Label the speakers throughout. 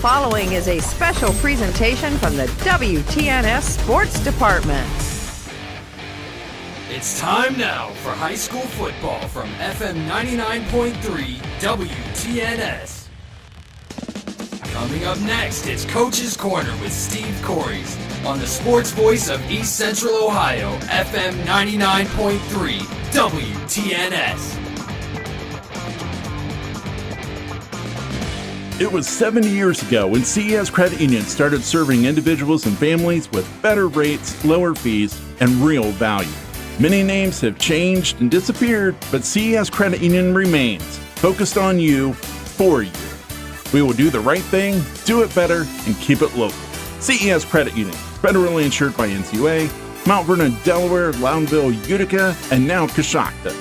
Speaker 1: following is a special presentation from the WTNS Sports Department.
Speaker 2: It's time now for high school football from FM 99.3 WTNS. Coming up next, it's Coach's Corner with Steve Corries on the sports voice of East Central Ohio, FM 99.3 WTNS.
Speaker 3: It was 70 years ago when CES Credit Union started serving individuals and families with better rates, lower fees, and real value. Many names have changed and disappeared, but CES Credit Union remains, focused on you, for you. We will do the right thing, do it better, and keep it local. CES Credit Union, federally insured by NCUA, Mount Vernon, Delaware, Loudonville, Utica, and now Coshocton.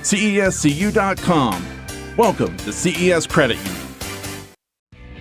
Speaker 3: CESCU.com. Welcome to CES Credit Union.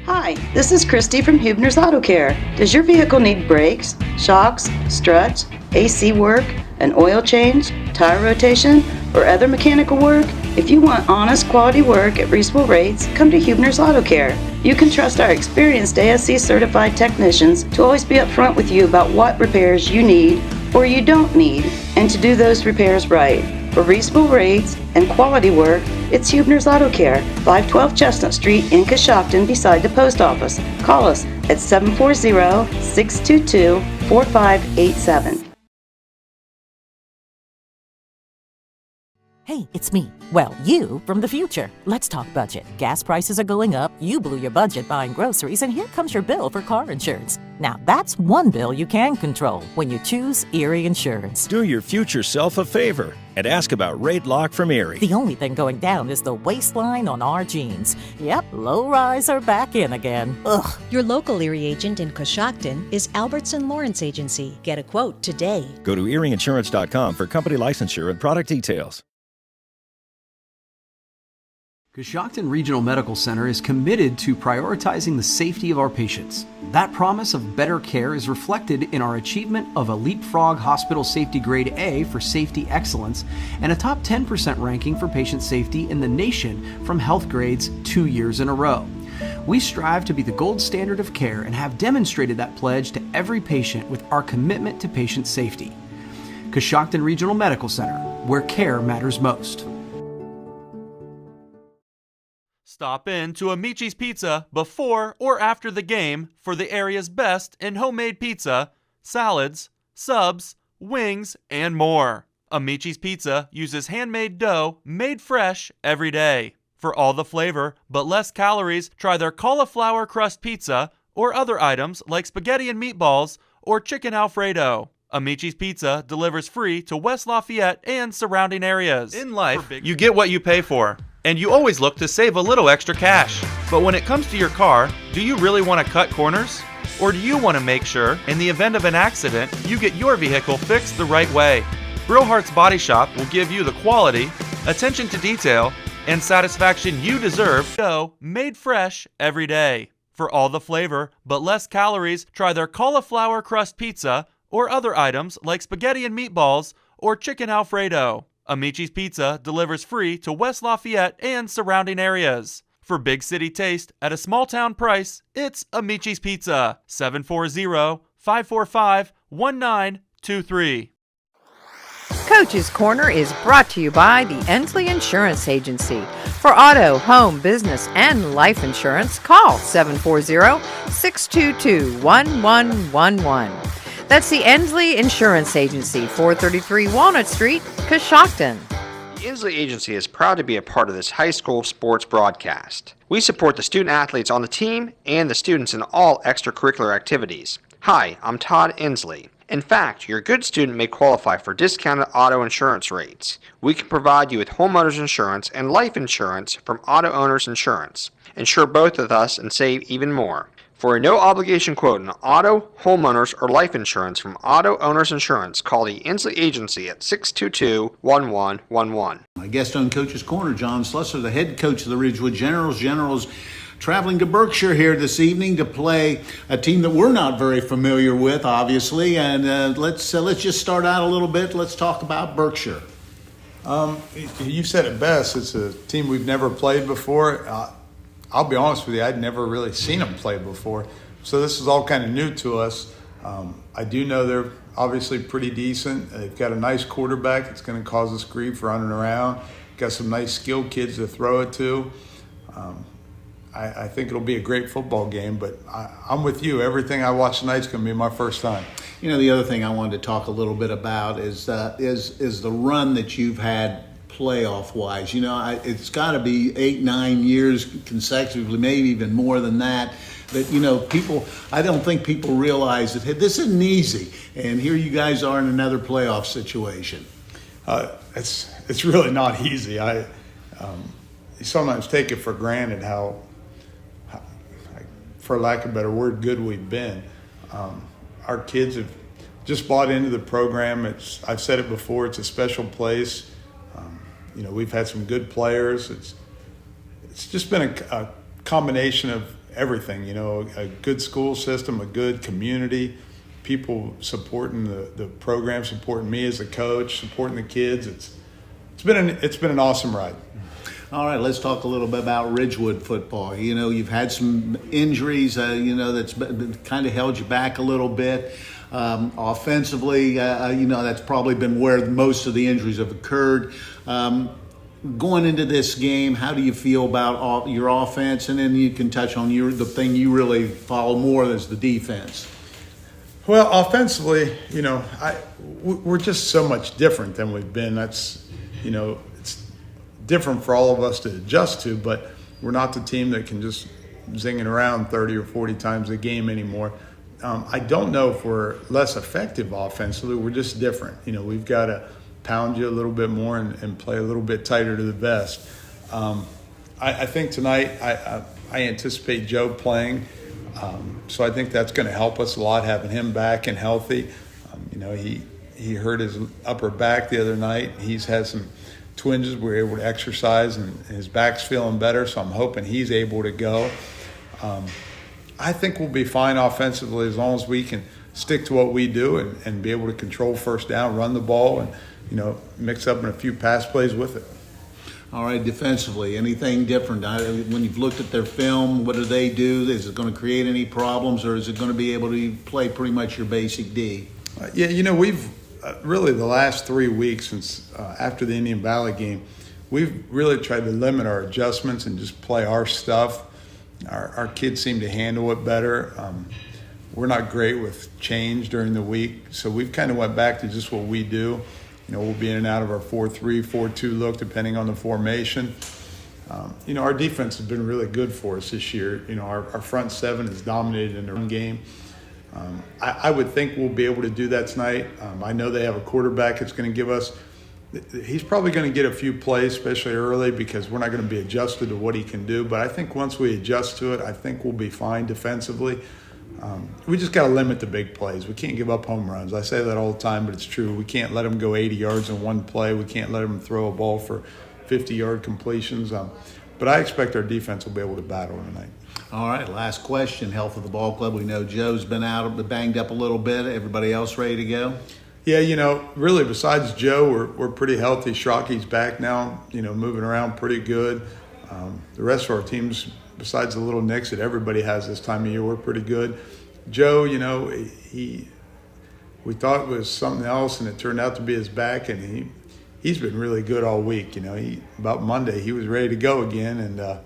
Speaker 4: Hi, this is Christy from Huebner's Auto Care. Does your vehicle need brakes, shocks, struts, AC work, an oil change, tire rotation, or other mechanical work? If you want honest quality work at reasonable rates, come to Huebner's Auto Care. You can trust our experienced ASC certified technicians to always be upfront with you about what repairs you need or you don't need, and to do those repairs right. For reasonable rates and quality work, it's Huebner's Auto Care, 512 Chestnut Street in Coshocton beside the post office. Call us at 740-622-4587.
Speaker 5: Hey, it's me. Well, you from the future. Let's talk budget. Gas prices are going up, you blew your budget buying groceries, and here comes your bill for car insurance. Now, that's one bill you can control when you choose Erie Insurance.
Speaker 6: Do your future self a favor and ask about Rate Lock from Erie.
Speaker 5: The only thing going down is the waistline on our jeans. Yep, low rise are back in again. Ugh.
Speaker 7: Your local Erie agent in Coshocton is Albertson Lawrence Agency. Get a quote today.
Speaker 6: Go to erieinsurance.com for company licensure and product details.
Speaker 8: Coshocton Regional Medical Center is committed to prioritizing the safety of our patients. That promise of better care is reflected in our achievement of a Leapfrog Hospital Safety Grade A for safety excellence and a top 10% ranking for patient safety in the nation from Health Grades 2 years in a row. We strive to be the gold standard of care and have demonstrated that pledge to every patient with our commitment to patient safety. Coshocton Regional Medical Center, where care matters most.
Speaker 9: Stop in to Amici's Pizza before or after the game for the area's best in homemade pizza, salads, subs, wings, and more. Amici's Pizza uses handmade dough made fresh every day. For all the flavor but less calories, try their cauliflower crust pizza or other items like spaghetti and meatballs or chicken Alfredo. Amici's Pizza delivers free to West Lafayette and surrounding areas. In life, you get what you pay for. And you always look to save a little extra cash. But when it comes to your car, do you really want to cut corners? Or do you want to make sure, in the event of an accident, you get your vehicle fixed the right way? Brillhart's Body Shop will give you the quality, attention to detail, and satisfaction you deserve. Dough made fresh every day. For all the flavor but less calories, try their cauliflower crust pizza or other items like spaghetti and meatballs or chicken Alfredo. Amici's Pizza delivers free to West Lafayette and surrounding areas. For big city taste at a small town price, it's Amici's Pizza. 740-545-1923.
Speaker 1: Coach's Corner is brought to you by the Ensley Insurance Agency. For auto, home, business, and life insurance, call 740-622-1111. That's the Ensley Insurance Agency, 433 Walnut Street, Coshocton.
Speaker 10: The Ensley Agency is proud to be a part of this high school sports broadcast. We support the student athletes on the team and the students in all extracurricular activities. Hi, I'm Todd Ensley. In fact, your good student may qualify for discounted auto insurance rates. We can provide you with homeowners insurance and life insurance from Auto Owners Insurance. Insure both with us and save even more. For a no-obligation quote on auto, homeowners, or life insurance from Auto Owners Insurance, call the Ensley Agency at 622-1111.
Speaker 11: My guest on Coach's Corner, John Slusser, the head coach of the Ridgewood Generals. Generals traveling to Berkshire here this evening to play a team that we're not very familiar with, obviously. And let's just start out a little bit. Let's talk about Berkshire.
Speaker 12: You said it best. It's a team we've never played before. I'll be honest with you, I'd never really seen them play before. So this is all kind of new to us. I do know they're obviously pretty decent. They've got a nice quarterback that's going to cause us grief running around. Got some nice skilled kids to throw it to. I think it'll be a great football game, but I'm with you. Everything I watch tonight's going to be my first time.
Speaker 11: You know, the other thing I wanted to talk a little bit about is the run that you've had playoff-wise. You know, it's got to be 8-9 years consecutively, maybe even more than that. That, you know, I don't think people realize that, hey, this isn't easy. And here you guys are in another playoff situation.
Speaker 12: It's really not easy. I sometimes take it for granted how, for lack of a better word, good we've been. Our kids have just bought into the program. I've said it before, it's a special place. You know, we've had some good players. It's just been a combination of everything, you know, a good school system, a good community, people supporting the program, supporting me as a coach, supporting the kids. It's been an awesome ride.
Speaker 11: All right, let's talk a little bit about Ridgewood football. You know, you've had some injuries, you know, that's kind of held you back a little bit. Offensively, you know, that's probably been where most of the injuries have occurred. Going into this game, how do you feel about your offense? And then you can touch on the thing you really follow more is the defense.
Speaker 12: Well, offensively, you know, we're just so much different than we've been. That's, you know, it's different for all of us to adjust to, but we're not the team that can just zing it around 30 or 40 times a game anymore. I don't know if we're less effective offensively. We're just different. You know, we've got to pound you a little bit more and play a little bit tighter to the vest. I think tonight I anticipate Joe playing, so I think that's going to help us a lot, having him back and healthy. You know, he hurt his upper back the other night. He's had some twinges. We were able to exercise, and his back's feeling better, so I'm hoping he's able to go. I think we'll be fine offensively as long as we can stick to what we do and be able to control first down, run the ball, and, you know, mix up in a few pass plays with it.
Speaker 11: All right, defensively, anything different? When you've looked at their film, what do they do? Is it going to create any problems, or is it going to be able to play pretty much your basic D?
Speaker 12: Yeah, you know, we've really the last 3 weeks since after the Indian Valley game, we've really tried to limit our adjustments and just play our stuff. Our kids seem to handle it better. We're not great with change during the week, so we've kind of went back to just what we do. You know, we'll be in and out of our 4-3, 4-2 look depending on the formation. You know, our defense has been really good for us this year. You know, our front seven has dominated in the run game. I would think we'll be able to do that tonight. I know they have a quarterback that's going to give us – he's probably going to get a few plays, especially early, because we're not going to be adjusted to what he can do. But I think once we adjust to it, I think we'll be fine defensively. We just got to limit the big plays. We can't give up home runs. I say that all the time, but it's true. We can't let them go 80 yards in one play. We can't let them throw a ball for 50-yard completions. But I expect our defense will be able to battle tonight.
Speaker 11: All right, last question, health of the ball club. We know Joe's been out, banged up a little bit. Everybody else ready to go?
Speaker 12: Yeah, you know, really besides Joe, we're pretty healthy. Shrocky's back now, you know, moving around pretty good. The rest of our teams, besides the little nicks that everybody has this time of year, we're pretty good. Joe, you know, we thought it was something else, and it turned out to be his back, and he's been really good all week. You know, about Monday he was ready to go again, and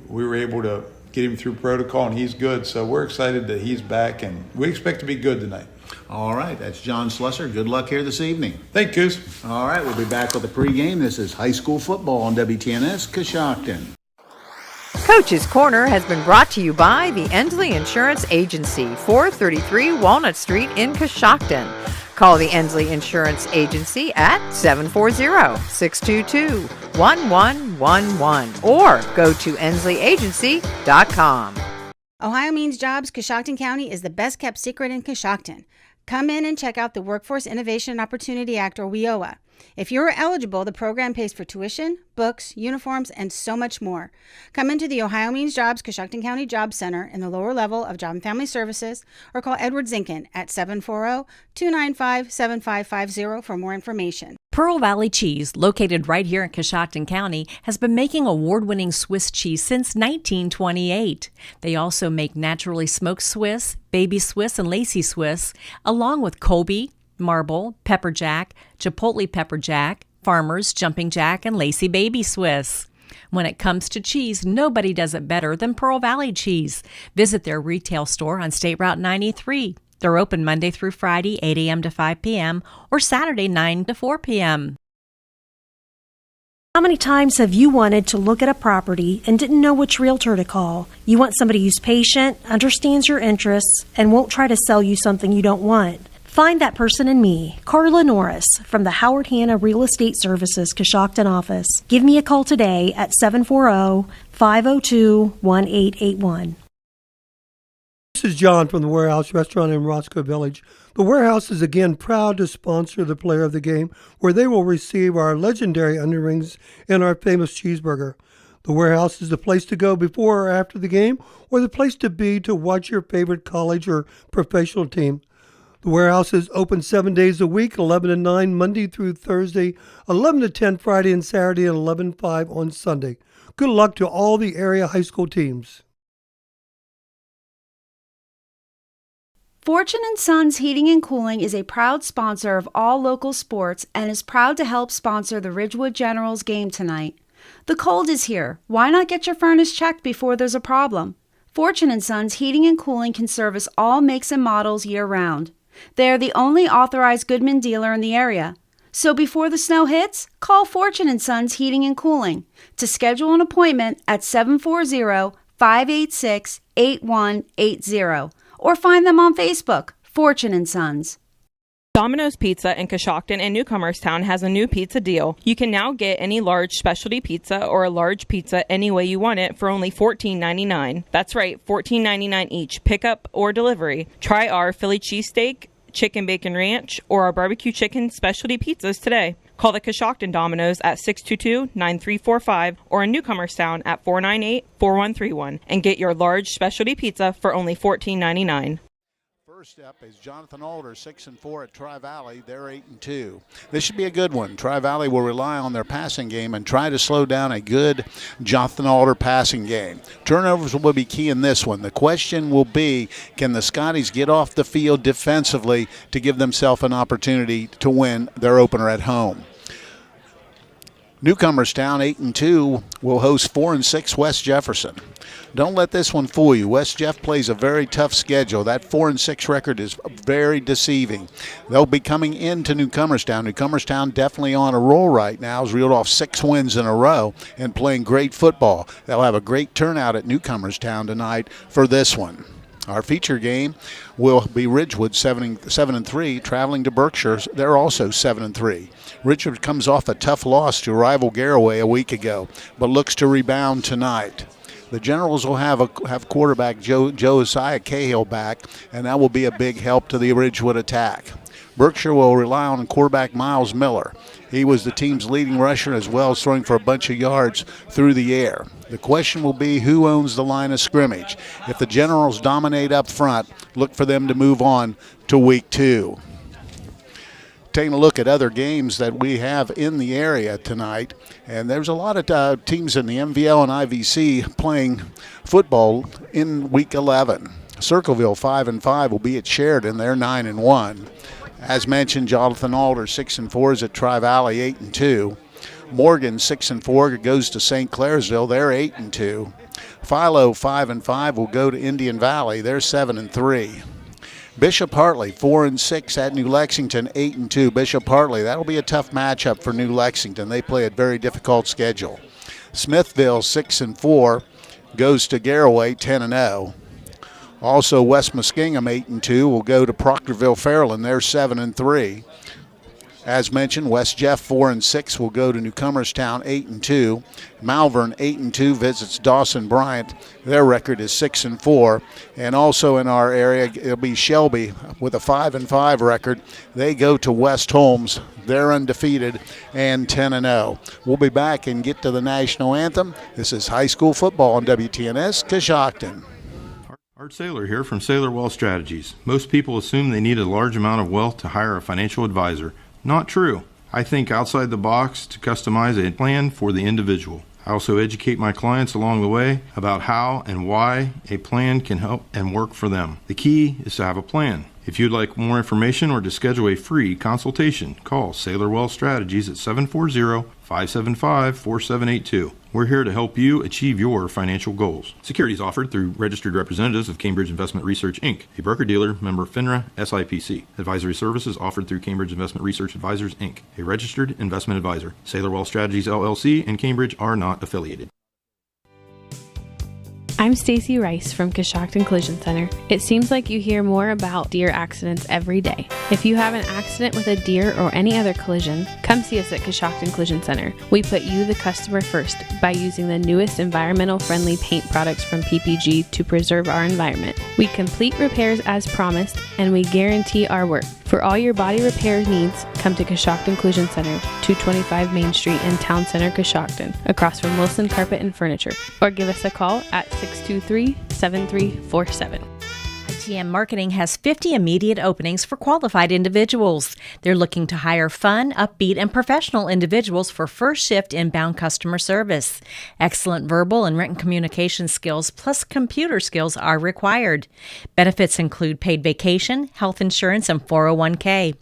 Speaker 12: we were able to get him through protocol, and he's good. So we're excited that he's back, and we expect to be good tonight.
Speaker 11: All right, that's John Slusser. Good luck here this evening.
Speaker 12: Thank you.
Speaker 11: All right, we'll be back with the pregame. This is high school football on WTNS Coshocton.
Speaker 1: Coach's Corner has been brought to you by the Ensley Insurance Agency, 433 Walnut Street in Coshocton. Call the Ensley Insurance Agency at 740-622-1111 or go to ensley.agency.com.
Speaker 13: Ohio Means Jobs Coshocton County is the best kept secret in Coshocton. Come in and check out the Workforce Innovation and Opportunity Act, or WIOA. If you're eligible, the program pays for tuition, books, uniforms, and so much more. Come into the Ohio Means Jobs Coshocton County Job Center in the lower level of Job and Family Services, or call Edward Zinkin at 740-295-7550 for more information.
Speaker 14: Pearl Valley Cheese, located right here in Coshocton County, has been making award-winning Swiss cheese since 1928. They also make naturally smoked Swiss, baby Swiss, and lacy Swiss, along with Colby, Marble, Pepper Jack, Chipotle Pepper Jack, Farmers, Jumping Jack, and Lacy Baby Swiss. When it comes to cheese, nobody does it better than Pearl Valley Cheese. Visit their retail store on State Route 93. They're open Monday through Friday, 8 a.m. to 5 p.m., or Saturday, 9 to 4 p.m.
Speaker 15: How many times have you wanted to look at a property and didn't know which realtor to call? You want somebody who's patient, understands your interests, and won't try to sell you something you don't want. Find that person in me, Carla Norris, from the Howard Hanna Real Estate Services Coshocton office. Give me a call today at 740-502-1881.
Speaker 16: This is John from the Warehouse Restaurant in Roscoe Village. The Warehouse is again proud to sponsor the player of the game, where they will receive our legendary onion rings and our famous cheeseburger. The Warehouse is the place to go before or after the game, or the place to be to watch your favorite college or professional team. The Warehouse is open 7 days a week, 11 to 9 Monday through Thursday, 11 to 10 Friday and Saturday, and 11 to 5 on Sunday. Good luck to all the area high school teams.
Speaker 17: Fortune & Sons Heating and Cooling is a proud sponsor of all local sports and is proud to help sponsor the Ridgewood Generals game tonight. The cold is here. Why not get your furnace checked before there's a problem? Fortune & Sons Heating and Cooling can service all makes and models year-round. They are the only authorized Goodman dealer in the area. So before the snow hits, call Fortune & Sons Heating and Cooling to schedule an appointment at 740-586-8180 or find them on Facebook, Fortune & Sons.
Speaker 18: Domino's Pizza in Coshocton and Newcomerstown has a new pizza deal. You can now get any large specialty pizza or a large pizza any way you want it for only $14.99. That's right, $14.99 each, pickup or delivery. Try our Philly cheesesteak, chicken bacon ranch, or our barbecue chicken specialty pizzas today. Call the Coshocton Domino's at 622-9345 or in Newcomerstown at 498-4131 and get your large specialty pizza for only $14.99.
Speaker 11: First up is Jonathan Alder, 6-4 at Tri-Valley. They're 8-2. This should be a good one. Tri-Valley will rely on their passing game and try to slow down a good Jonathan Alder passing game. Turnovers will be key in this one. The question will be, can the Scotties get off the field defensively to give themselves an opportunity to win their opener at home? Newcomerstown, 8-2, will host 4-6 West Jefferson. Don't let this one fool you. West Jeff plays a very tough schedule. That 4-6 record is very deceiving. They'll be coming into Newcomerstown. Newcomerstown definitely on a roll right now. Has reeled off 6 wins in a row and playing great football. They'll have a great turnout at Newcomerstown tonight for this one. Our feature game will be Ridgewood 7-3, traveling to Berkshire. They're also 7-3. Ridgewood comes off a tough loss to rival Garraway a week ago, but looks to rebound tonight. The Generals will have quarterback Josiah Cahill back, and that will be a big help to the Ridgewood attack. Berkshire will rely on quarterback Miles Miller. He was the team's leading rusher as well as throwing for a bunch of yards through the air. The question will be who owns the line of scrimmage. If the Generals dominate up front, look for them to move on to week 2. Taking a look at other games that we have in the area tonight, and there's a lot of teams in the MVL and IVC playing football in week 11. Circleville 5-5 will be at Sheridan. They're 9-1. As mentioned, Jonathan Alder 6-4 is at Tri-Valley 8-2. Morgan 6-4 goes to St. Clairsville. They're 8-2. Philo 5-5 will go to Indian Valley. They're 7-3. Bishop Hartley 4-6 at New Lexington 8-2. Bishop Hartley, that'll be a tough matchup for New Lexington. They play a very difficult schedule. Smithville 6-4 goes to Garraway 10-0. Also, West Muskingum 8-2 will go to Proctorville Fairland. They're 7-3. As mentioned, West Jeff 4-6 will go to Newcomerstown 8-2. Malvern 8-2 visits Dawson Bryant. Their record is 6-4. And also in our area, it'll be Shelby with a 5-5 record. They go to West Holmes. They're undefeated and 10-0. We'll be back and get to the national anthem. This is high school football on WTNS Coshocton.
Speaker 19: Art Saylor here from Saylor Wealth Strategies. Most people assume they need a large amount of wealth to hire a financial advisor. Not true. I think outside the box to customize a plan for the individual. I also educate my clients along the way about how and why a plan can help and work for them. The key is to have a plan. If you'd like more information or to schedule a free consultation, call Sailor Well Strategies at 740-575-4782. We're here to help you achieve your financial goals. Securities offered through registered representatives of Cambridge Investment Research, Inc., a broker-dealer, member FINRA, SIPC. Advisory services offered through Cambridge Investment Research Advisors, Inc., a registered investment advisor. Sailor Well Strategies, LLC, and Cambridge are not affiliated.
Speaker 20: I'm Stacy Rice from Coshocton Collision Center. It seems like you hear more about deer accidents every day. If you have an accident with a deer or any other collision, come see us at Coshocton Collision Center. We put you, the customer, first by using the newest environmental-friendly paint products from PPG to preserve our environment. We complete repairs as promised, and we guarantee our work. For all your body repair needs, come to Coshocton Collision Center, 225 Main Street in Town Center, Coshocton, across from Wilson Carpet and Furniture, or give us a call at 623-7347.
Speaker 14: ITM Marketing has 50 immediate openings for qualified individuals. They're looking to hire fun, upbeat, and professional individuals for first shift inbound customer service. Excellent verbal and written communication skills plus computer skills are required. Benefits include paid vacation, health insurance, and 401k.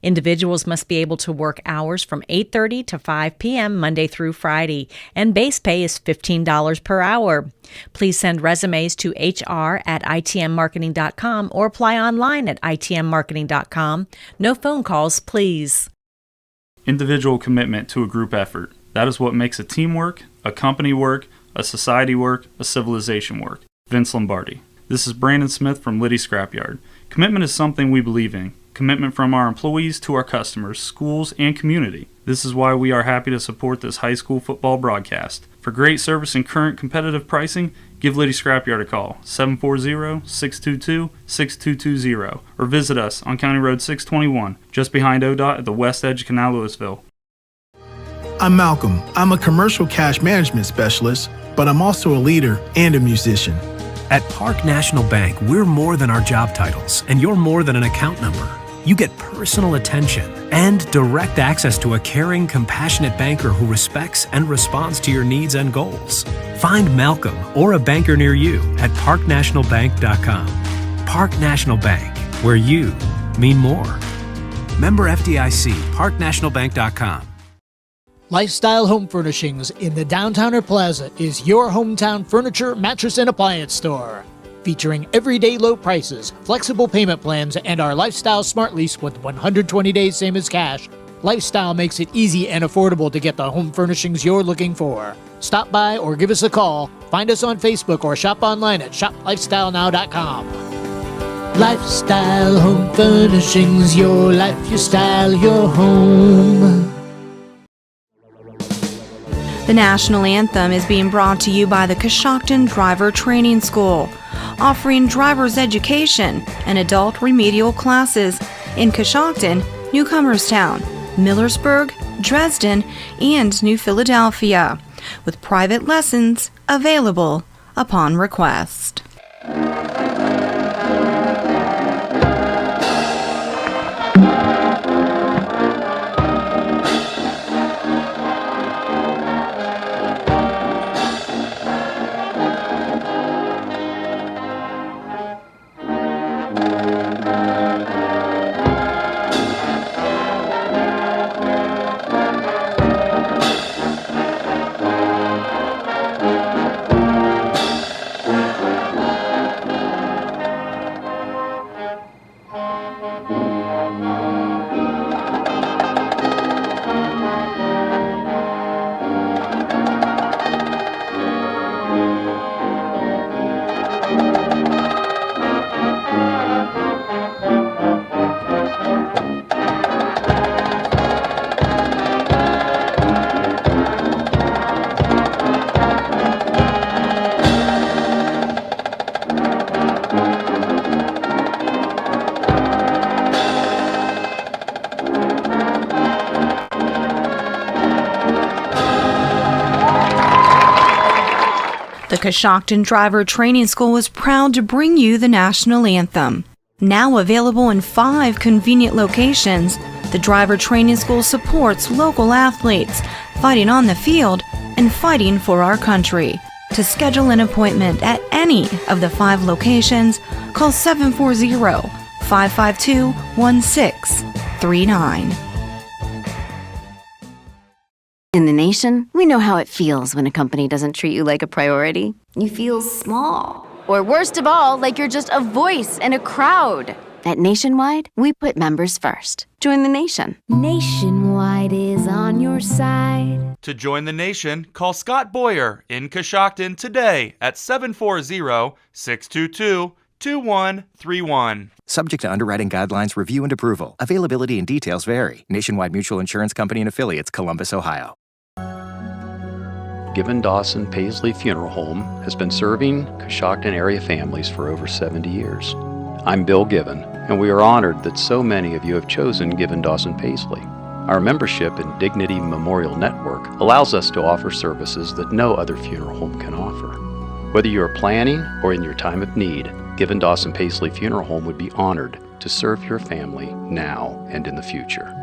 Speaker 14: Individuals must be able to work hours from 8:30 to 5 p.m. Monday through Friday, and base pay is $15 per hour. Please send resumes to hr@itmmarketing.com or apply online at itmmarketing.com. No phone calls, please.
Speaker 21: Individual commitment to a group effort. That is what makes a team work, a company work, a society work, a civilization work. Vince Lombardi. This is Brandon Smith from Liddy Scrapyard. Commitment is something we believe in. Commitment from our employees to our customers, schools, and community. This is why we are happy to support this high school football broadcast. For great service and current competitive pricing, give Liddy Scrapyard a call, 740-622-6220, or visit us on County Road 621, just behind ODOT at the west edge of Canal Louisville.
Speaker 22: I'm Malcolm. I'm a commercial cash management specialist, but I'm also a leader and a musician.
Speaker 23: At Park National Bank, we're more than our job titles, and you're more than an account number. You get personal attention and direct access to a caring, compassionate banker who respects and responds to your needs and goals. Find Malcolm or a banker near you at parknationalbank.com. Park National Bank, where you mean more. Member FDIC, parknationalbank.com.
Speaker 24: Lifestyle Home Furnishings in the Downtowner Plaza is your hometown furniture, mattress, and appliance store. Featuring everyday low prices, flexible payment plans, and our Lifestyle Smart Lease with 120 days same as cash, Lifestyle makes it easy and affordable to get the home furnishings you're looking for. Stop by or give us a call. Find us on Facebook or shop online at shoplifestylenow.com. Lifestyle Home Furnishings, your life, your style, your home.
Speaker 17: The National Anthem is being brought to you by the Coshocton Driver Training School, offering driver's education and adult remedial classes in Coshocton, Newcomerstown, Millersburg, Dresden, and New Philadelphia, with private lessons available upon request. The Coshocton Driver Training School is proud to bring you the National Anthem. Now available in 5 convenient locations,
Speaker 2: The driver training school supports local athletes, fighting on the field and fighting for our country. To schedule an appointment at any of the 5 locations, call 740-552-1639.
Speaker 3: In the nation, we know how it feels when a company doesn't treat you like a priority. You feel small. Or worst of all, like you're just a voice in a crowd. At Nationwide, we put members first. Join the nation.
Speaker 4: Nationwide is on your side.
Speaker 9: To join the nation, call Scott Boyer in Coshocton today at 740-622-2131.
Speaker 5: Subject to underwriting guidelines, review, and approval. Availability and details vary. Nationwide Mutual Insurance Company and Affiliates, Columbus, Ohio.
Speaker 25: Given Dawson Paisley Funeral Home has been serving Coshocton area families for over 70 years. I'm Bill Given, and we are honored that so many of you have chosen Given Dawson Paisley. Our membership in Dignity Memorial Network allows us to offer services that no other funeral home can offer. Whether you are planning or in your time of need, Given Dawson Paisley Funeral Home would be honored to serve your family now and in the future.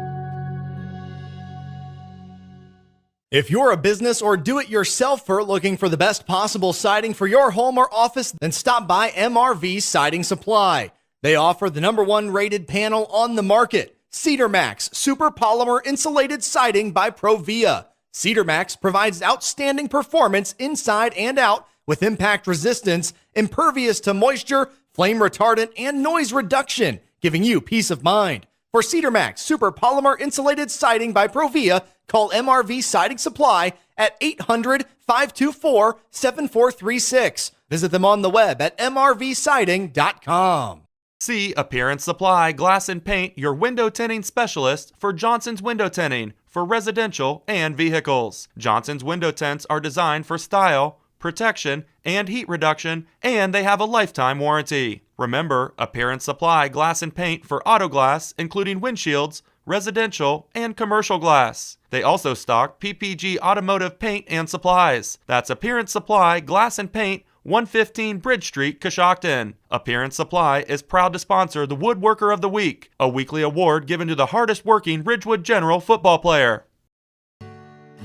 Speaker 26: If you're a business or do-it-yourselfer looking for the best possible siding for your home or office, then stop by MRV Siding Supply. They offer the #1 rated panel on the market, Cedar Max Super Polymer Insulated Siding by Provia. Cedar Max provides outstanding performance inside and out with impact resistance, impervious to moisture, flame retardant, and noise reduction, giving you peace of mind. For Cedar Max Super Polymer Insulated Siding by Provia, call MRV Siding Supply at 800-524-7436. Visit them on the web at mrvsiding.com.
Speaker 9: See Appearance Supply Glass and Paint, your window tinting specialist for Johnson's Window Tinting for residential and vehicles. Johnson's window tints are designed for style, protection, and heat reduction, and they have a lifetime warranty. Remember, Appearance Supply Glass and Paint for auto glass, including windshields, residential, and commercial glass. They also stock PPG automotive paint and supplies. That's Appearance Supply Glass and Paint, 115 Bridge Street, Coshocton. Appearance Supply is proud to sponsor the Woodworker of the Week, a weekly award given to the hardest working Ridgewood General football player.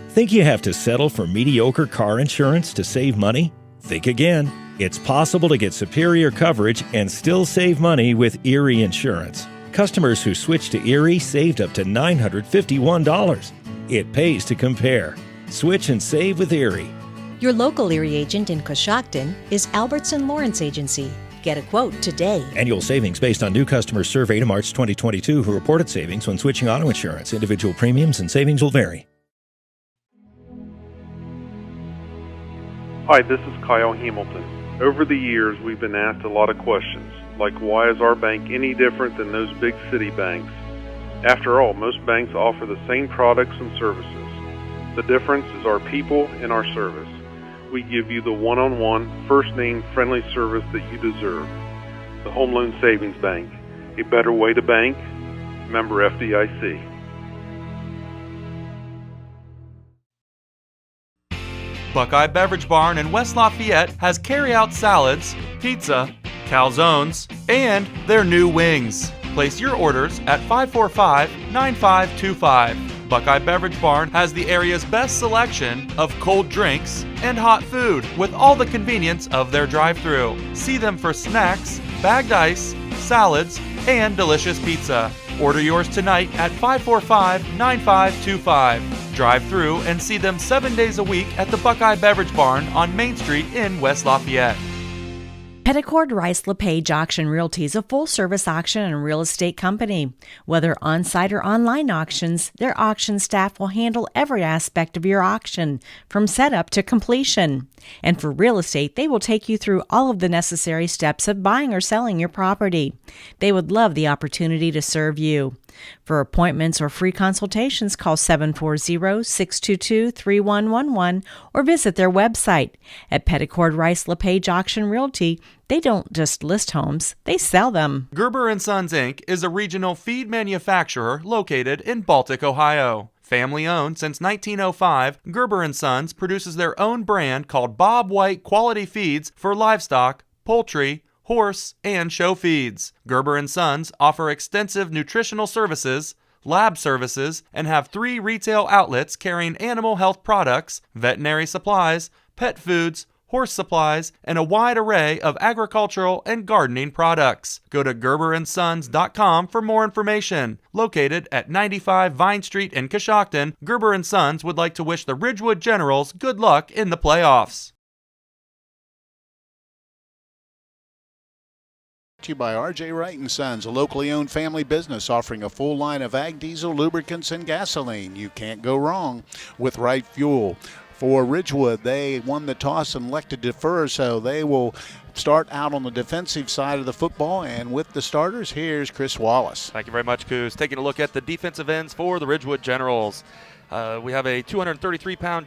Speaker 6: Think you have to settle for mediocre car insurance to save money? Think again. It's possible to get superior coverage and still save money with Erie Insurance. Customers who switched to Erie saved up to $951. It pays to compare. Switch and save with Erie.
Speaker 7: Your local Erie agent in Coshocton is Albertson Lawrence Agency. Get a quote today.
Speaker 6: Annual savings based on new customers surveyed in March 2022 who reported savings when switching auto insurance. Individual premiums and savings will vary.
Speaker 27: Hi, this is Kyle Hamilton. Over the years, we've been asked a lot of questions, like why is our bank any different than those big city banks? After all, most banks offer the same products and services. The difference is our people and our service. We give you the one-on-one, first-name friendly service that you deserve. The Home Loan Savings Bank, a better way to bank, member FDIC.
Speaker 9: Buckeye Beverage Barn in West Lafayette has carry-out salads, pizza, calzones, and their new wings. Place your orders at 545-9525. Buckeye Beverage Barn has the area's best selection of cold drinks and hot food with all the convenience of their drive-thru. See them for snacks, bagged ice, salads, and delicious pizza. Order yours tonight at 545-9525. Drive through and see them 7 days a week at the Buckeye Beverage Barn on Main Street in West Lafayette.
Speaker 14: Petticord Rice LePage Auction Realty is a full-service auction and real estate company. Whether on-site or online auctions, their auction staff will handle every aspect of your auction, from setup to completion. And for real estate, they will take you through all of the necessary steps of buying or selling your property. They would love the opportunity to serve you. For appointments or free consultations, call 740-622-3111 or visit their website. At Petticord Rice LePage Auction Realty, they don't just list homes, they sell them.
Speaker 9: Gerber & Sons, Inc. is a regional feed manufacturer located in Baltic, Ohio. Family owned since 1905, Gerber & Sons produces their own brand called Bob White Quality Feeds for livestock, poultry, horse, and show feeds. Gerber & Sons offer extensive nutritional services lab services, and have 3 retail outlets carrying animal health products, veterinary supplies, pet foods, horse supplies, and a wide array of agricultural and gardening products. Go to GerberandSons.com for more information. Located at 95 Vine Street in Coshocton, Gerber & Sons would like to wish the Ridgewood Generals good luck in the playoffs.
Speaker 11: To you by R.J. Wright & Sons, a locally owned family business offering a full line of ag diesel, lubricants, and gasoline. You can't go wrong with Wright Fuel. For Ridgewood, they won the toss and elected to defer, so they will start out on the defensive side of the football. And with the starters, here's Chris Wallace.
Speaker 1: Thank you very much, Coos. Taking a look at the defensive ends for the Ridgewood Generals. We have a 233-pound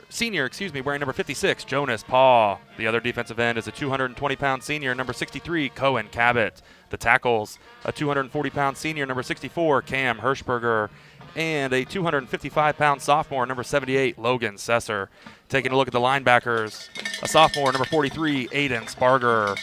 Speaker 1: senior, wearing number 56, Jonas Paw. The other defensive end is a 220-pound senior, number 63, Cohen Cabot. The tackles, a 240-pound senior, number 64, Cam Hirschberger, and a 255-pound sophomore, number 78, Logan Sesser. Taking a look at the linebackers, a sophomore, number 43, Aiden Sparger.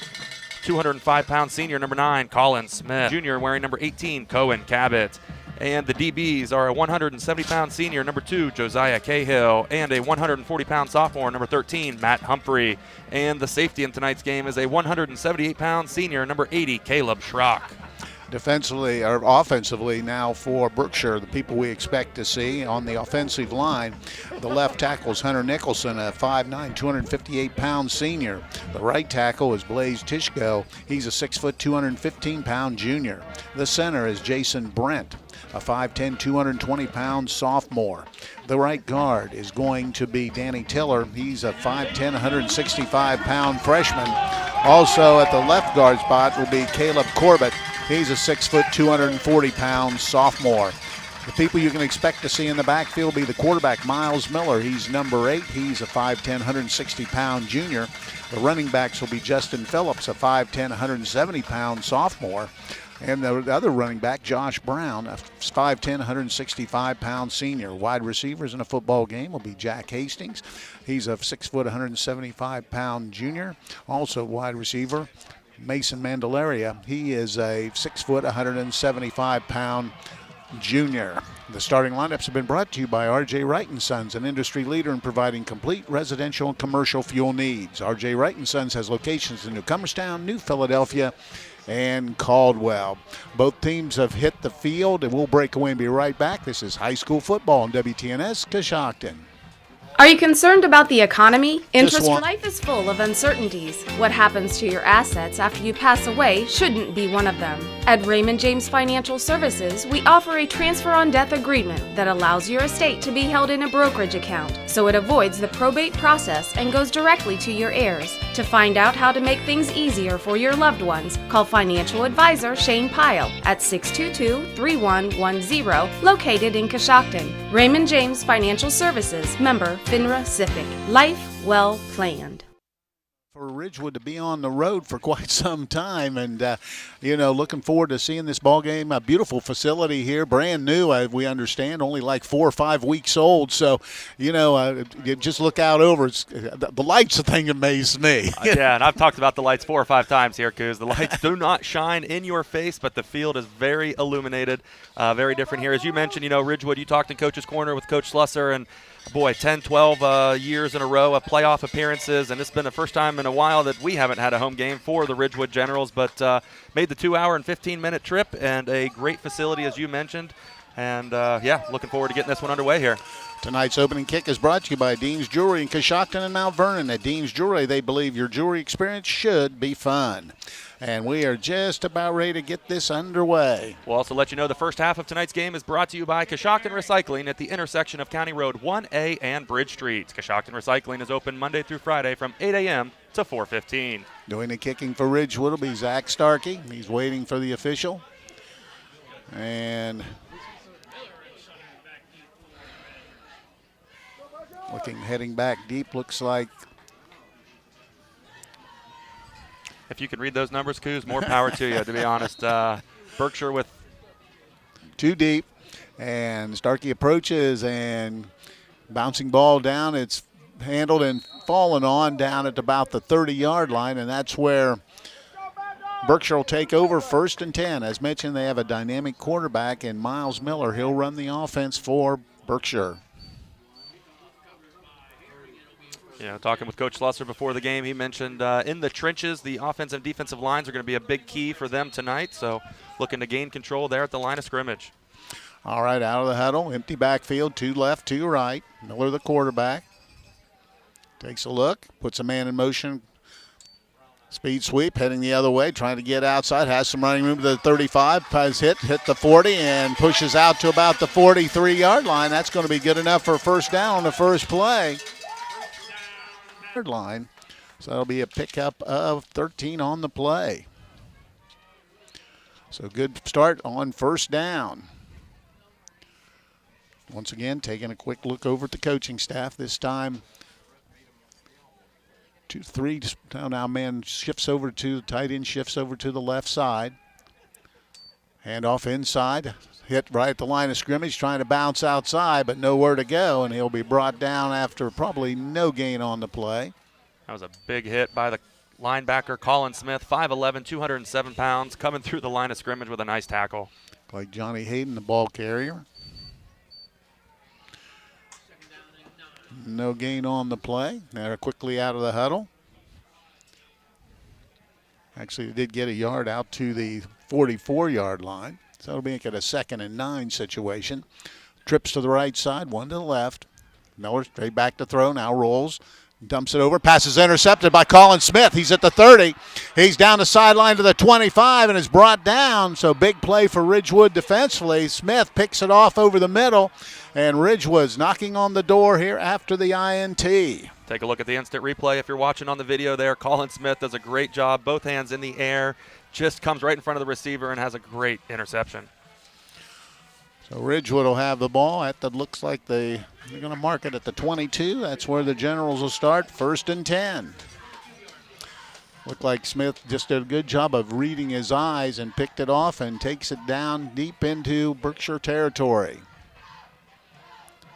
Speaker 1: 205-pound senior, number 9, Colin Smith. Junior, wearing number 18, Cohen Cabot. And the DBs are a 170-pound senior, number 2, Josiah Cahill, and a 140-pound sophomore, number 13, Matt Humphrey. And the safety in tonight's game is a 178-pound senior, number 80, Caleb Schrock.
Speaker 11: Defensively or offensively now for Berkshire, the people we expect to see on the offensive line. The left tackle is Hunter Nicholson, a 5'9", 258-pound senior. The right tackle is Blaze Tishko. He's a 6', 215-pound junior. The center is Jason Brent, a 5'10", 220-pound sophomore. The right guard is going to be Danny Tiller. He's a 5'10", 165-pound freshman. Also at the left guard spot will be Caleb Corbett. He's a 6', 240-pound sophomore. The people you can expect to see in the backfield will be the quarterback, Miles Miller. He's number 8. He's a 5'10", 160-pound junior. The running backs will be Justin Phillips, a 5'10", 170-pound sophomore. And the other running back, Josh Brown, a 5'10", 165-pound senior. Wide receivers in a football game will be Jack Hastings. He's a 6', 175-pound junior. Also wide receiver, Mason Mandelaria. He is a 6', 175-pound junior. The starting lineups have been brought to you by R.J. Wright & Sons, an industry leader in providing complete residential and commercial fuel needs. R.J. Wright & Sons has locations in New Cumberstown, New Philadelphia, and Caldwell. Both teams have hit the field, and we'll break away and be right back. This is high school football on WTNS Coshocton.
Speaker 8: Are you concerned about the economy? Life is full of uncertainties. What happens to your assets after you pass away shouldn't be one of them. At Raymond James Financial Services, we offer a transfer on death agreement that allows your estate to be held in a brokerage account, so it avoids the probate process and goes directly to your heirs. To find out how to make things easier for your loved ones, call financial advisor Shane Pyle at 622-3110, located in Coshocton. Raymond James Financial Services, member FINRA SIPC. Life well planned.
Speaker 11: For Ridgewood to be on the road for quite some time, and looking forward to seeing this ball game. A beautiful facility here, brand new. We understand, only like 4 or 5 weeks old. So, you just look out over. The lights thing amazed me.
Speaker 1: Yeah, and I've talked about the lights 4 or 5 times here, Coos. The lights do not shine in your face, but the field is very illuminated, very different here. As you mentioned, Ridgewood. You talked in Coach's Corner with Coach Slusser, and 10, 12 years in a row of playoff appearances, and it's been the first time in a while that we haven't had a home game for the Ridgewood Generals, but made the 2-hour and 15-minute trip, and a great facility, as you mentioned, and looking forward to getting this one underway here.
Speaker 11: Tonight's opening kick is brought to you by Dean's Jewelry in Coshocton and Mount Vernon. At Dean's Jewelry, they believe your jewelry experience should be fun. And we are just about ready to get this underway.
Speaker 1: We'll also let you know the first half of tonight's game is brought to you by Coshocton Recycling at the intersection of County Road 1A and Bridge Street. Coshocton Recycling is open Monday through Friday from 8 a.m. to 4:15.
Speaker 11: Doing the kicking for Ridgewood will be Zach Starkey. He's waiting for the official. And heading back deep, looks like.
Speaker 1: If you can read those numbers, Coos, more power to you, to be honest. Berkshire with
Speaker 11: 2 deep, and Starkey approaches and bouncing ball down. It's handled and fallen on down at about the 30-yard line, and that's where Berkshire will take over 1st and 10. As mentioned, they have a dynamic quarterback in Miles Miller. He'll run the offense for Berkshire.
Speaker 1: Yeah, talking with Coach Slusser before the game, he mentioned in the trenches, the offensive and defensive lines are going to be a big key for them tonight. So looking to gain control there at the line of scrimmage.
Speaker 11: All right, out of the huddle, empty backfield, 2 left, 2 right. Miller, the quarterback, takes a look, puts a man in motion. Speed sweep, heading the other way, trying to get outside, has some running room to the 35, has hit the 40, and pushes out to about the 43-yard line. That's going to be good enough for a first down on the first play. Line. So that'll be a pickup of 13 on the play. So good start on first down. Once again, taking a quick look over at the coaching staff. This time, 2-3. Now man shifts over to the tight end, shifts over to the left side. Handoff inside. Hit right at the line of scrimmage, trying to bounce outside, but nowhere to go, and he'll be brought down after probably no gain on the play.
Speaker 1: That was a big hit by the linebacker, Colin Smith, 5'11", 207 pounds, coming through the line of scrimmage with a nice tackle.
Speaker 11: Like Johnny Hayden, the ball carrier. No gain on the play. They're quickly out of the huddle. Actually, they did get a yard out to the 44-yard line. So it'll make it a 2nd and 9 situation. Trips to the right side, 1 to the left. Miller straight back to throw, now rolls. Dumps it over, passes intercepted by Colin Smith. He's at the 30. He's down the sideline to the 25 and is brought down. So big play for Ridgewood defensively. Smith picks it off over the middle, and Ridgewood's knocking on the door here after the INT.
Speaker 1: Take a look at the instant replay if you're watching on the video there. Colin Smith does a great job, both hands in the air. Just comes right in front of the receiver and has a great interception.
Speaker 11: So Ridgewood will have the ball at the, looks like they're going to mark it at the 22. That's where the Generals will start, 1st and 10. Looked like Smith just did a good job of reading his eyes and picked it off and takes it down deep into Berkshire territory.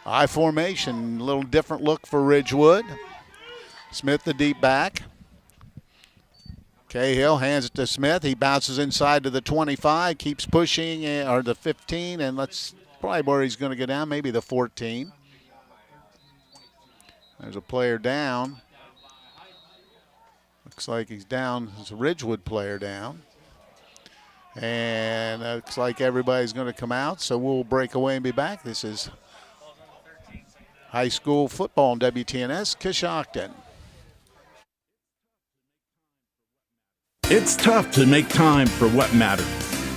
Speaker 11: I formation, a little different look for Ridgewood. Smith the deep back. Cahill hands it to Smith. He bounces inside to the 25, keeps pushing, or the 15, and that's probably where he's going to go down, maybe the 14. There's a player down. Looks like he's down. There's a Ridgewood player down. And looks like everybody's going to come out, so we'll break away and be back. This is high school football on WTNS, Coshocton.
Speaker 10: It's tough to make time for what matters.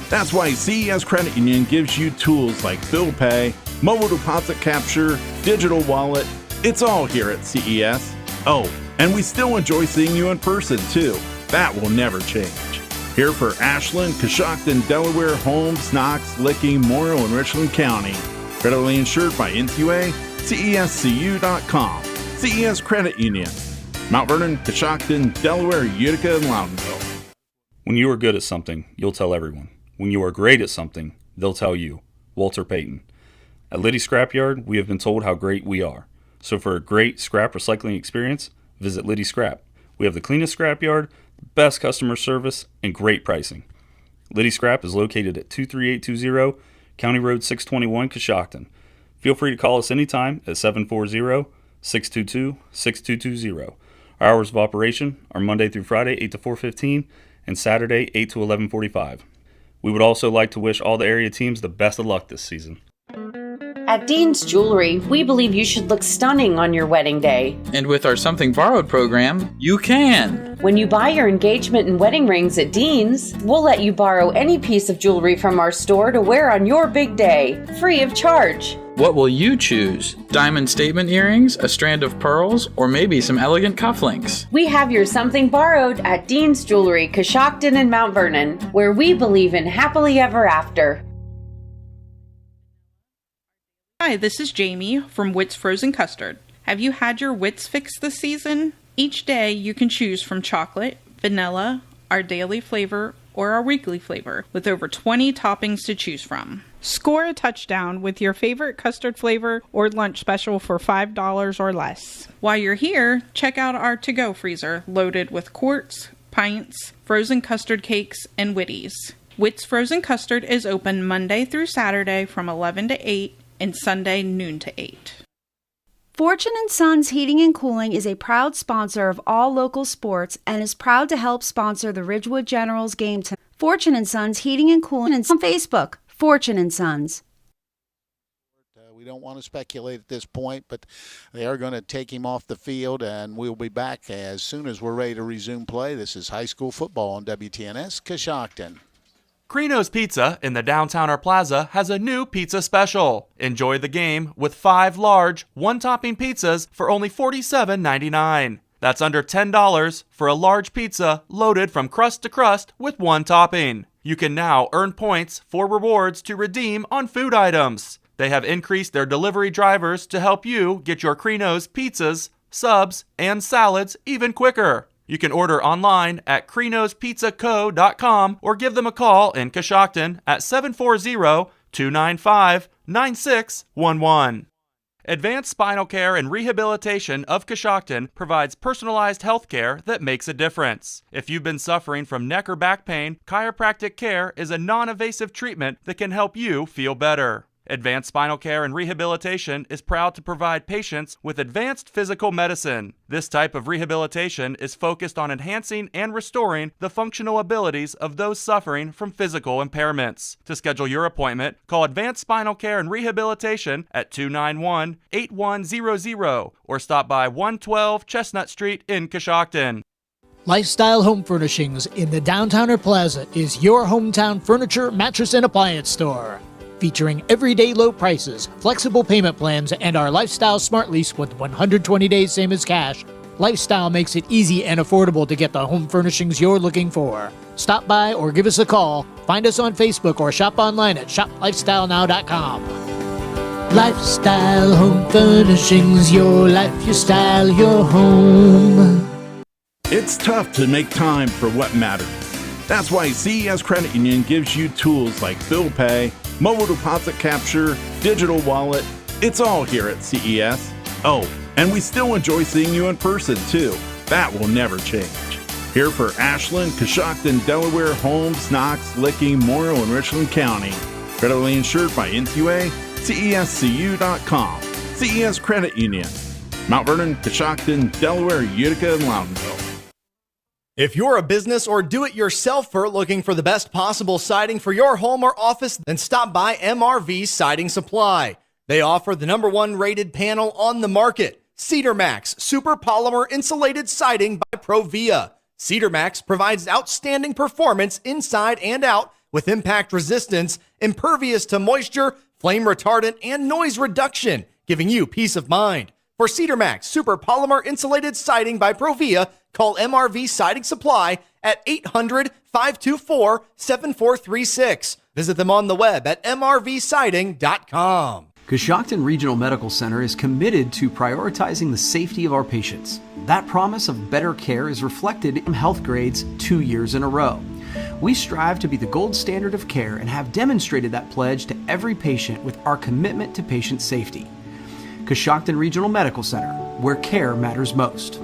Speaker 10: That's why CES Credit Union gives you tools like bill pay, mobile deposit capture, digital wallet. It's all here at CES. Oh, and we still enjoy seeing you in person too. That will never change. Here for Ashland, Coshocton, Delaware, Holmes, Knox, Licking, Morrow, and Richland County. Credibly insured by NCUA, CESCU.com. CES Credit Union. Mount Vernon, Coshocton, Delaware, Utica, and Loudonville.
Speaker 21: When you are good at something, you'll tell everyone. When you are great at something, they'll tell you. Walter Payton. At Liddy Scrapyard, we have been told how great we are. So for a great scrap recycling experience, visit Liddy Scrap. We have the cleanest scrapyard, best customer service, and great pricing. Liddy Scrap is located at 23820 County Road 621, Coshocton. Feel free to call us anytime at 740-622-6220. Our hours of operation are Monday through Friday, 8 to 4:15, and Saturday, 8 to 11:45. We would also like to wish all the area teams the best of luck this season.
Speaker 12: At Dean's Jewelry, we believe you should look stunning on your wedding day.
Speaker 13: And with our Something Borrowed program, you can.
Speaker 12: When you buy your engagement and wedding rings at Dean's, we'll let you borrow any piece of jewelry from our store to wear on your big day, free of charge.
Speaker 13: What will you choose? Diamond statement earrings, a strand of pearls, or maybe some elegant cufflinks?
Speaker 12: We have your Something Borrowed at Dean's Jewelry, Coshocton and Mount Vernon, where we believe in happily ever after.
Speaker 15: Hi, this is Jamie from Witt's Frozen Custard. Have you had your Wits fixed this season? Each day you can choose from chocolate, vanilla, our daily flavor, or our weekly flavor, with over 20 toppings to choose from. Score a touchdown with your favorite custard flavor or lunch special for $5 or less. While you're here, check out our to-go freezer loaded with quarts, pints, frozen custard cakes, and Witties. Witt's Frozen Custard is open Monday through Saturday from 11 to 8 and Sunday noon to 8.
Speaker 17: Fortune & Sons Heating and Cooling is a proud sponsor of all local sports and is proud to help sponsor the Ridgewood Generals game tonight. Fortune & Sons Heating and Cooling on Facebook. Fortune & Sons.
Speaker 11: We don't want to speculate at this point, but they are going to take him off the field, and we'll be back as soon as we're ready to resume play. This is high school football on WTNS, Coshocton.
Speaker 9: Crino's Pizza in the Downtown Plaza has a new pizza special. Enjoy the game with 5 large, one-topping pizzas for only $47.99. That's under $10 for a large pizza loaded from crust to crust with one topping. You can now earn points for rewards to redeem on food items. They have increased their delivery drivers to help you get your Crino's pizzas, subs, and salads even quicker. You can order online at crinospizzaco.com or give them a call in Coshocton at 740-295-9611. Advanced Spinal Care and Rehabilitation of Coshocton provides personalized health care that makes a difference. If you've been suffering from neck or back pain, chiropractic care is a non-invasive treatment that can help you feel better. Advanced Spinal Care and Rehabilitation is proud to provide patients with advanced physical medicine. This type of rehabilitation is focused on enhancing and restoring the functional abilities of those suffering from physical impairments. To schedule your appointment, call Advanced Spinal Care and Rehabilitation at 291-8100 or stop by 112 Chestnut Street in Coshocton.
Speaker 16: Lifestyle Home Furnishings in the Downtowner Plaza is your hometown furniture, mattress, and appliance store. Featuring everyday low prices, flexible payment plans, and our Lifestyle Smart Lease with 120 days same as cash, Lifestyle makes it easy and affordable to get the home furnishings you're looking for. Stop by or give us a call. Find us on Facebook or shop online at shoplifestylenow.com. Lifestyle Home Furnishings, your life, your style, your home.
Speaker 10: It's tough to make time for what matters. That's why CES Credit Union gives you tools like bill pay, mobile deposit capture, digital wallet. It's all here at CES. Oh, and we still enjoy seeing you in person, too. That will never change. Here for Ashland, Coshocton, Delaware, Holmes, Knox, Licking, Morrow, and Richland County. Credibly insured by NCUA, CESCU.com. CES Credit Union. Mount Vernon, Coshocton, Delaware, Utica, and Loudonville.
Speaker 26: If you're a business or do-it-yourselfer looking for the best possible siding for your home or office, then stop by MRV Siding Supply. They offer the #1 rated panel on the market, Cedar Max Super Polymer Insulated Siding by Provia. Cedar Max provides outstanding performance inside and out with impact resistance, impervious to moisture, flame retardant, and noise reduction, giving you peace of mind. For Cedar Max Super Polymer Insulated Siding by Provia, call MRV Siding Supply at 800-524-7436. Visit them on the web at mrvsiding.com.
Speaker 18: Coshocton Regional Medical Center is committed to prioritizing the safety of our patients. That promise of better care is reflected in health grades 2 years in a row. We strive to be the gold standard of care and have demonstrated that pledge to every patient with our commitment to patient safety. Coshocton Regional Medical Center, where care matters most.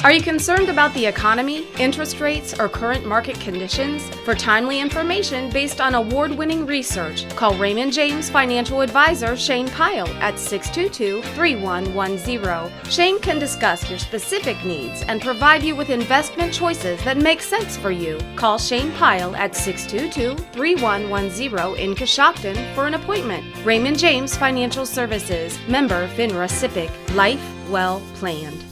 Speaker 8: Are you concerned about the economy, interest rates, or current market conditions? For timely information based on award-winning research, call Raymond James Financial Advisor Shane Pyle at 622-3110. Shane can discuss your specific needs and provide you with investment choices that make sense for you. Call Shane Pyle at 622-3110 in Coshocton for an appointment. Raymond James Financial Services, member FINRA SIPC. Life well planned.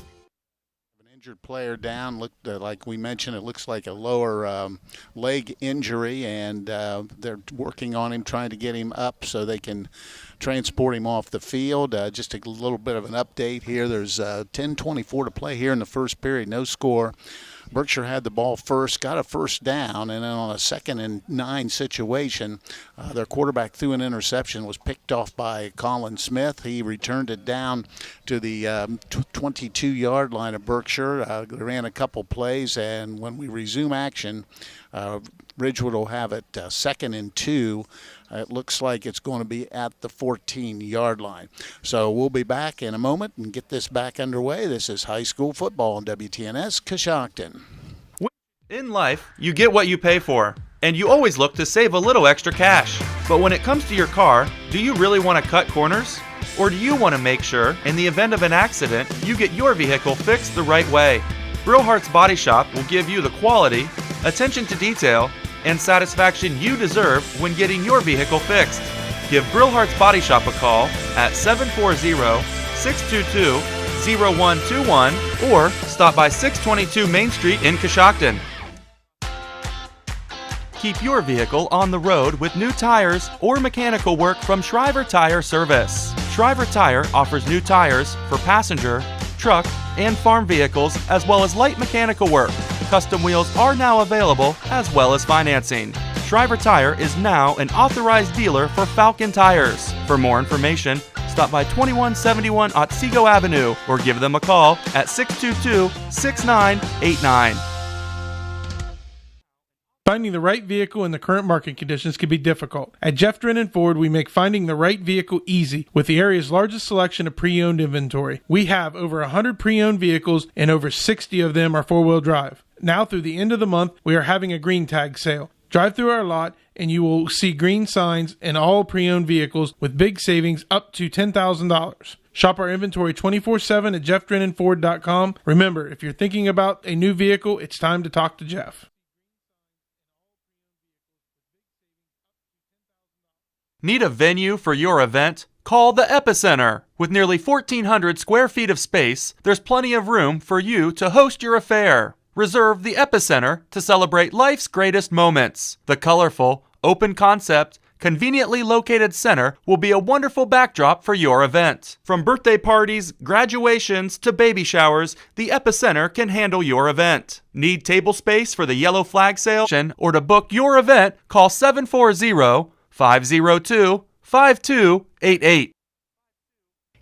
Speaker 11: Injured player down, looked like we mentioned, it looks like a lower leg injury, and they're working on him, trying to get him up so they can transport him off the field. Just a little bit of an update here. There's 10:24 to play here in the first period, no score. Berkshire had the ball first, got a first down, and then on a 2nd and 9 situation, their quarterback threw an interception, was picked off by Colin Smith. He returned it down to the 22-yard line of Berkshire. They ran a couple plays, and when we resume action, Ridgewood will have it 2nd and 2. It looks like it's going to be at the 14-yard line. So we'll be back in a moment and get this back underway. This is high school football on WTNS Coshocton.
Speaker 9: In life, you get what you pay for, and you always look to save a little extra cash. But when it comes to your car, do you really want to cut corners? Or do you want to make sure, in the event of an accident, you get your vehicle fixed the right way? Brillhart's Body Shop will give you the quality, attention to detail, and satisfaction you deserve when getting your vehicle fixed. Give Brillhart's Body Shop a call at 740-622-0121 or stop by 622 Main Street in Coshocton. Keep your vehicle on the road with new tires or mechanical work from Shriver Tire Service. Shriver Tire offers new tires for passenger, truck, and farm vehicles, as well as light mechanical work. Custom wheels are now available, as well as financing. Shriver Tire is now an authorized dealer for Falcon Tires. For more information, stop by 2171 Otsego Avenue or give them a call at 622-6989.
Speaker 2: Finding the right vehicle in the current market conditions can be difficult. At Jeff Drennan Ford, we make finding the right vehicle easy with the area's largest selection of pre-owned inventory. We have over 100 pre-owned vehicles and over 60 of them are four-wheel drive. Now through the end of the month, we are having a green tag sale. Drive through our lot and you will see green signs in all pre-owned vehicles with big savings up to $10,000. Shop our inventory 24/7 at jeffdrennanford.com. Remember, if you're thinking about a new vehicle, it's time to talk to Jeff.
Speaker 9: Need a venue for your event? Call the Epicenter. With nearly 1,400 square feet of space, there's plenty of room for you to host your affair. Reserve the Epicenter to celebrate life's greatest moments. The colorful, open concept, conveniently located center will be a wonderful backdrop for your event. From birthday parties, graduations, to baby showers, the Epicenter can handle your event. Need table space for the yellow flag sale or to book your event? Call 740-502-5288.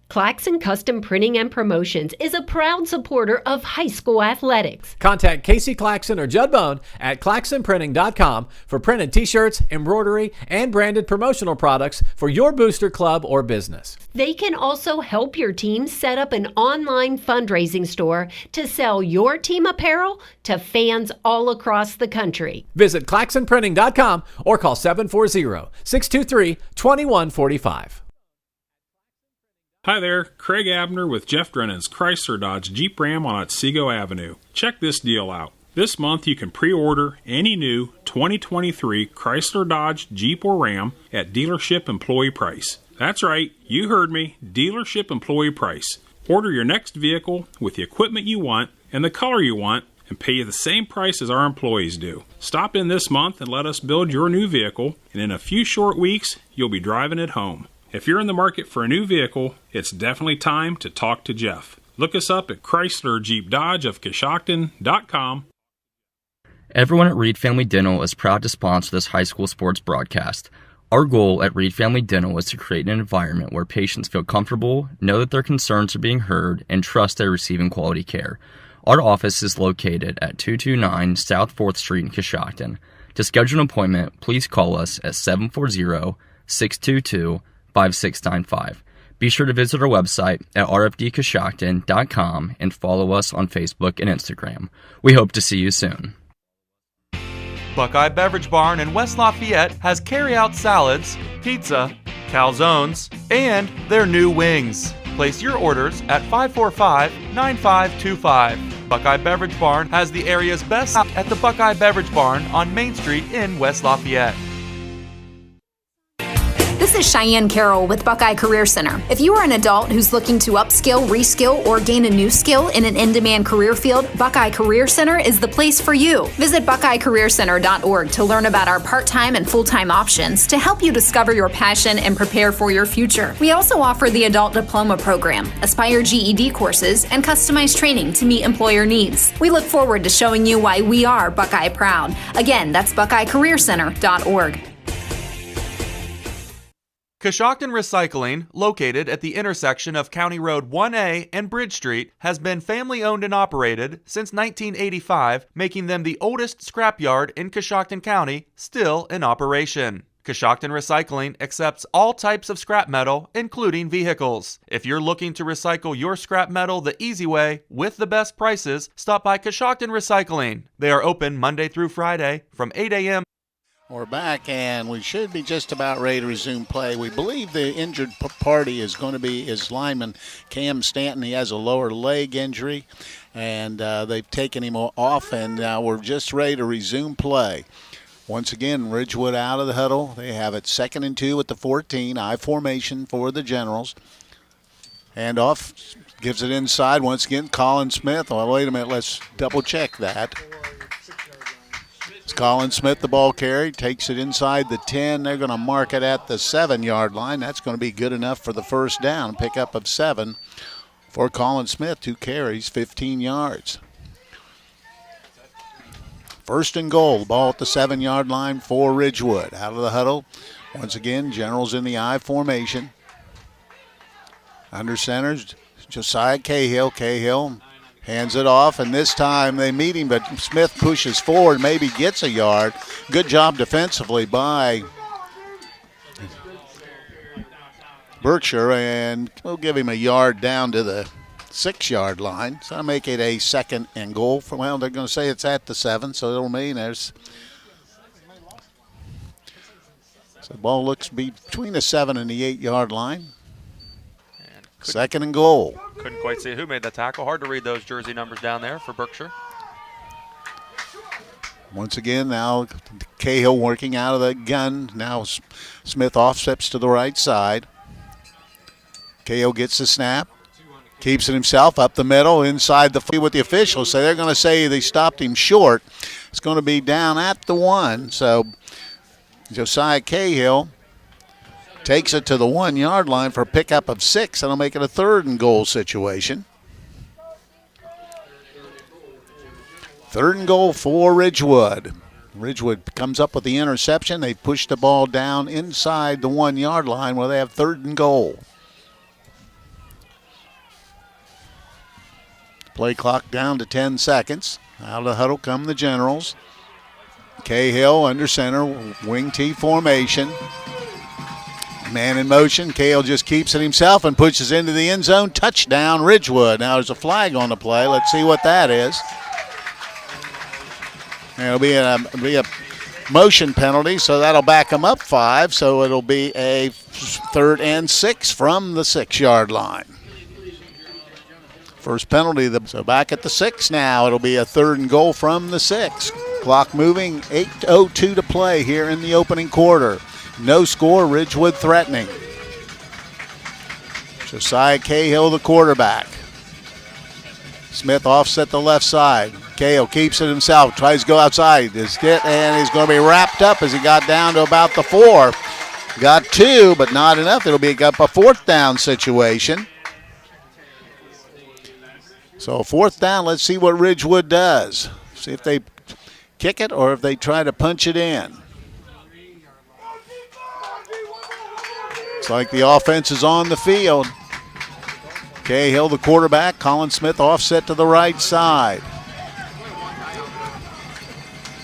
Speaker 3: Claxon Custom Printing and Promotions is a proud supporter of high school athletics.
Speaker 19: Contact Casey Claxon or Judd Bone at claxonprinting.com for printed t-shirts, embroidery, and branded promotional products for your booster club or business.
Speaker 3: They can also help your team set up an online fundraising store to sell your team apparel to fans all across the country.
Speaker 19: Visit claxonprinting.com or call 740-623-2145.
Speaker 20: Hi there, Craig Abner with Jeff Drennan's Chrysler Dodge Jeep Ram on Otsego Avenue. Check this deal out. This month you can pre-order any new 2023 Chrysler Dodge Jeep or Ram at dealership employee price. That's right, you heard me, dealership employee price. Order your next vehicle with the equipment you want and the color you want and pay you the same price as our employees do. Stop in this month and let us build your new vehicle, and in a few short weeks you'll be driving it home. If you're in the market for a new vehicle, it's definitely time to talk to Jeff. Look us up at Chrysler Jeep Dodge of Coshocton.com.
Speaker 22: Everyone at Reed Family Dental is proud to sponsor this high school sports broadcast. Our goal at Reed Family Dental is to create an environment where patients feel comfortable, know that their concerns are being heard, and trust they're receiving quality care. Our office is located at 229 South 4th Street in Coshocton. To schedule an appointment, please call us at 740-622-5695. Be sure to visit our website at rfdcoshocton.com and follow us on Facebook and Instagram. We hope to see you soon.
Speaker 9: Buckeye Beverage Barn in West Lafayette has carry-out salads, pizza, calzones, and their new wings. Place your orders at 545-9525. Buckeye Beverage Barn has the area's best at the Buckeye Beverage Barn on Main Street in West Lafayette.
Speaker 23: This is Cheyenne Carroll with Buckeye Career Center. If you are an adult who's looking to upskill, reskill, or gain a new skill in an in-demand career field, Buckeye Career Center is the place for you. Visit buckeyecareercenter.org to learn about our part-time and full-time options to help you discover your passion and prepare for your future. We also offer the Adult Diploma Program, Aspire GED courses, and customized training to meet employer needs. We look forward to showing you why we are Buckeye Proud. Again, that's buckeyecareercenter.org.
Speaker 9: Coshocton Recycling, located at the intersection of County Road 1A and Bridge Street, has been family-owned and operated since 1985, making them the oldest scrapyard in Coshocton County, still in operation. Coshocton Recycling accepts all types of scrap metal, including vehicles. If you're looking to recycle your scrap metal the easy way, with the best prices, stop by Coshocton Recycling. They are open Monday through Friday from 8 a.m.
Speaker 11: We're back, and we should be just about ready to resume play. We believe the injured party is going to be his lineman, Cam Stanton. He has a lower leg injury, and they've taken him off, and now we're just ready to resume play. Once again, Ridgewood out of the huddle. They have it 2nd and 2 at the 14. I formation for the Generals. Handoff, gives it inside. Once again, Colin Smith. Oh, wait a minute, let's double check that. It's Colin Smith, the ball carry, takes it inside the 10. They're going to mark it at the 7-yard line. That's going to be good enough for the first down. Pickup of 7 for Colin Smith, 2 carries, 15 yards. 1st and goal, ball at the 7-yard line for Ridgewood. Out of the huddle. Once again, Generals in the I formation. Under centers, Josiah Cahill. Cahill hands it off, and this time they meet him, but Smith pushes forward, maybe gets a yard. Good job defensively by Berkshire, and we'll give him a yard down to the 6-yard line. So I'll make it a 2nd and goal. Well, they're going to say it's at the 7, so it'll mean there's. So the ball looks to be between the 7 and the 8-yard line. 2nd and goal.
Speaker 1: Couldn't quite see who made the tackle. Hard to read those jersey numbers down there for Berkshire.
Speaker 11: Once again, now Cahill working out of the gun. Now Smith offsets to the right side. Cahill gets the snap. Keeps it himself up the middle, inside the field with the officials. So they're going to say they stopped him short. It's going to be down at the 1. So Josiah Cahill takes it to the 1-yard line for a pickup of 6. That'll make it a 3rd and goal situation. 3rd and goal for Ridgewood. Ridgewood comes up with the interception. They push the ball down inside the 1-yard line where they have 3rd and goal. Play clock down to 10 seconds. Out of the huddle come the Generals. Cahill under center, wing T formation. Man in motion. Cahill just keeps it himself and pushes into the end zone. Touchdown, Ridgewood. Now there's a flag on the play. Let's see what that is. It'll be a motion penalty, so that'll back them up 5. So it'll be a 3rd and 6 from the 6-yard line. First penalty, so back at the 6 now. It'll be a 3rd and goal from the 6. Clock moving, 8:02 to play here in the opening quarter. No score, Ridgewood threatening. Josiah Cahill, the quarterback. Smith offset the left side. Cahill keeps it himself, tries to go outside. Is hit, and he's going to be wrapped up as he got down to about the 4. Got 2, but not enough. It'll be a 4th down situation. So 4th down, let's see what Ridgewood does. See if they kick it or if they try to punch it in. Looks like the offense is on the field. Cahill, the quarterback. Colin Smith offset to the right side.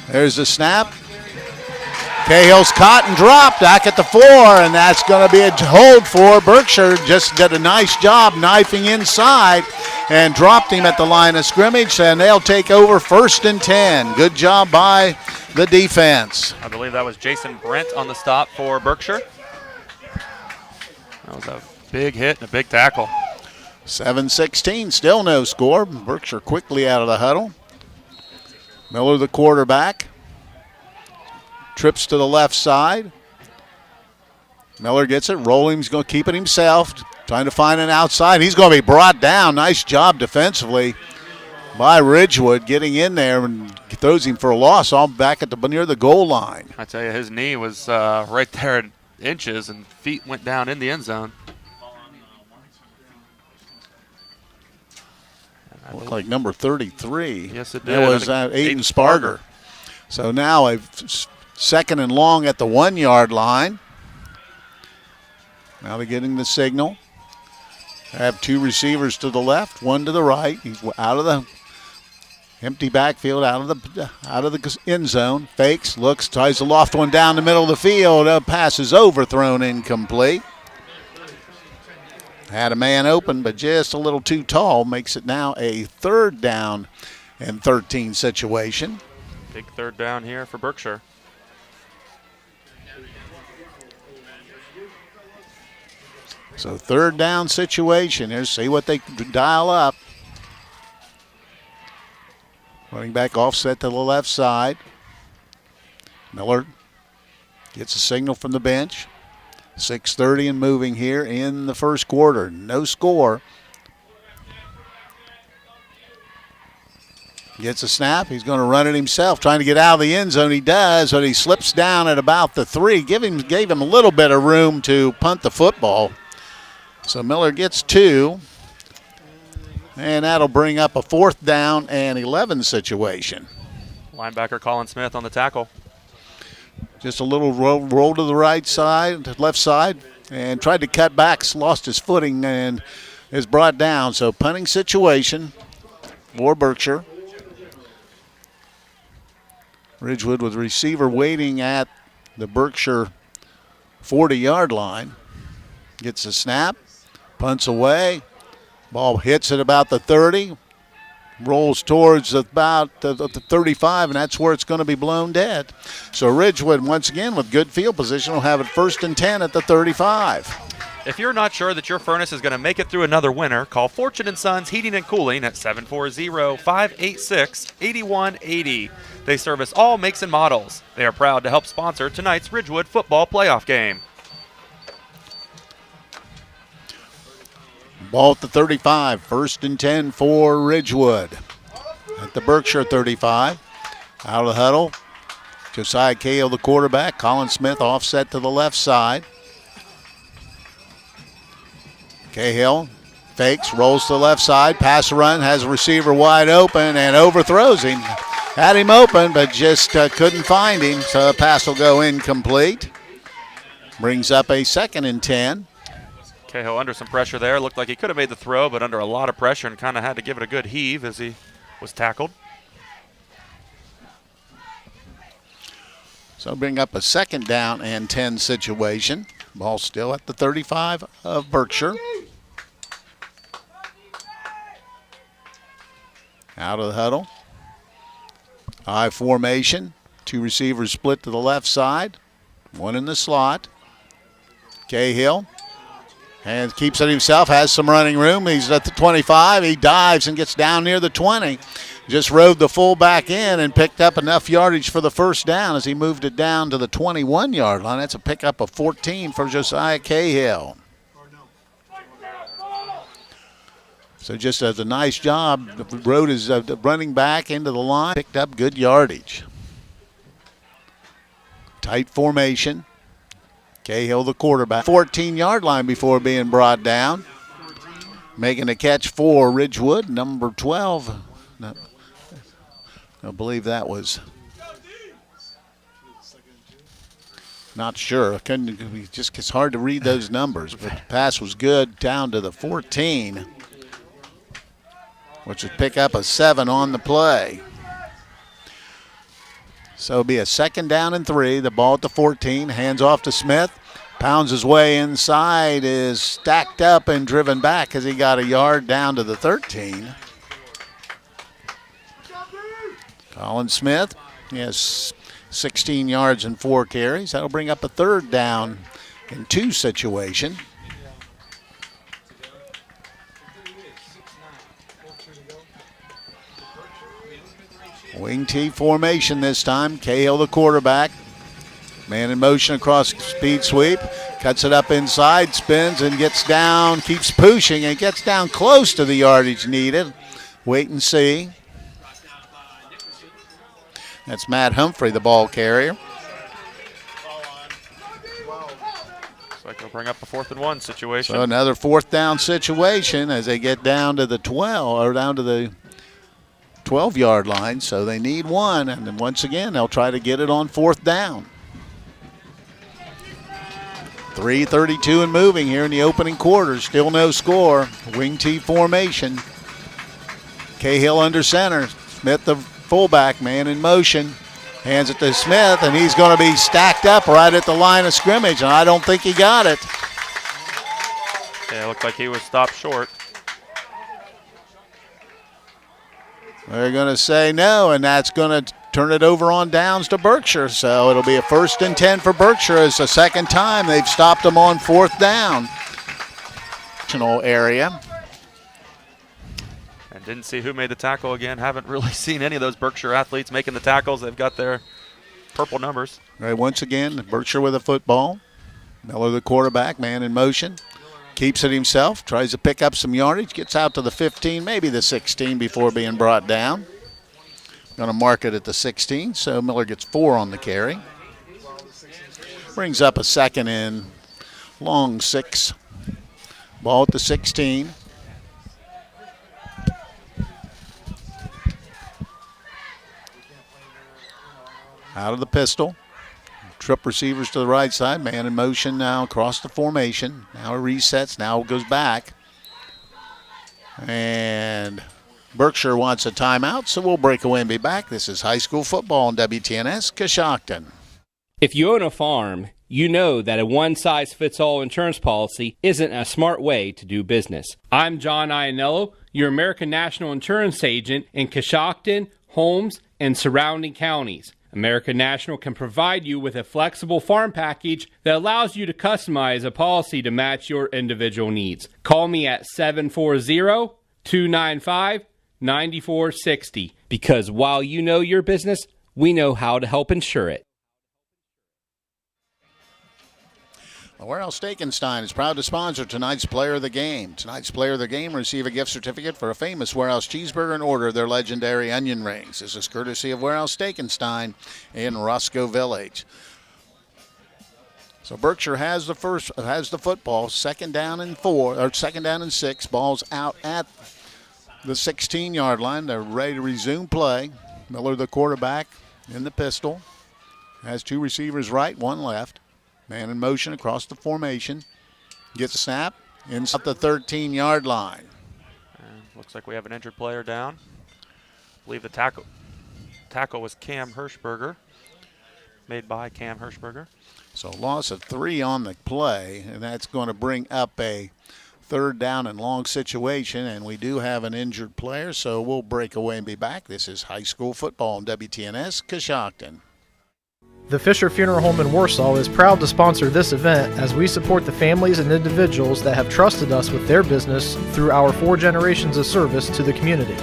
Speaker 11: There's the snap. Cahill's caught and dropped back at the 4, and that's going to be a hold for Berkshire. Just did a nice job knifing inside and dropped him at the line of scrimmage, and they'll take over 1st and 10. Good job by the defense.
Speaker 1: I believe that was Jason Brent on the stop for Berkshire. That was a big hit and a big tackle.
Speaker 11: 7-16, still no score. Berkshire quickly out of the huddle. Miller, the quarterback. Trips to the left side. Miller gets it. Rolling's going to keep it himself. Trying to find an outside. He's going to be brought down. Nice job defensively by Ridgewood getting in there and throws him for a loss all back at near the goal line.
Speaker 1: I tell you, his knee was right there at inches and feet went down in the end zone.
Speaker 11: Looked like number 33.
Speaker 1: Yes, it did.
Speaker 11: That was Aiden Sparger. So now a 2nd and long at the 1-yard line. Now they're getting the signal. They have two receivers to the left, one to the right. He's out of the empty backfield, out of the end zone. Fakes, looks, tries to loft one down the middle of the field. Pass is overthrown, incomplete. Had a man open, but just a little too tall. Makes it now a 3rd down and 13 situation.
Speaker 1: Big 3rd down here for Berkshire.
Speaker 11: So 3rd down situation. Here's see what they dial up. Running back offset to the left side. Miller gets a signal from the bench. 6:30 and moving here in the first quarter. No score. Gets a snap. He's going to run it himself, trying to get out of the end zone. He does, but he slips down at about the 3. Gave him a little bit of room to punt the football. So Miller gets 2. And that'll bring up a 4th down and 11 situation.
Speaker 1: Linebacker Colin Smith on the tackle.
Speaker 11: Just a little roll to the right side, left side, and tried to cut back, lost his footing, and is brought down. So punting situation for Berkshire. Ridgewood with receiver waiting at the Berkshire 40-yard line. Gets a snap, punts away. Ball hits at about the 30, rolls towards about the 35, and that's where it's going to be blown dead. So Ridgewood, once again, with good field position, will have it 1st and 10 at the 35.
Speaker 1: If you're not sure that your furnace is going to make it through another winter, call Fortune & Sons Heating and Cooling at 740-586-8180. They service all makes and models. They are proud to help sponsor tonight's Ridgewood football playoff game.
Speaker 11: Ball at the 35, 1st and 10 for Ridgewood. At the Berkshire 35, out of the huddle, Josiah Cahill, the quarterback. Colin Smith offset to the left side. Cahill fakes, rolls to the left side, pass run, has a receiver wide open and overthrows him. Had him open, but just couldn't find him, so the pass will go incomplete. Brings up a 2nd and 10.
Speaker 1: Cahill under some pressure there. Looked like he could have made the throw, but under a lot of pressure and kind of had to give it a good heave as he was tackled.
Speaker 11: So bring up a 2nd down and 10 situation. Ball still at the 35 of Berkshire. Out of the huddle. I formation. 2 receivers split to the left side. 1 in the slot. Cahill. And keeps it himself, has some running room. He's at the 25. He dives and gets down near the 20. Just rode the fullback in and picked up enough yardage for the 1st down as he moved it down to the 21-yard line. That's a pickup of 14 for Josiah Cahill. So just does a nice job. Rode his running back into the line, picked up good yardage. Tight formation. Cahill, the quarterback, 14-yard line before being brought down. Making a catch for Ridgewood, number 12. No, I believe that was. Not sure. It's hard to read those numbers, but the pass was good down to the 14, which would pick up a 7 on the play. So it'll be a 2nd down and 3. The ball at the 14. Hands off to Smith. Pounds his way inside. Is stacked up and driven back as he got a yard down to the 13. Colin Smith. He has 16 yards and 4 carries. That'll bring up a 3rd down and 2 situation. Wing T formation this time. Cahill, the quarterback. Man in motion across speed sweep. Cuts it up inside, spins and gets down, keeps pushing and gets down close to the yardage needed. Wait and see. That's Matt Humphrey, the ball carrier.
Speaker 1: Looks like they'll bring up a 4th and 1 situation.
Speaker 11: So another 4th down situation as they get down to the 12 or down to the 12-yard line, so they need 1, and then once again they'll try to get it on 4th down. 3:32 and moving here in the opening quarter. Still no score. Wing T formation. Cahill under center. Smith, the fullback, man in motion. Hands it to Smith, and he's going to be stacked up right at the line of scrimmage, and I don't think he got it.
Speaker 1: Yeah, it looked like he was stopped short.
Speaker 11: They're going to say no, and that's going to turn it over on downs to Berkshire. So it'll be a 1st and 10 for Berkshire. It's the second time they've stopped them on 4th down. Area.
Speaker 1: And didn't see who made the tackle again. Haven't really seen any of those Berkshire athletes making the tackles. They've got their purple numbers.
Speaker 11: All right, once again, Berkshire with a football. Miller, the quarterback, man in motion. Keeps it himself, tries to pick up some yardage, gets out to the 15, maybe the 16 before being brought down. Going to mark it at the 16, so Miller gets 4 on the carry. Brings up a 2nd and long 6. Ball at the 16. Out of the pistol. Trip receivers to the right side. Man in motion now across the formation. Now it resets. Now it goes back. And Berkshire wants a timeout, so we'll break away and be back. This is high school football on WTNS Coshocton.
Speaker 4: If you own a farm, you know that a one-size-fits-all insurance policy isn't a smart way to do business. I'm John Iannello, your American National Insurance agent in Coshocton, Holmes, and surrounding counties. American National can provide you with a flexible farm package that allows you to customize a policy to match your individual needs. Call me at 740-295-9460 because while you know your business, we know how to help insure it.
Speaker 11: Warehouse Steakenstein is proud to sponsor tonight's Player of the Game. Tonight's Player of the Game will receive a gift certificate for a famous Warehouse cheeseburger and order their legendary onion rings. This is courtesy of Warehouse Steakenstein in Roscoe Village. So Berkshire has the football, 2nd down and 4, or 2nd down and 6. Ball's out at the 16-yard line. They're ready to resume play. Miller, the quarterback, in the pistol. Has 2 receivers right, 1 left. Man in motion across the formation. Gets a snap inside the 13-yard line.
Speaker 1: And looks like we have an injured player down. I believe the tackle was Cam Hirschberger, made by Cam Hirschberger.
Speaker 11: So loss of 3 on the play, and that's going to bring up a 3rd down and long situation, and we do have an injured player, so we'll break away and be back. This is high school football on WTNS Coshocton.
Speaker 5: The Fisher Funeral Home in Warsaw is proud to sponsor this event as we support the families and individuals that have trusted us with their business through our 4 generations of service to the community.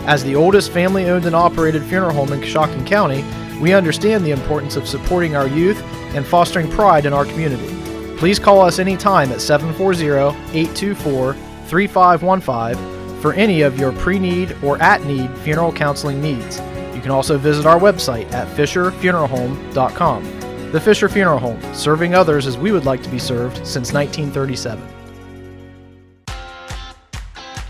Speaker 5: As the oldest family-owned and operated funeral home in Coshocton County, we understand the importance of supporting our youth and fostering pride in our community. Please call us anytime at 740-824-3515 for any of your pre-need or at-need funeral counseling needs. You can also visit our website at fisherfuneralhome.com. The Fisher Funeral Home, serving others as we would like to be served since 1937.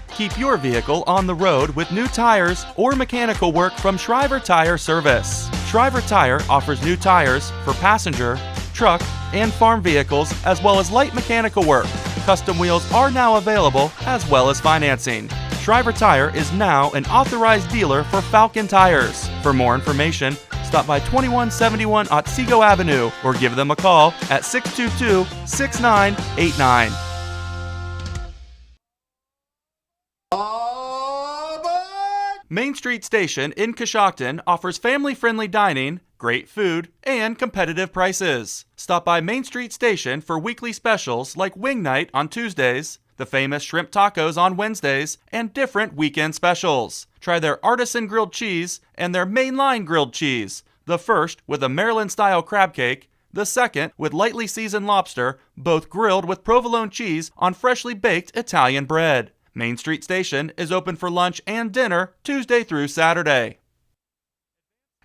Speaker 9: Keep your vehicle on the road with new tires or mechanical work from Shriver Tire Service. Shriver Tire offers new tires for passenger, truck, and farm vehicles, as well as light mechanical work. Custom wheels are now available, as well as financing. Shriver Tire is now an authorized dealer for Falcon Tires. For more information, stop by 2171 Otsego Avenue or give them a call at 622-6989. Main Street Station in Coshocton offers family-friendly dining, great food, and competitive prices. Stop by Main Street Station for weekly specials like Wing Night on Tuesdays, the famous shrimp tacos on Wednesdays, and different weekend specials. Try their artisan grilled cheese and their mainline grilled cheese. The first with a Maryland-style crab cake, the second with lightly seasoned lobster, both grilled with provolone cheese on freshly baked Italian bread. Main Street Station is open for lunch and dinner Tuesday through Saturday.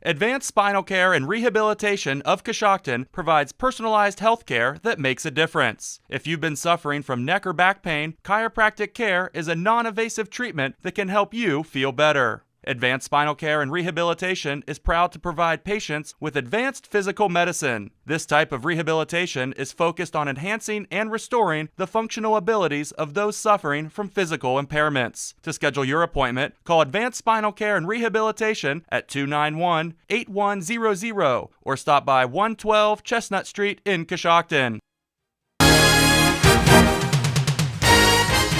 Speaker 9: Advanced Spinal Care and Rehabilitation of Coshocton provides personalized health care that makes a difference. If you've been suffering from neck or back pain, chiropractic care is a non-invasive treatment that can help you feel better. Advanced Spinal Care and Rehabilitation is proud to provide patients with advanced physical medicine. This type of rehabilitation is focused on enhancing and restoring the functional abilities of those suffering from physical impairments. To schedule your appointment, call Advanced Spinal Care and Rehabilitation at 291-8100 or stop by 112 Chestnut Street in Coshocton.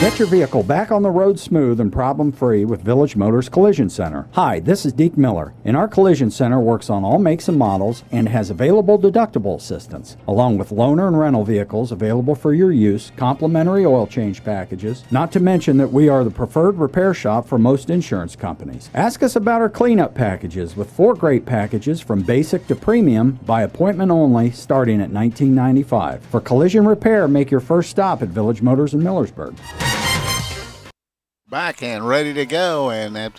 Speaker 6: Get your vehicle back on the road smooth and problem-free with Village Motors Collision Center. Hi, this is Deke Miller, and our Collision Center works on all makes and models and has available deductible assistance, along with loaner and rental vehicles available for your use, complimentary oil change packages, not to mention that we are the preferred repair shop for most insurance companies. Ask us about our cleanup packages with 4 great packages from basic to premium by appointment only starting at $19.95. For collision repair, make your first stop at Village Motors in Millersburg.
Speaker 11: Back and ready to go, and that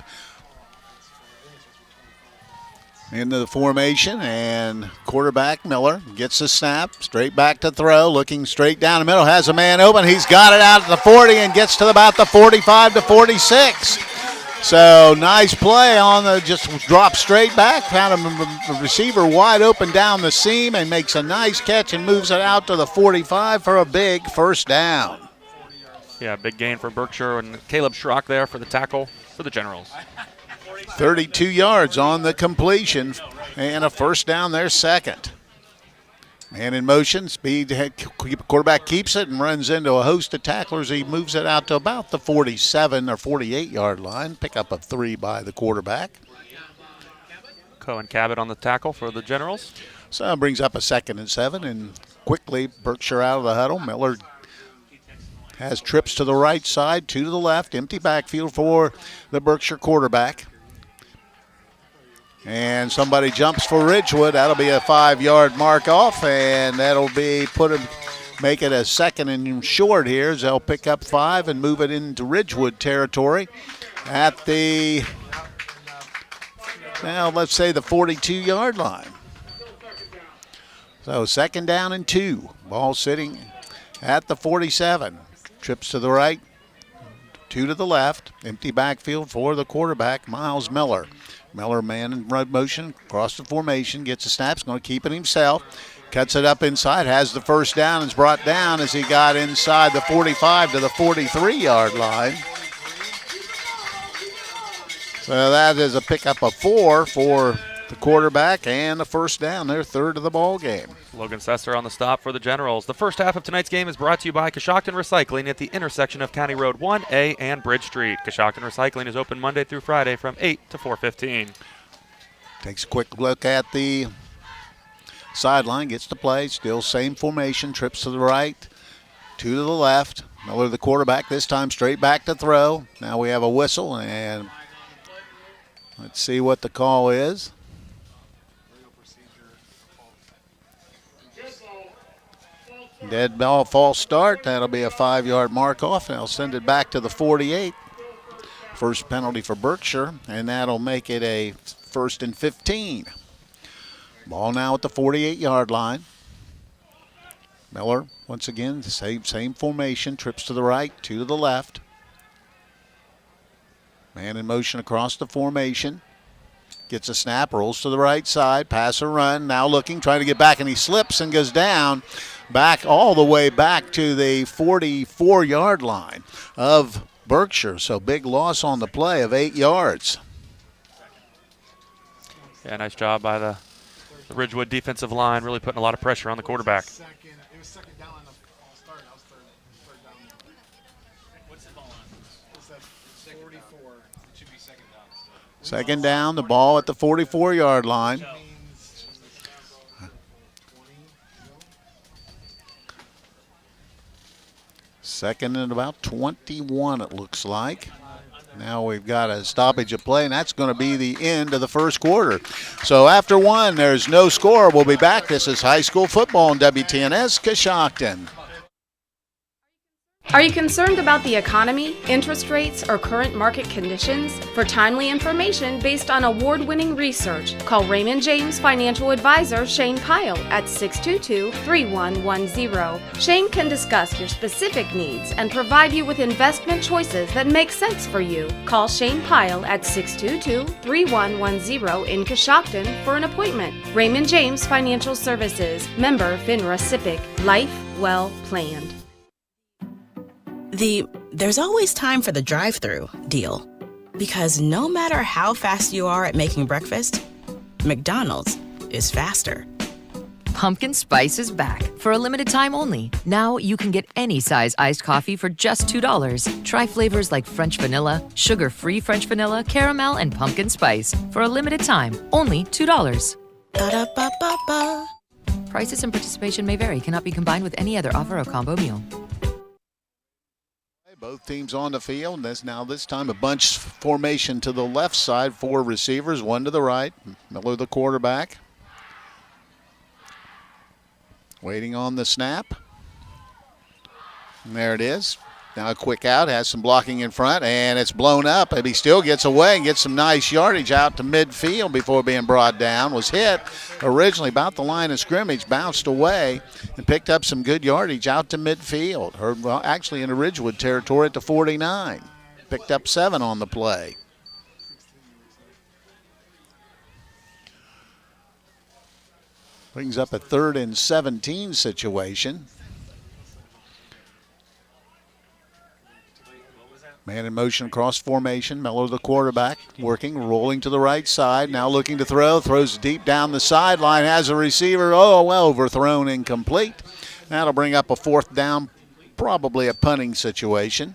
Speaker 11: into the formation, and quarterback Miller gets the snap, straight back to throw, looking straight down the middle, has a man open, he's got it out at the 40 and gets to about the 45 to 46. So nice play on the, just drop straight back, found a receiver wide open down the seam and makes a nice catch and moves it out to the 45 for a big first down.
Speaker 1: Yeah, big gain for Berkshire and Caleb Schrock there for the tackle for the Generals.
Speaker 11: 32 yards on the completion and a first down there, second. Man in motion, speed, quarterback keeps it and runs into a host of tacklers. He moves it out to about the 47 or 48-yard line. Pick up a 3 by the quarterback.
Speaker 1: Cohen Cabot on the tackle for the Generals.
Speaker 11: So that brings up a 2nd and 7, and quickly Berkshire out of the huddle. Miller has trips to the right side, 2 to the left, empty backfield for the Berkshire quarterback. And somebody jumps for Ridgewood. That'll be a 5-yard mark off, and that'll be make it a 2nd and short here as they'll pick up 5 and move it into Ridgewood territory at the, now let's say the 42-yard line. So 2nd down and 2. Ball sitting at the 47. Trips to the right, 2 to the left. Empty backfield for the quarterback, Miles Miller. Miller, man in run motion, across the formation, gets a snap, is going to keep it himself. Cuts it up inside, has the first down, is brought down as he got inside the 45 to the 43-yard line. So that is a pickup of 4 for the quarterback and the first down, their 3rd of the ball game.
Speaker 1: Logan Sester on the stop for the Generals. The first half of tonight's game is brought to you by Coshocton Recycling at the intersection of County Road 1A and Bridge Street. Coshocton Recycling is open Monday through Friday from 8 to 4:15.
Speaker 11: Takes a quick look at the sideline, gets the play, still same formation, trips to the right, 2 to the left. Miller, the quarterback, this time straight back to throw. Now we have a whistle, and let's see what the call is. Dead ball, false start. That'll be a 5-yard mark off, and they'll send it back to the 48. First penalty for Berkshire, and that'll make it a 1st and 15. Ball now at the 48-yard line. Miller, once again, the same formation, trips to the right, 2 to the left. Man in motion across the formation. Gets a snap, rolls to the right side, pass or run, now looking, trying to get back, and he slips and goes down, back all the way back to the 44-yard line of Berkshire. So big loss on the play of 8 yards.
Speaker 1: Yeah, nice job by the Ridgewood defensive line, really putting a lot of pressure on the quarterback.
Speaker 11: Second down, the ball at the 44-yard line. Second and about 21, it looks like. Now we've got a stoppage of play, and that's going to be the end of the first quarter. So after 1, there's no score. We'll be back. This is high school football on WTNS Coshocton.
Speaker 8: Are you concerned about the economy, interest rates, or current market conditions? For timely information based on award-winning research, call Raymond James Financial Advisor Shane Pyle at 622-3110. Shane can discuss your specific needs and provide you with investment choices that make sense for you. Call Shane Pyle at 622-3110 in Coshocton for an appointment. Raymond James Financial Services, member FINRA SIPC. Life well planned.
Speaker 7: There's always time for the drive-thru deal. Because no matter how fast you are at making breakfast, McDonald's is faster.
Speaker 13: Pumpkin Spice is back for a limited time only. Now you can get any size iced coffee for just $2. Try flavors like French vanilla, sugar-free French vanilla, caramel, and pumpkin spice for a limited time, only $2.
Speaker 7: Ba-da-ba-ba-ba.
Speaker 13: Prices and participation may vary. Cannot be combined with any other offer or combo meal.
Speaker 11: Both teams on the field. This time a bunch formation to the left side. 4 receivers, 1 to the right. Miller, the quarterback. Waiting on the snap. And there it is. Now a quick out, has some blocking in front, and it's blown up. And he still gets away and gets some nice yardage out to midfield before being brought down. Was hit originally about the line of scrimmage, bounced away, and picked up some good yardage out to midfield. Or well, actually into Ridgewood territory at the 49. Picked up 7 on the play. Brings up a 3rd and 17 situation. Man in motion across formation. Miller, the quarterback, working, rolling to the right side. Now looking to throw. Throws deep down the sideline. Has a receiver. Oh, well, overthrown, incomplete. That'll bring up a 4th down, probably a punting situation.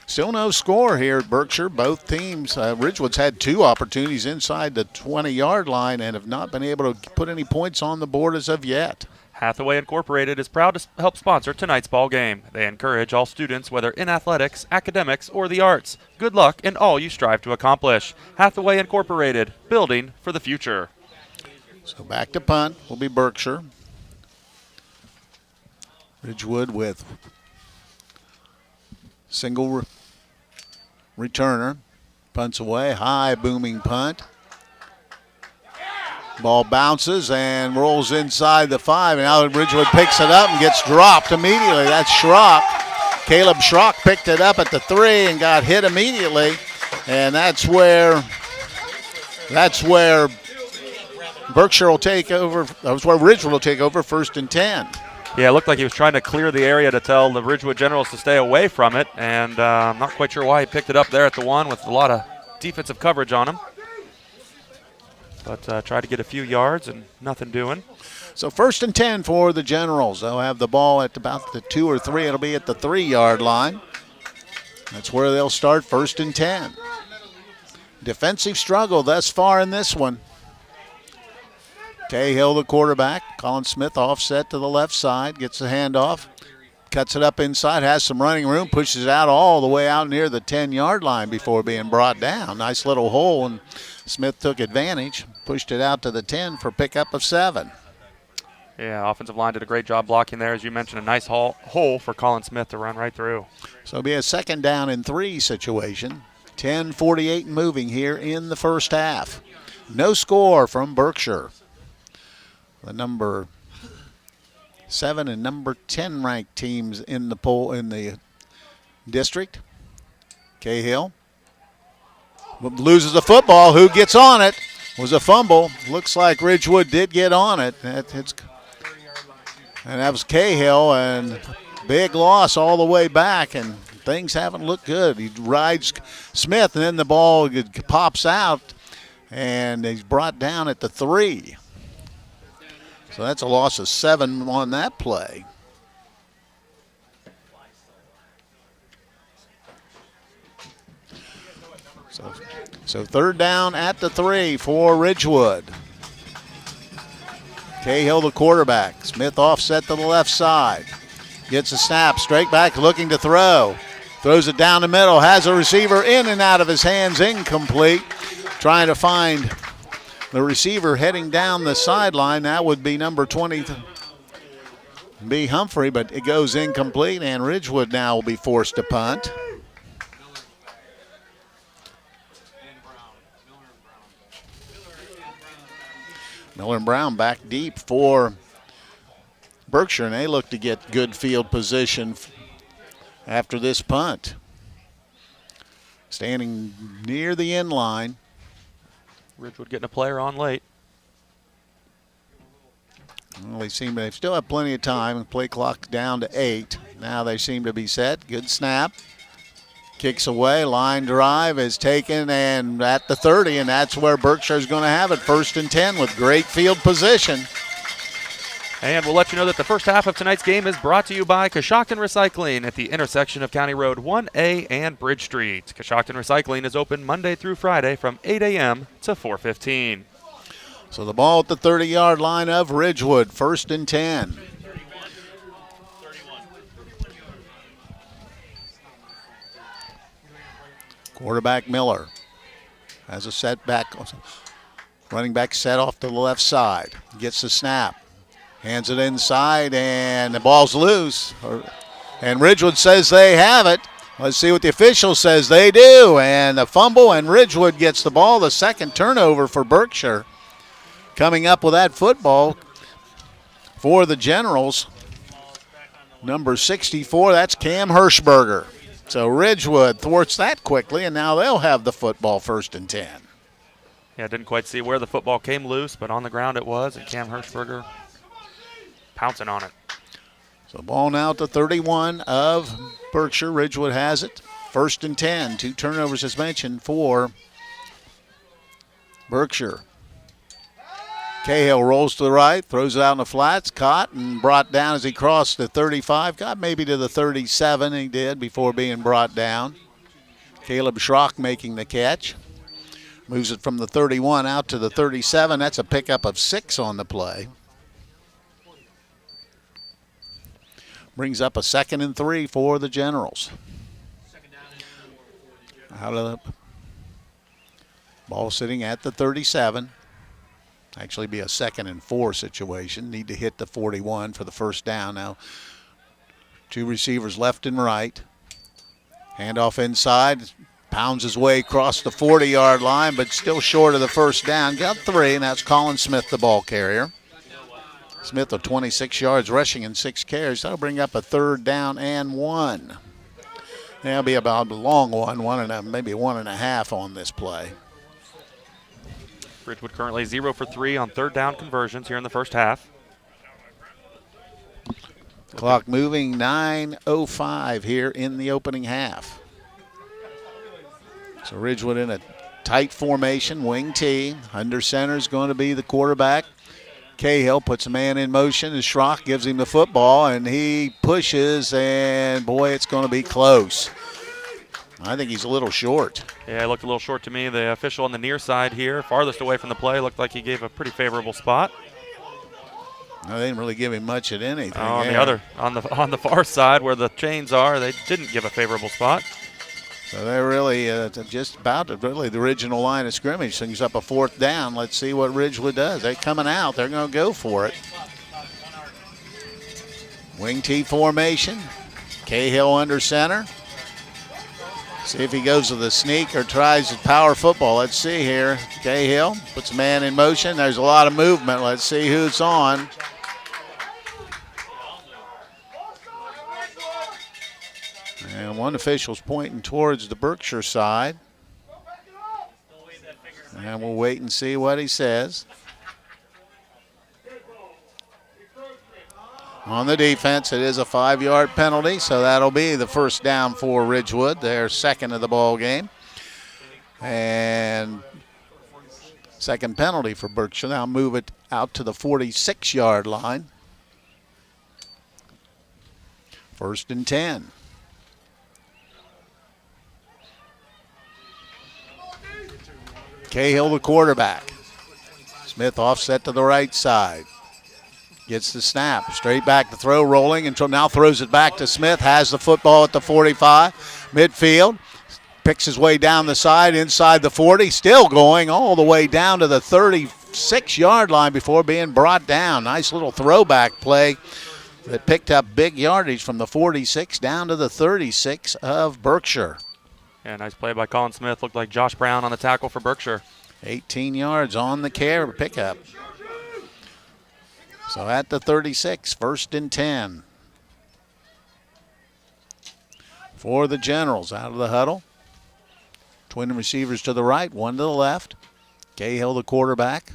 Speaker 11: Still no score here at Berkshire. Both teams, Ridgewood's had 2 opportunities inside the 20-yard line and have not been able to put any points on the board as of yet.
Speaker 1: Hathaway Incorporated is proud to help sponsor tonight's ball game. They encourage all students, whether in athletics, academics, or the arts. Good luck in all you strive to accomplish. Hathaway Incorporated, building for the future.
Speaker 11: So back to punt will be Berkshire. Ridgewood with single returner. Punts away, high booming punt. Ball bounces and rolls inside the 5, and now Ridgewood picks it up and gets dropped immediately. That's Schrock. Caleb Schrock picked it up at the 3 and got hit immediately, and that's where Berkshire will take over. That's where Ridgewood will take over 1st and 10.
Speaker 1: Yeah, it looked like he was trying to clear the area to tell the Ridgewood Generals to stay away from it, and I'm not quite sure why he picked it up there at the 1 with a lot of defensive coverage on him. But tried to get a few yards and nothing doing.
Speaker 11: So 1st and 10 for the Generals. They'll have the ball at about the 2 or 3. It'll be at the 3-yard line. That's where they'll start 1st and 10. Defensive struggle thus far in this one. Cahill, the quarterback. Colin Smith offset to the left side. Gets the handoff. Cuts it up inside. Has some running room. Pushes it out all the way out near the 10-yard line before being brought down. Nice little hole, and Smith took advantage. Pushed it out to the 10 for pickup of 7.
Speaker 1: Yeah, offensive line did a great job blocking there. As you mentioned, a nice hole for Colin Smith to run right through.
Speaker 11: So it'll be a 2nd down and 3 situation. 10:48 moving here in the first half. No score from Berkshire. The number 7 and number 10 ranked teams in the poll in the district. Cahill loses the football. Who gets on it? Was a fumble. Looks like Ridgewood did get on it. And that was Cahill, and big loss all the way back, and things haven't looked good. He rides Smith, and then the ball pops out, and he's brought down at the 3. So that's a loss of 7 on that play. So 3rd down at the 3 for Ridgewood. Cahill, the quarterback. Smith offset to the left side. Gets a snap, straight back, looking to throw. Throws it down the middle, has a receiver in and out of his hands, incomplete. Trying to find the receiver heading down the sideline. That would be number 20. be Humphrey, but it goes incomplete, and Ridgewood now will be forced to punt. Miller and Brown back deep for Berkshire, and they look to get good field position after this punt. Standing near the end line.
Speaker 1: Ridgewood getting a player on late.
Speaker 11: Well, they still have plenty of time. Play clock down to 8. Now they seem to be set. Good snap. Kicks away. Line drive is taken and at the 30, and that's where Berkshire's going to have it. 1st and 10 with great field position.
Speaker 1: And we'll let you know that the first half of tonight's game is brought to you by Coshocton Recycling at the intersection of County Road 1A and Bridge Street. Coshocton Recycling is open Monday through Friday from 8 a.m. to 4:15.
Speaker 11: So the ball at the 30-yard line of Ridgewood, 1st and 10. Quarterback Miller has a setback. Running back set off to the left side. Gets the snap. Hands it inside, and the ball's loose. And Ridgewood says they have it. Let's see what the official says. They do. And a fumble, and Ridgewood gets the ball. The second turnover for Berkshire. Coming up with that football for the Generals. Number 64, that's Cam Hirschberger. So Ridgewood thwarts that quickly, and now they'll have the football 1st and 10.
Speaker 1: Yeah, didn't quite see where the football came loose, but on the ground it was, and Cam Hirschberger pouncing on it.
Speaker 11: So ball now at the 31 of Berkshire. Ridgewood has it. 1st and 10. 2 turnovers as mentioned for Berkshire. Cahill rolls to the right, throws it out in the flats, caught and brought down as he crossed the 35. Got maybe to the 37, he did, before being brought down. Caleb Schrock making the catch. Moves it from the 31 out to the 37. That's a pickup of 6 on the play. Brings up a 2nd and 3 for the Generals. Out of the ball sitting at the 37. Actually be a 2nd and 4 situation. Need to hit the 41 for the first down. Now 2 receivers left and right. Handoff inside. Pounds his way across the 40-yard line, but still short of the first down. Got 3, and that's Colin Smith, the ball carrier. Smith with 26 yards rushing and 6 carries. That'll bring up a 3rd down and 1. That'll be about a long one, maybe 1.5 on this play.
Speaker 1: Ridgewood currently 0 for 3 on 3rd down conversions here in the first half.
Speaker 11: Clock moving, 9:05 here in the opening half. So Ridgewood in a tight formation, wing T. Under center is going to be the quarterback. Cahill puts a man in motion as Schrock gives him the football, and he pushes, and boy, it's going to be close. I think he's a little short.
Speaker 1: Yeah, it looked a little short to me. The official on the near side here, farthest away from the play, looked like he gave a pretty favorable spot.
Speaker 11: No, they didn't really give him much at anything.
Speaker 1: On the far side where the chains are, they didn't give a favorable spot.
Speaker 11: So they're really just about the original line of scrimmage. Things up a 4th down. Let's see what Ridgewood does. They're coming out. They're going to go for it. Wing T formation. Cahill under center. See if he goes with a sneak or tries to power football. Let's see here. Cahill puts a man in motion. There's a lot of movement. Let's see who's on. And one official's pointing towards the Berkshire side. And we'll wait and see what he says. On the defense, it is a 5-yard penalty, so that'll be the first down for Ridgewood, their 2nd of the ball game. And second penalty for Berkshire. Now move it out to the 46-yard line. 1st and 10. Cahill, the quarterback. Smith offset to the right side. Gets the snap. Straight back to throw, rolling, and now throws it back to Smith. Has the football at the 45. Midfield. Picks his way down the side, inside the 40. Still going all the way down to the 36-yard line before being brought down. Nice little throwback play that picked up big yardage from the 46 down to the 36 of Berkshire.
Speaker 1: Yeah, nice play by Colin Smith. Looked like Josh Brown on the tackle for Berkshire.
Speaker 11: 18 yards on the carry pickup. So at the 36, 1st and 10. For the Generals, out of the huddle. Twin receivers to the right, one to the left. Cahill, the quarterback,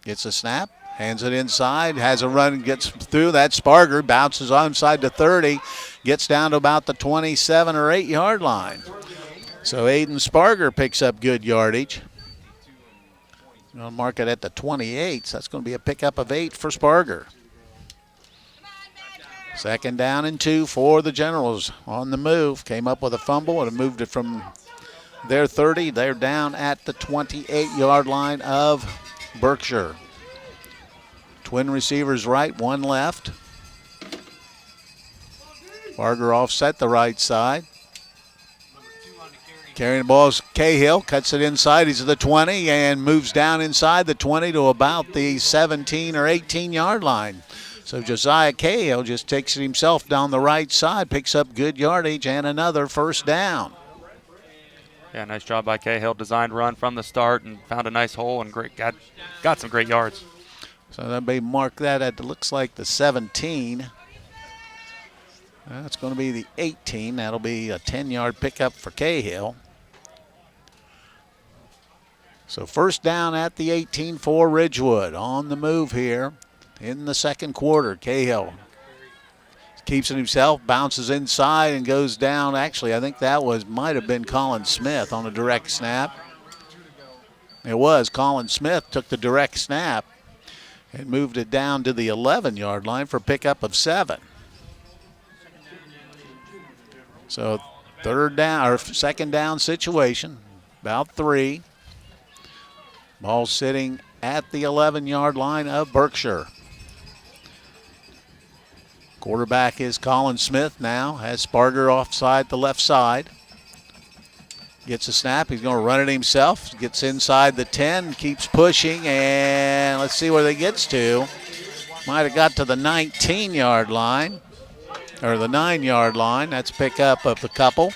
Speaker 11: gets a snap, hands it inside, has a run, gets through. That's Sparger, bounces onside to 30, gets down to about the 27 or 8 yard line. So Aiden Sparger picks up good yardage. I'll mark it at the 28, so that's going to be a pickup of 8 for Sparger. 2nd down and 2 for the Generals on the move. Came up with a fumble and moved it from their 30. They're down at the 28-yard line of Berkshire. Twin receivers right, one left. Sparger offset the right side. Carrying the ball is Cahill, cuts it inside. He's at the 20 and moves down inside the 20 to about the 17 or 18-yard line. So Josiah Cahill just takes it himself down the right side, picks up good yardage and another 1st down.
Speaker 1: Yeah, nice job by Cahill. Designed run from the start and found a nice hole and got some great yards.
Speaker 11: So that may mark that at, looks like the 17. That's going to be the 18. That'll be a 10-yard pickup for Cahill. So 1st down at the 18 for Ridgewood. On the move here in the 2nd quarter. Cahill keeps it himself, bounces inside and goes down. Actually, I think that might have been Colin Smith on a direct snap. It was. Colin Smith took the direct snap and moved it down to the 11-yard line for pickup of 7. So 3rd down or 2nd down situation, about 3. Ball sitting at the 11-yard line of Berkshire. Quarterback is Colin Smith now. Has Sparger offside the left side. Gets a snap. He's going to run it himself. Gets inside the 10. Keeps pushing. And let's see where they gets to. Might have got to the 19-yard line. Or the 9-yard line. That's pickup of the couple.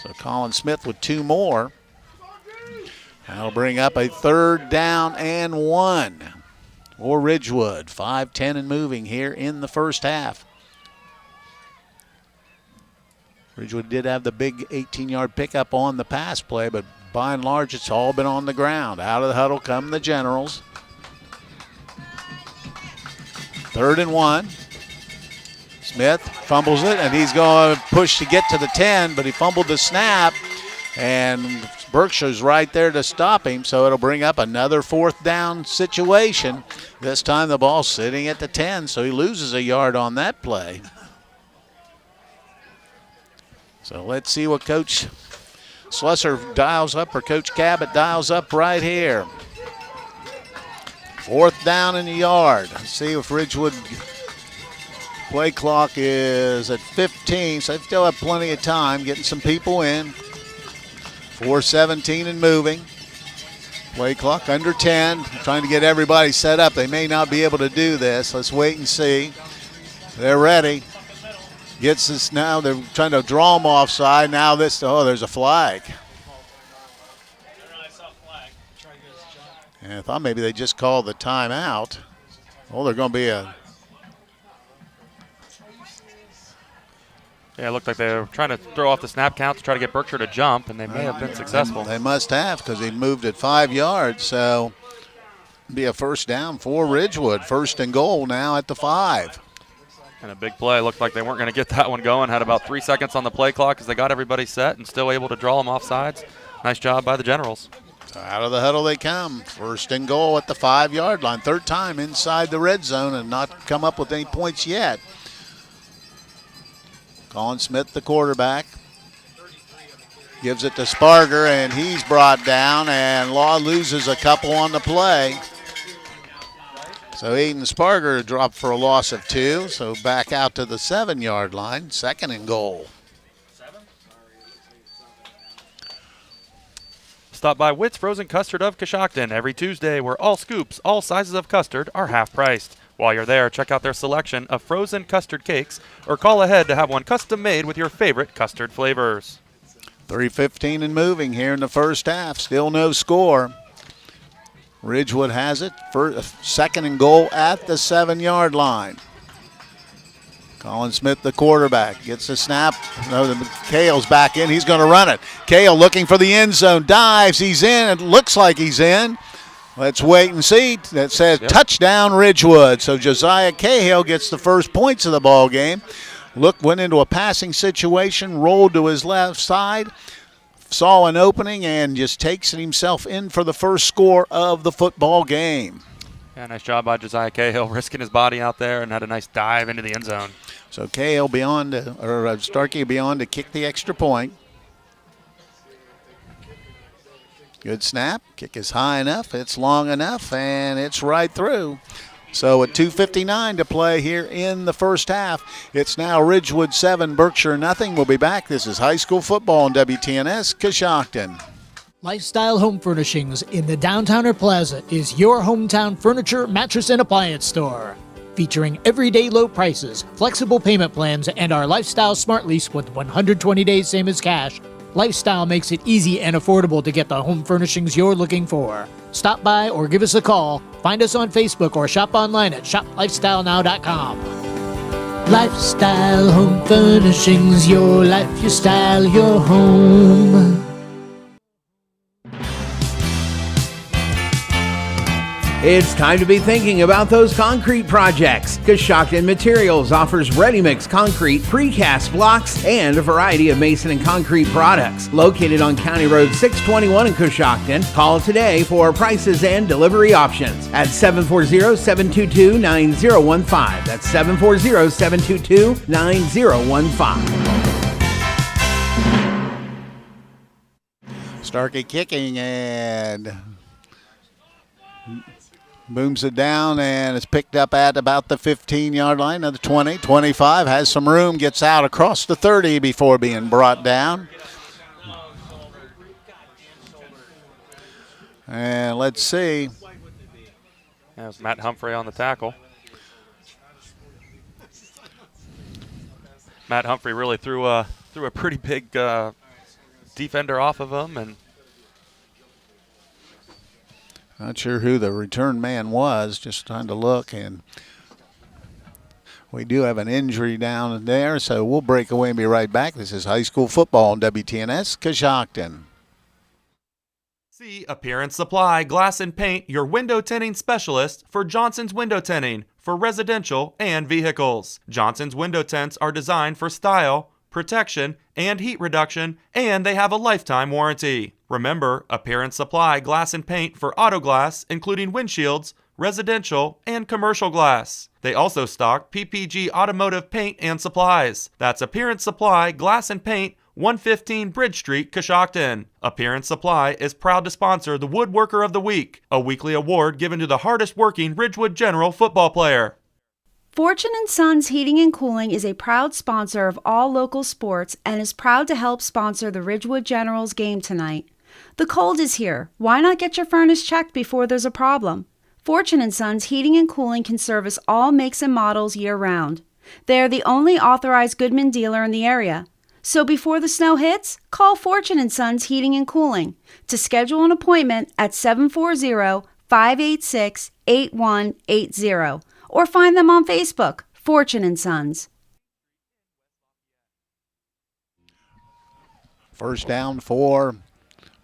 Speaker 11: So Colin Smith with 2 more. That'll bring up a 3rd down and 1. Or Ridgewood, 5-10 and moving here in the 1st half. Ridgewood did have the big 18-yard pickup on the pass play, but by and large it's all been on the ground. Out of the huddle come the Generals. 3rd and 1. Smith fumbles it, and he's going to push to get to the 10, but he fumbled the snap, and Berkshire's right there to stop him, so it'll bring up another 4th down situation. This time the ball's sitting at the 10, so he loses a yard on that play. So let's see what Coach Slusser dials up, or Coach Cabot dials up right here. 4th down in the yard. Let's see if Ridgewood play clock is at 15, so they still have plenty of time getting some people in. 4:17 and moving. Play clock under 10. Trying to get everybody set up. They may not be able to do this. Let's wait and see. They're ready. Gets this now. They're trying to draw them offside. Now there's a flag. And I thought maybe they just called the timeout. Oh, they're going to be a...
Speaker 1: Yeah, it looked like they were trying to throw off the snap count to try to get Berkshire to jump, and they may have been successful.
Speaker 11: They must have, because he moved it 5 yards. So be a 1st down for Ridgewood. 1st and goal now at the 5.
Speaker 1: And a big play. Looked like they weren't going to get that one going. Had about 3 seconds on the play clock as they got everybody set and still able to draw them off sides. Nice job by the Generals.
Speaker 11: So out of the huddle they come. 1st and goal at the 5-yard line. 3rd time inside the red zone and not come up with any points yet. Colin Smith, the quarterback, gives it to Sparger, and he's brought down, and Law loses a couple on the play. So Aiden Sparger dropped for a loss of 2, so back out to the 7-yard line, 2nd and goal.
Speaker 1: Stop by Witt's Frozen Custard of Coshocton every Tuesday, where all scoops, all sizes of custard are half priced. While you're there, check out their selection of frozen custard cakes or call ahead to have one custom made with your favorite custard flavors.
Speaker 11: 3:15 and moving here in the first half. Still no score. Ridgewood has it. Second and goal at the 7-yard line. Colin Smith, the quarterback, gets the snap. No, Cale's back in. He's going to run it. Cale looking for the end zone. Dives. He's in. It looks like he's in. Let's wait and see. That says touchdown Ridgewood. So Josiah Cahill gets the first points of the ball game. Went into a passing situation, rolled to his left side, saw an opening, and just takes it himself in for the first score of the football game.
Speaker 1: Yeah, nice job by Josiah Cahill, risking his body out there and had a nice dive into the end zone.
Speaker 11: So Cahill Starkey beyond to kick the extra point. Good snap. Kick is high enough. It's long enough, and it's right through. So at 2:59 to play here in the first half. It's now Ridgewood 7, Berkshire nothing. We'll be back. This is high school football on WTNS, Coshocton.
Speaker 16: Lifestyle Home Furnishings in the Downtowner Plaza is your hometown furniture, mattress, and appliance store. Featuring everyday low prices, flexible payment plans, and our Lifestyle Smart Lease with 120 days same as cash, Lifestyle makes it easy and affordable to get the home furnishings you're looking for. Stop by or give us a call. Find us on Facebook or shop online at shoplifestylenow.com. Lifestyle Home Furnishings, your life, your style, your home.
Speaker 12: It's time to be thinking about those concrete projects. Coshocton Materials offers ready-mix concrete, precast blocks, and a variety of mason and concrete products. Located on County Road 621 in Coshocton, call today for prices and delivery options at 740-722-9015. That's 740-722-9015.
Speaker 11: Starkey kicking and booms it down, and it's picked up at about the 15-yard line. Another 20, 25, has some room, gets out across the 30 before being brought down. And let's see.
Speaker 1: There's Matt Humphrey on the tackle. Matt Humphrey really threw a pretty big defender off of him, and
Speaker 11: not sure who the return man was, just trying to look, and we do have an injury down there, so we'll break away and be right back. This is high school football on WTNS, Coshocton.
Speaker 9: See Appearance Supply Glass and Paint, your window tinting specialist for Johnson's Window Tinting for residential and vehicles. Johnson's window tints are designed for style, protection, and heat reduction, and they have a lifetime warranty. Remember, Appearance Supply Glass and Paint for auto glass, including windshields, residential, and commercial glass. They also stock PPG automotive paint and supplies. That's Appearance Supply Glass and Paint, 115 Bridge Street, Coshocton. Appearance Supply is proud to sponsor the Woodworker of the Week, a weekly award given to the hardest working Ridgewood General football player.
Speaker 17: Fortune & Sons Heating and Cooling is a proud sponsor of all local sports and is proud to help sponsor the Ridgewood Generals game tonight. The cold is here. Why not get your furnace checked before there's a problem? Fortune & Sons Heating and Cooling can service all makes and models year-round. They are the only authorized Goodman dealer in the area. So before the snow hits, call Fortune & Sons Heating and Cooling to schedule an appointment at 740-586-8180 or find them on Facebook, Fortune & Sons.
Speaker 11: First down for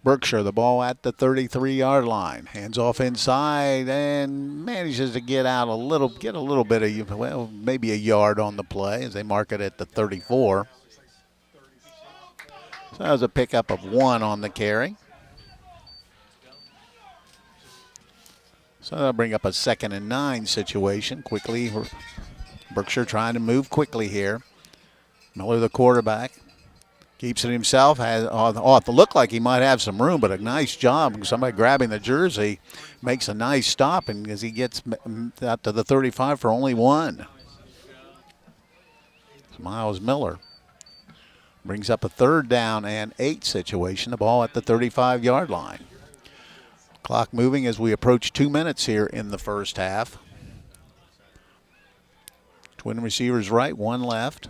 Speaker 11: Berkshire, the ball at the 33-yard line. Hands off inside and manages to get a little bit of, well, maybe a yard on the play as they mark it at the 34. So that was a pickup of 1 on the carry. So that'll bring up a 2nd and 9 situation. Quickly, Berkshire trying to move quickly here. Miller, the quarterback, keeps it himself. It looked like he might have some room, but a nice job. Somebody grabbing the jersey makes a nice stop, and as he gets out to the 35 for only 1. It's Miles Miller. Brings up a 3rd down and 8 situation. The ball at the 35-yard line. Clock moving as we approach 2 minutes here in the first half. Twin receivers right, one left.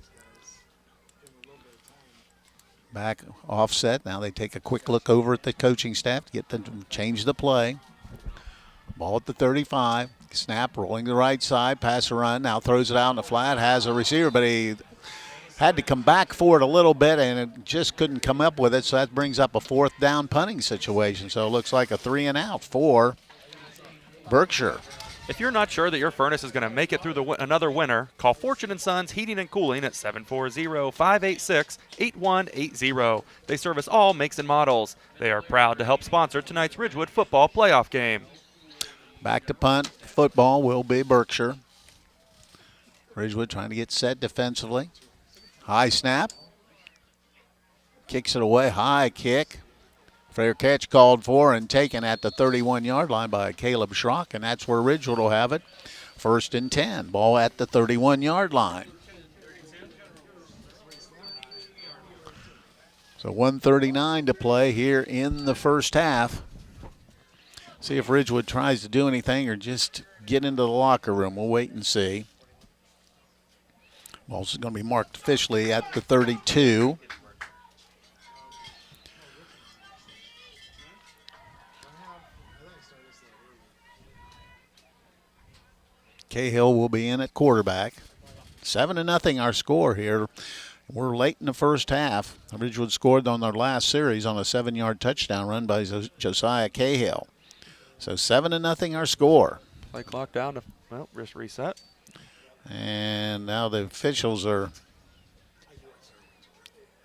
Speaker 11: Back offset. Now they take a quick look over at the coaching staff to get them to change the play. Ball at the 35. Snap rolling to the right side. Pass a run. Now throws it out in the flat. Has a receiver, but he had to come back for it a little bit and it just couldn't come up with it. So that brings up a 4th down punting situation. So it looks like a 3 and out for Berkshire.
Speaker 1: If you're not sure that your furnace is going to make it through another winter, call Fortune & Sons Heating and Cooling at 740-586-8180. They service all makes and models. They are proud to help sponsor tonight's Ridgewood football playoff game.
Speaker 11: Back to punt. Football will be Berkshire. Ridgewood trying to get set defensively. High snap. Kicks it away. High kick. Fair catch called for and taken at the 31-yard line by Caleb Schrock, and that's where Ridgewood will have it. 1st and 10. Ball at the 31-yard line. So 1:39 to play here in the first half. See if Ridgewood tries to do anything or just get into the locker room. We'll wait and see. Ball's going to be marked officially at the 32. Cahill will be in at quarterback. 7-0 our score here. We're late in the first half. Ridgewood scored on their last series on a 7-yard touchdown run by Josiah Cahill. So 7-0 our score.
Speaker 1: Play clock down to, well, just reset.
Speaker 11: And now the officials are,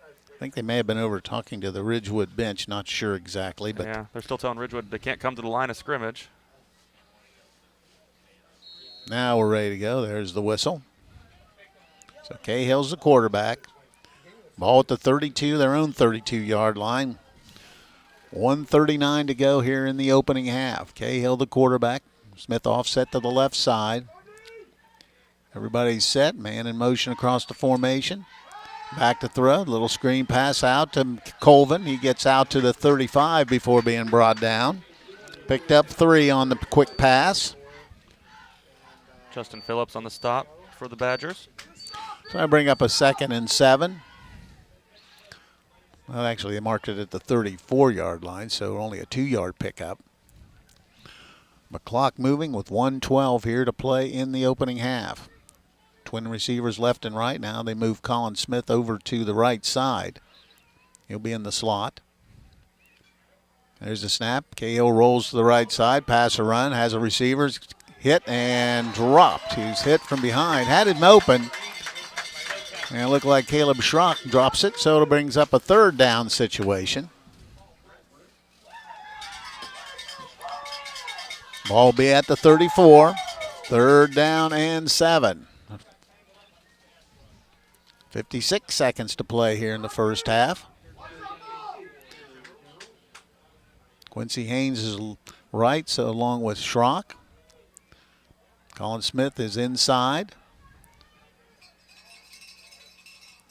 Speaker 11: I think they may have been over talking to the Ridgewood bench, not sure exactly. But
Speaker 1: yeah, they're still telling Ridgewood they can't come to the line of scrimmage.
Speaker 11: Now we're ready to go. There's the whistle. So Cahill's the quarterback. Ball at the 32, their own 32-yard line. 1:39 to go here in the opening half. Cahill the quarterback. Smith offset to the left side. Everybody's set. Man in motion across the formation. Back to throw. Little screen pass out to Colvin. He gets out to the 35 before being brought down. Picked up 3 on the quick pass.
Speaker 1: Justin Phillips on the stop for the Badgers.
Speaker 11: So I bring up a 2nd and 7. Well, actually, they marked it at the 34-yard line, so only a 2-yard pickup. But clock moving with 1:12 here to play in the opening half. Twin receivers left and right now. They move Colin Smith over to the right side. He'll be in the slot. There's the snap. Cahill rolls to the right side. Pass a run. Has a receiver. Hit and dropped. He's hit from behind. Had him open. And it looked like Caleb Schrock drops it, so it brings up a 3rd down situation. Ball be at the 34. 3rd down and 7. 56 seconds to play here in the first half. Quincy Haynes is right, so along with Schrock. Colin Smith is inside.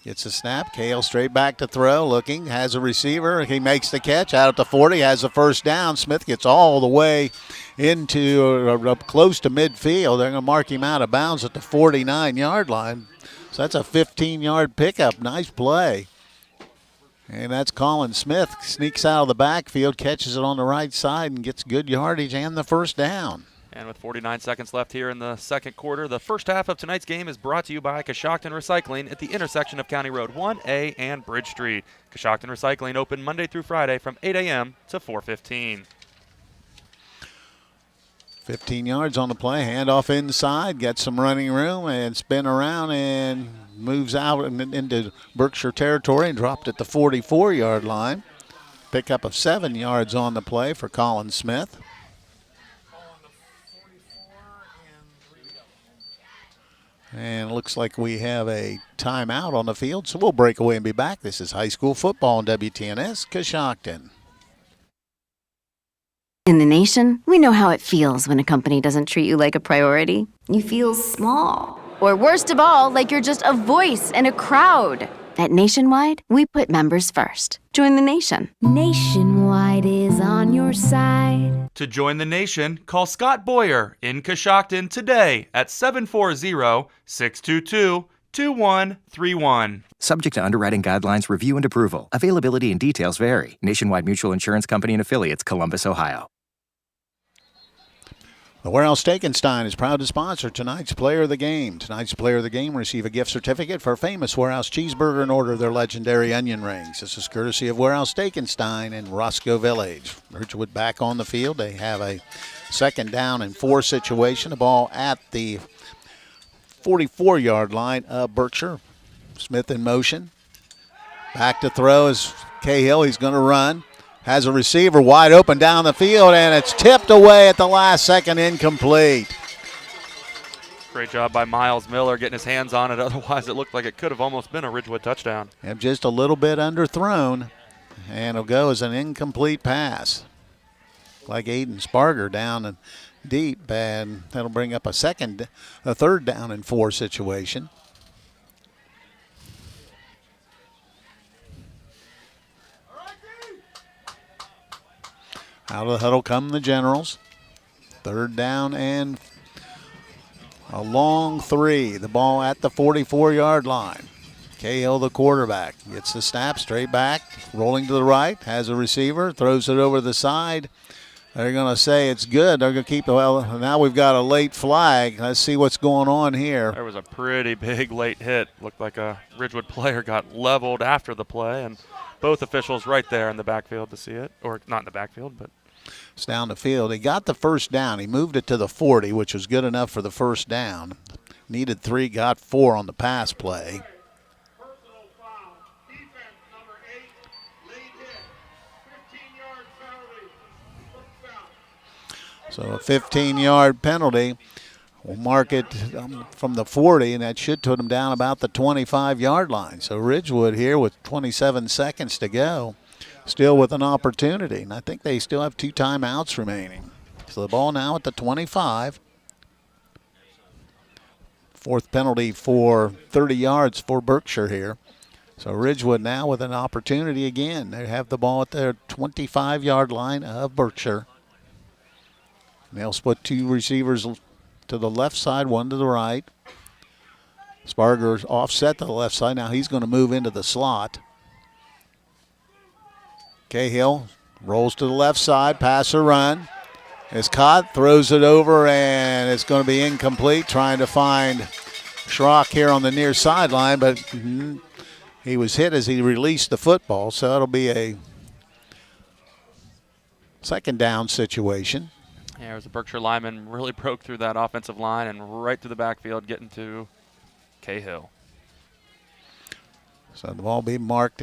Speaker 11: Gets a snap. Cahill straight back to throw. Looking. Has a receiver. He makes the catch. Out at the 40. Has the 1st down. Smith gets all the way into close to midfield. They're going to mark him out of bounds at the 49-yard line. So that's a 15-yard pickup. Nice play. And that's Colin Smith. Sneaks out of the backfield. Catches it on the right side and gets good yardage and the 1st down.
Speaker 1: And with 49 seconds left here in the second quarter, the first half of tonight's game is brought to you by Coshocton Recycling at the intersection of County Road 1A and Bridge Street. Coshocton Recycling open Monday through Friday from 8 a.m. to 4:15.
Speaker 11: 15 yards on the play. Handoff inside. Gets some running room and spin around and moves out into Berkshire territory and dropped at the 44-yard line. Pickup of 7 yards on the play for Colin Smith. And it looks like we have a timeout on the field, so we'll break away and be back. This is high school football on WTNS, Coshocton.
Speaker 10: In the nation, we know how it feels when a company doesn't treat you like a priority. You feel small. Or worst of all, like you're just a voice in a crowd. At Nationwide, we put members first. Join the nation.
Speaker 14: Nationwide is on your side.
Speaker 9: To join the nation, call Scott Boyer in Coshocton today at 740-622-2131.
Speaker 15: Subject to underwriting guidelines, review, and approval. Availability and details vary. Nationwide Mutual Insurance Company and Affiliates, Columbus, Ohio.
Speaker 11: The Warehouse Steakenstein is proud to sponsor tonight's Player of the Game. Tonight's Player of the Game receive a gift certificate for famous Warehouse cheeseburger and order their legendary onion rings. This is courtesy of Warehouse Steakenstein in Roscoe Village. Ridgewood back on the field. They have a 2nd down and 4 situation. The ball at the 44-yard line of Berkshire. Smith in motion. Back to throw is Cahill. He's going to run. Has a receiver wide open down the field, and it's tipped away at the last second, incomplete.
Speaker 1: Great job by Miles Miller getting his hands on it. Otherwise, it looked like it could have almost been a Ridgewood touchdown.
Speaker 11: And just a little bit underthrown, and it'll go as an incomplete pass. Like Aiden Sparger down and deep, and that'll bring up a 3rd down and 4 situation. Out of the huddle come the Generals. 3rd down and a long 3. The ball at the 44-yard line. Cahill, the quarterback, gets the snap straight back, rolling to the right, has a receiver, throws it over the side. They're going to say it's good. They're going to keep it. Well, now we've got a late flag. Let's see what's going on here.
Speaker 1: There was a pretty big late hit. Looked like a Ridgewood player got leveled after the play, and both officials right there in the backfield to see it. Or not in the backfield, but
Speaker 11: it's down the field. He got the 1st down. He moved it to the 40, which was good enough for the 1st down. Needed 3, got 4 on the pass play. So a 15-yard penalty will mark it from the 40, and that should put him down about the 25-yard line. So Ridgewood here with 27 seconds to go, still with an opportunity. And I think they still have 2 timeouts remaining. So the ball now at the 25. 4th penalty for 30 yards for Berkshire here. So Ridgewood now with an opportunity again. They have the ball at their 25-yard line of Berkshire. They'll split 2 receivers to the left side, 1 to the right. Sparger's offset to the left side. Now he's going to move into the slot. Cahill rolls to the left side, pass or run. Is caught, throws it over, and it's going to be incomplete. Trying to find Schrock here on the near sideline, but he was hit as he released the football, so it'll be a 2nd down situation.
Speaker 1: Yeah, there was a Berkshire lineman really broke through that offensive line and right through the backfield getting to Cahill.
Speaker 11: So the ball will be marked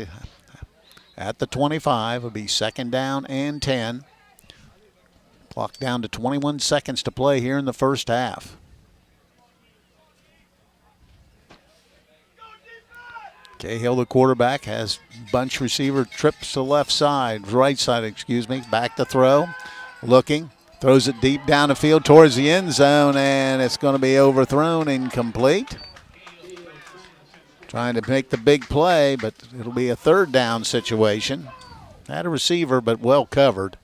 Speaker 11: at the 25. It'll be 2nd down and 10. Clock down to 21 seconds to play here in the 1st half. Cahill, the quarterback, has bunch receiver, trips to the left side, right side, excuse me, back to throw, looking. Throws it deep down the field towards the end zone, and it's going to be overthrown, incomplete. Trying to make the big play, but it'll be a 3rd down situation. Had a receiver, but well covered.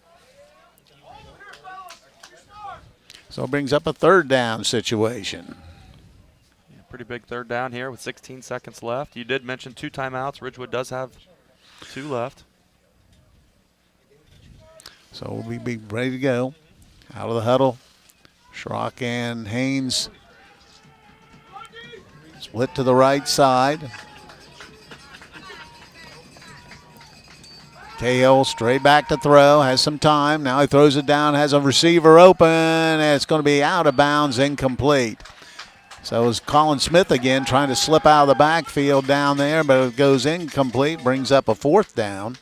Speaker 11: So it brings up a 3rd down situation.
Speaker 1: Yeah, pretty big 3rd down here with 16 seconds left. You did mention 2 timeouts. Ridgewood does have 2 left.
Speaker 11: So we'll be ready to go. Out of the huddle, Schrock and Haynes split to the right side. Cahill straight back to throw, has some time. Now he throws it down, has a receiver open, and it's going to be out of bounds, incomplete. So it was Colin Smith again trying to slip out of the backfield down there, but it goes incomplete, brings up a 4th down.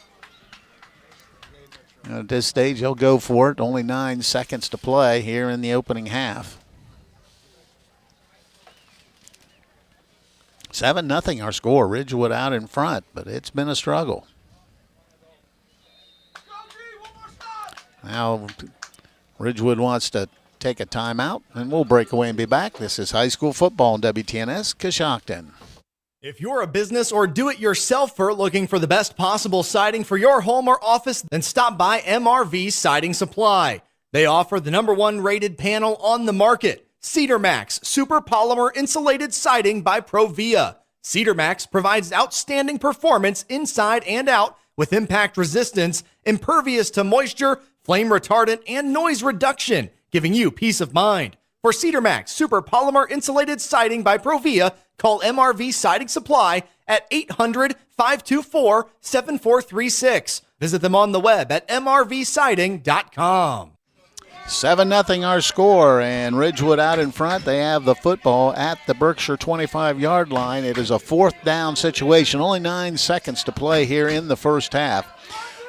Speaker 11: At this stage, he'll go for it. Only 9 seconds to play here in the opening half. 7-0 our score. Ridgewood out in front, but it's been a struggle. Now Ridgewood wants to take a timeout, and we'll break away and be back. This is high school football on WTNS Coshocton.
Speaker 2: If you're a business or do-it-yourselfer looking for the best possible siding for your home or office, then stop by MRV Siding Supply. They offer the #1 rated panel on the market, Cedar Max Super Polymer Insulated Siding by Provia. Cedar Max provides outstanding performance inside and out with impact resistance, impervious to moisture, flame retardant, and noise reduction, giving you peace of mind. For Cedar Max Super Polymer Insulated Siding by Provia, call MRV Siding Supply at 800-524-7436. Visit them on the web at mrvsiding.com.
Speaker 11: 7-0 our score, and Ridgewood out in front. They have the football at the Berkshire 25-yard line. It is a 4th down situation. Only 9 seconds to play here in the first half.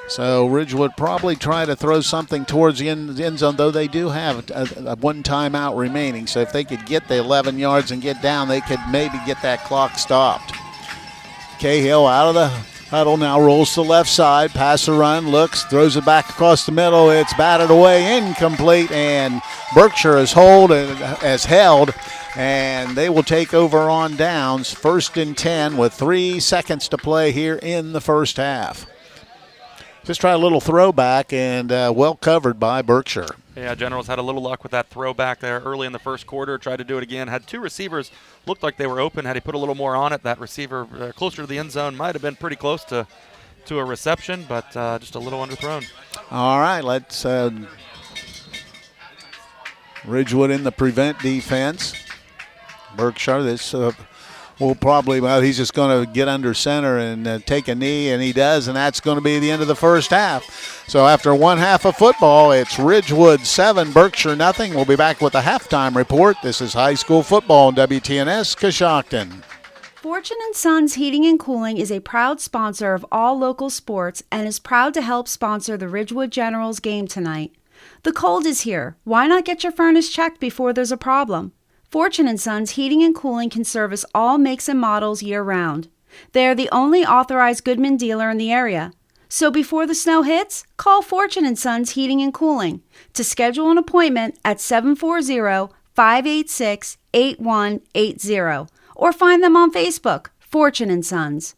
Speaker 11: So Ridgewood probably try to throw something towards the end zone, though they do have a 1 timeout remaining. So if they could get the 11 yards and get down, they could maybe get that clock stopped. Cahill out of the huddle now, rolls to the left side, pass a run, looks, throws it back across the middle. It's batted away, incomplete, and Berkshire is held, and they will take over on downs. 1st and 10 with 3 seconds to play here in the first half. Just try a little throwback, and well covered by Berkshire.
Speaker 1: Yeah, Generals had a little luck with that throwback there early in the first quarter. Tried to do it again. Had 2 receivers. Looked like they were open. Had he put a little more on it, that receiver closer to the end zone might have been pretty close to a reception, but just a little underthrown.
Speaker 11: All right, let's Ridgewood in the prevent defense. Berkshire, this will probably, he's just going to get under center and take a knee, and he does, and that's going to be the end of the first half. So after 1 half of football, it's Ridgewood 7, Berkshire nothing. We'll be back with a halftime report. This is high school football on WTNS Coshocton.
Speaker 17: Fortune & Sons Heating and Cooling is a proud sponsor of all local sports and is proud to help sponsor the Ridgewood Generals game tonight. The cold is here. Why not get your furnace checked before there's a problem? Fortune & Sons Heating and Cooling can service all makes and models year-round. They are the only authorized Goodman dealer in the area. So before the snow hits, call Fortune & Sons Heating and Cooling to schedule an appointment at 740-586-8180 or find them on Facebook, Fortune & Sons.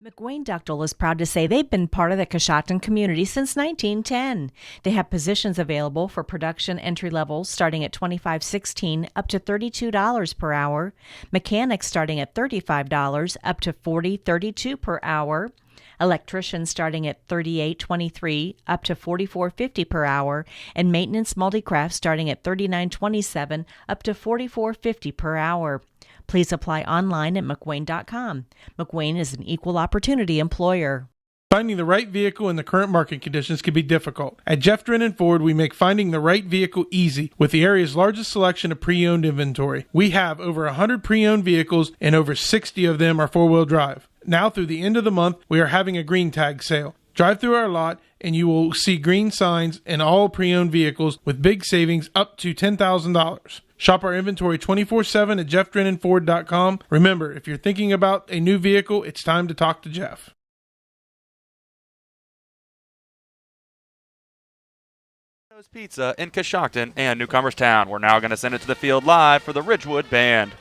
Speaker 18: McWayne Ductile is proud to say they've been part of the Coshocton community since 1910. They have positions available for production entry levels starting at $25.16 up to $32 per hour, mechanics starting at $35 up to $40.32 per hour, electricians starting at $38.23 up to $44.50 per hour, and maintenance multicraft starting at $39.27 up to $44.50 per hour. Please apply online at McWayne.com. McWayne is an equal opportunity employer.
Speaker 21: Finding the right vehicle in the current market conditions can be difficult. At Jeff Drennan Ford, we make finding the right vehicle easy with the area's largest selection of pre-owned inventory. We have over 100 pre-owned vehicles, and over 60 of them are four-wheel drive. Now through the end of the month, we are having a green tag sale. Drive through our lot and you will see green signs in all pre-owned vehicles with big savings up to $10,000. Shop our inventory 24/7 at JeffDrennanFord.com. Remember, if you're thinking about a new vehicle, it's time to talk to Jeff.
Speaker 1: Pizza in Coshocton and Newcomers Town. We're now going to send it to the field live for the Ridgewood Band.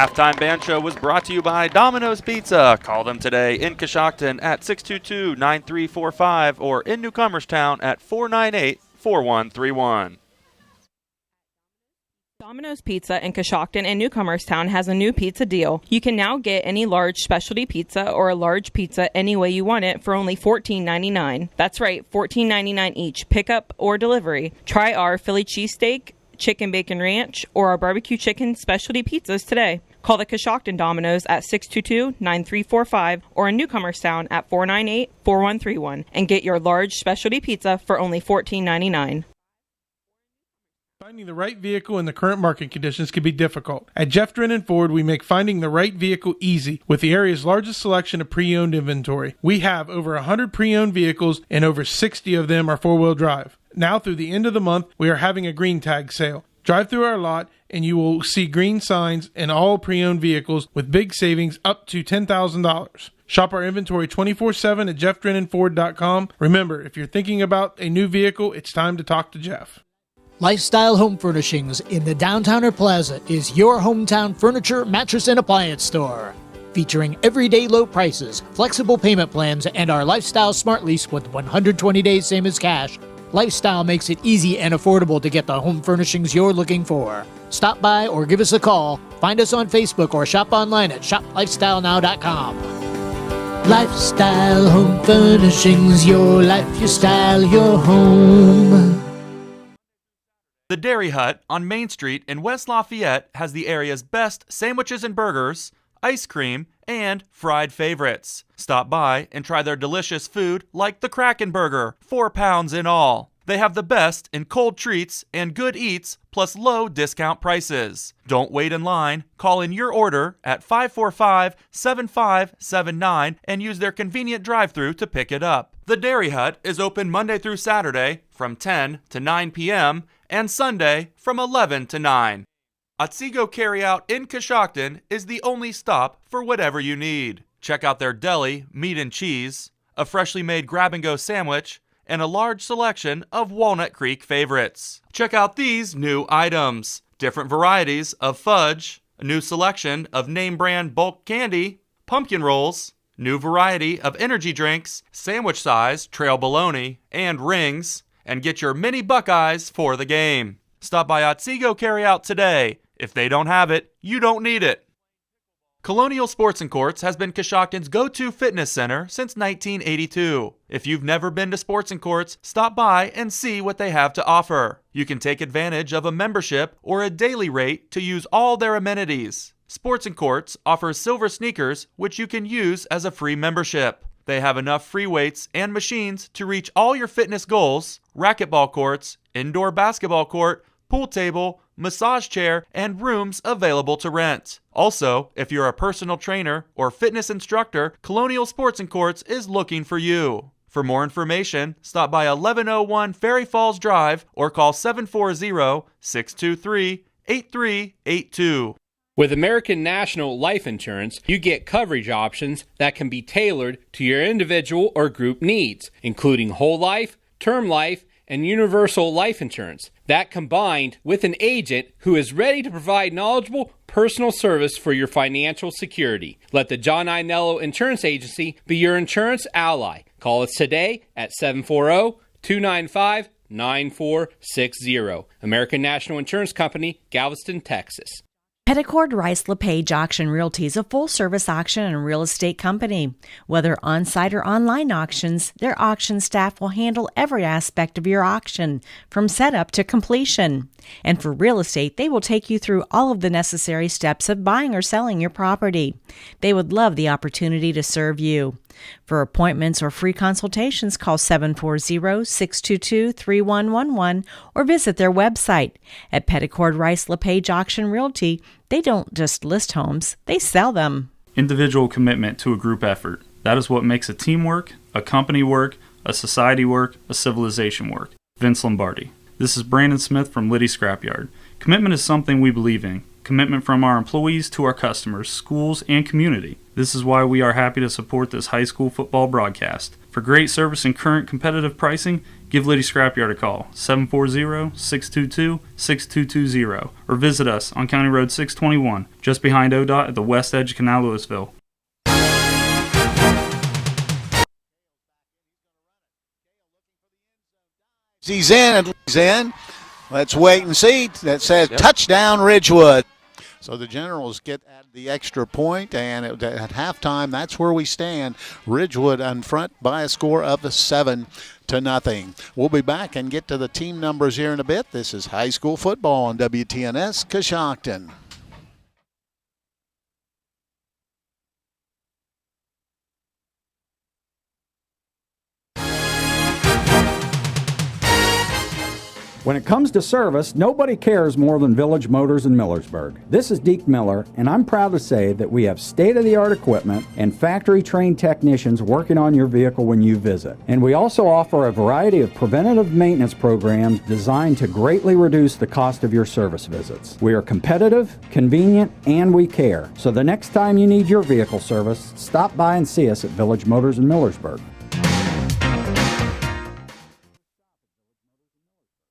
Speaker 1: halftime band show was brought to you by Domino's Pizza. Call them today in Coshocton at 622-9345 or in Newcomerstown at 498-4131.
Speaker 3: Domino's Pizza in Coshocton and Newcomerstown has a new pizza deal. You can now get any large specialty pizza or a large pizza any way you want it for only $14.99. That's right, $14.99 each, pickup or delivery. Try our Philly cheesesteak, chicken bacon ranch, or our barbecue chicken specialty pizzas today. Call the Coshocton Domino's at 622-9345 or in Newcomerstown at 498-4131 and get your large specialty pizza for only $14.99.
Speaker 21: Finding the right vehicle in the current market conditions can be difficult. At Jeff Drennan Ford, we make finding the right vehicle easy with the area's largest selection of pre-owned inventory. We have over 100 pre-owned vehicles and over 60 of them are four-wheel drive. Now through the end of the month, we are having a green tag sale. Drive through our lot and you will see green signs in all pre-owned vehicles with big savings up to $10,000. Shop our inventory 24/7 at jeffdrennanford.com. Remember, if you're thinking about a new vehicle, it's time to talk to Jeff.
Speaker 16: Lifestyle Home Furnishings in the Downtowner Plaza is your hometown furniture, mattress, and appliance store. Featuring everyday low prices, flexible payment plans, and our Lifestyle Smart Lease with 120 days same as cash, Lifestyle makes it easy and affordable to get the home furnishings you're looking for. Stop by or give us a call. Find us on Facebook or shop online at shoplifestylenow.com. Lifestyle Home Furnishings, your life, your style, your home.
Speaker 9: The Dairy Hut on Main Street in West Lafayette has the area's best sandwiches and burgers, ice cream, and fried favorites. Stop by and try their delicious food like the Kraken Burger, 4 pounds in all. They have the best in cold treats and good eats, plus low discount prices. Don't wait in line. Call in your order at 545-7579 and use their convenient drive-thru to pick it up. The Dairy Hut is open Monday through Saturday from 10 to 9 p.m. and Sunday from 11 to 9. Otsego Carryout in Coshocton is the only stop for whatever you need. Check out their deli, meat and cheese, a freshly made grab-and-go sandwich, and a large selection of Walnut Creek favorites. Check out these new items. Different varieties of fudge, a new selection of name-brand bulk candy, pumpkin rolls, new variety of energy drinks, sandwich-size trail bologna, and rings, and get your mini Buckeyes for the game. Stop by Otsego Carryout today. If they don't have it, you don't need it. Colonial Sports and Courts has been Coshocton's go-to fitness center since 1982. If you've never been to Sports and Courts, stop by and see what they have to offer. You can take advantage of a membership or a daily rate to use all their amenities. Sports and Courts offers silver sneakers, which you can use as a free membership. They have enough free weights and machines to reach all your fitness goals, racquetball courts, indoor basketball court, pool table, massage chair, and rooms available to rent. Also, if you're a personal trainer or fitness instructor, Colonial Sports and Courts is looking for you. For more information, stop by 1101 Ferry Falls Drive or call 740-623-8382.
Speaker 4: With American National Life Insurance, you get coverage options that can be tailored to your individual or group needs, including whole life, term life, and universal life insurance. That combined with an agent who is ready to provide knowledgeable personal service for your financial security. Let the John Inello Insurance Agency be your insurance ally. Call us today at 740-295-9460. American National Insurance Company, Galveston, Texas.
Speaker 18: Petticord Rice LePage Auction Realty is a full-service auction and real estate company. Whether on-site or online auctions, their auction staff will handle every aspect of your auction, from setup to completion. And for real estate, they will take you through all of the necessary steps of buying or selling your property. They would love the opportunity to serve you. For appointments or free consultations, call 740-622-3111 or visit their website. At Petticord Rice LePage Auction Realty, they don't just list homes, they sell them.
Speaker 19: Individual commitment to a group effort. That is what makes a team work, a company work, a society work, a civilization work. Vince Lombardi. This is Brandon Smith from Liddy Scrapyard. Commitment is something we believe in. Commitment from our employees to our customers, schools, and community. This is why we are happy to support this high school football broadcast. For great service and current competitive pricing, Give Liddy Scrapyard a call, 740-622-6220, or visit us on County Road 621, just behind ODOT at the west edge of Canal Louisville.
Speaker 11: He's in. Let's wait and see. That says touchdown Ridgewood. So the Generals get the extra point, and at halftime, that's where we stand. Ridgewood in front by a score of 7-0. We'll be back and get to the team numbers here in a bit. This is high school football on WTNS Coshocton.
Speaker 6: When it comes to service, nobody cares more than Village Motors in Millersburg. This is Deke Miller, and I'm proud to say that we have state-of-the-art equipment and factory-trained technicians working on your vehicle when you visit. And we also offer a variety of preventative maintenance programs designed to greatly reduce the cost of your service visits. We are competitive, convenient, and we care. So the next time you need your vehicle service, stop by and see us at Village Motors in Millersburg.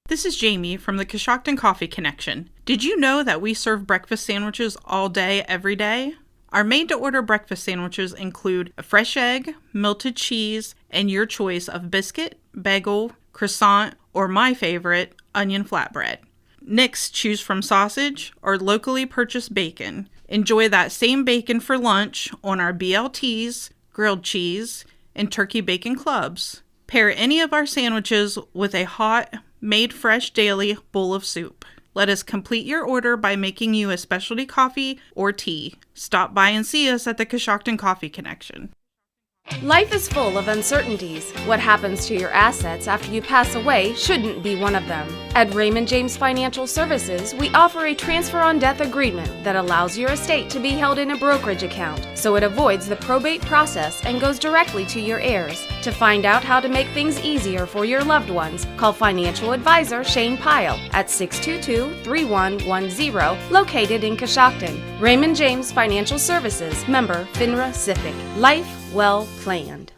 Speaker 20: This is Jamie from the Coshocton Coffee Connection. Did you know that we serve breakfast sandwiches all day, every day? Our made-to-order breakfast sandwiches include a fresh egg, melted cheese, and your choice of biscuit, bagel, croissant, or my favorite, onion flatbread. Next, choose from sausage or locally purchased bacon. Enjoy that same bacon for lunch on our BLTs, grilled cheese, and turkey bacon clubs. Pair any of our sandwiches with a hot, made fresh daily bowl of soup. Let us complete your order by making you a specialty coffee or tea. Stop by and see us at the Coshocton Coffee Connection.
Speaker 8: Life is full of uncertainties. What happens to your assets after you pass away shouldn't be one of them. At Raymond James Financial Services, we offer a transfer on death agreement that allows your estate to be held in a brokerage account, so it avoids the probate process and goes directly to your heirs. To find out how to make things easier for your loved ones, call financial advisor Shane Pyle at 622-3110, located in Coshocton. Raymond James Financial Services, member FINRA SIPC. Life well planned.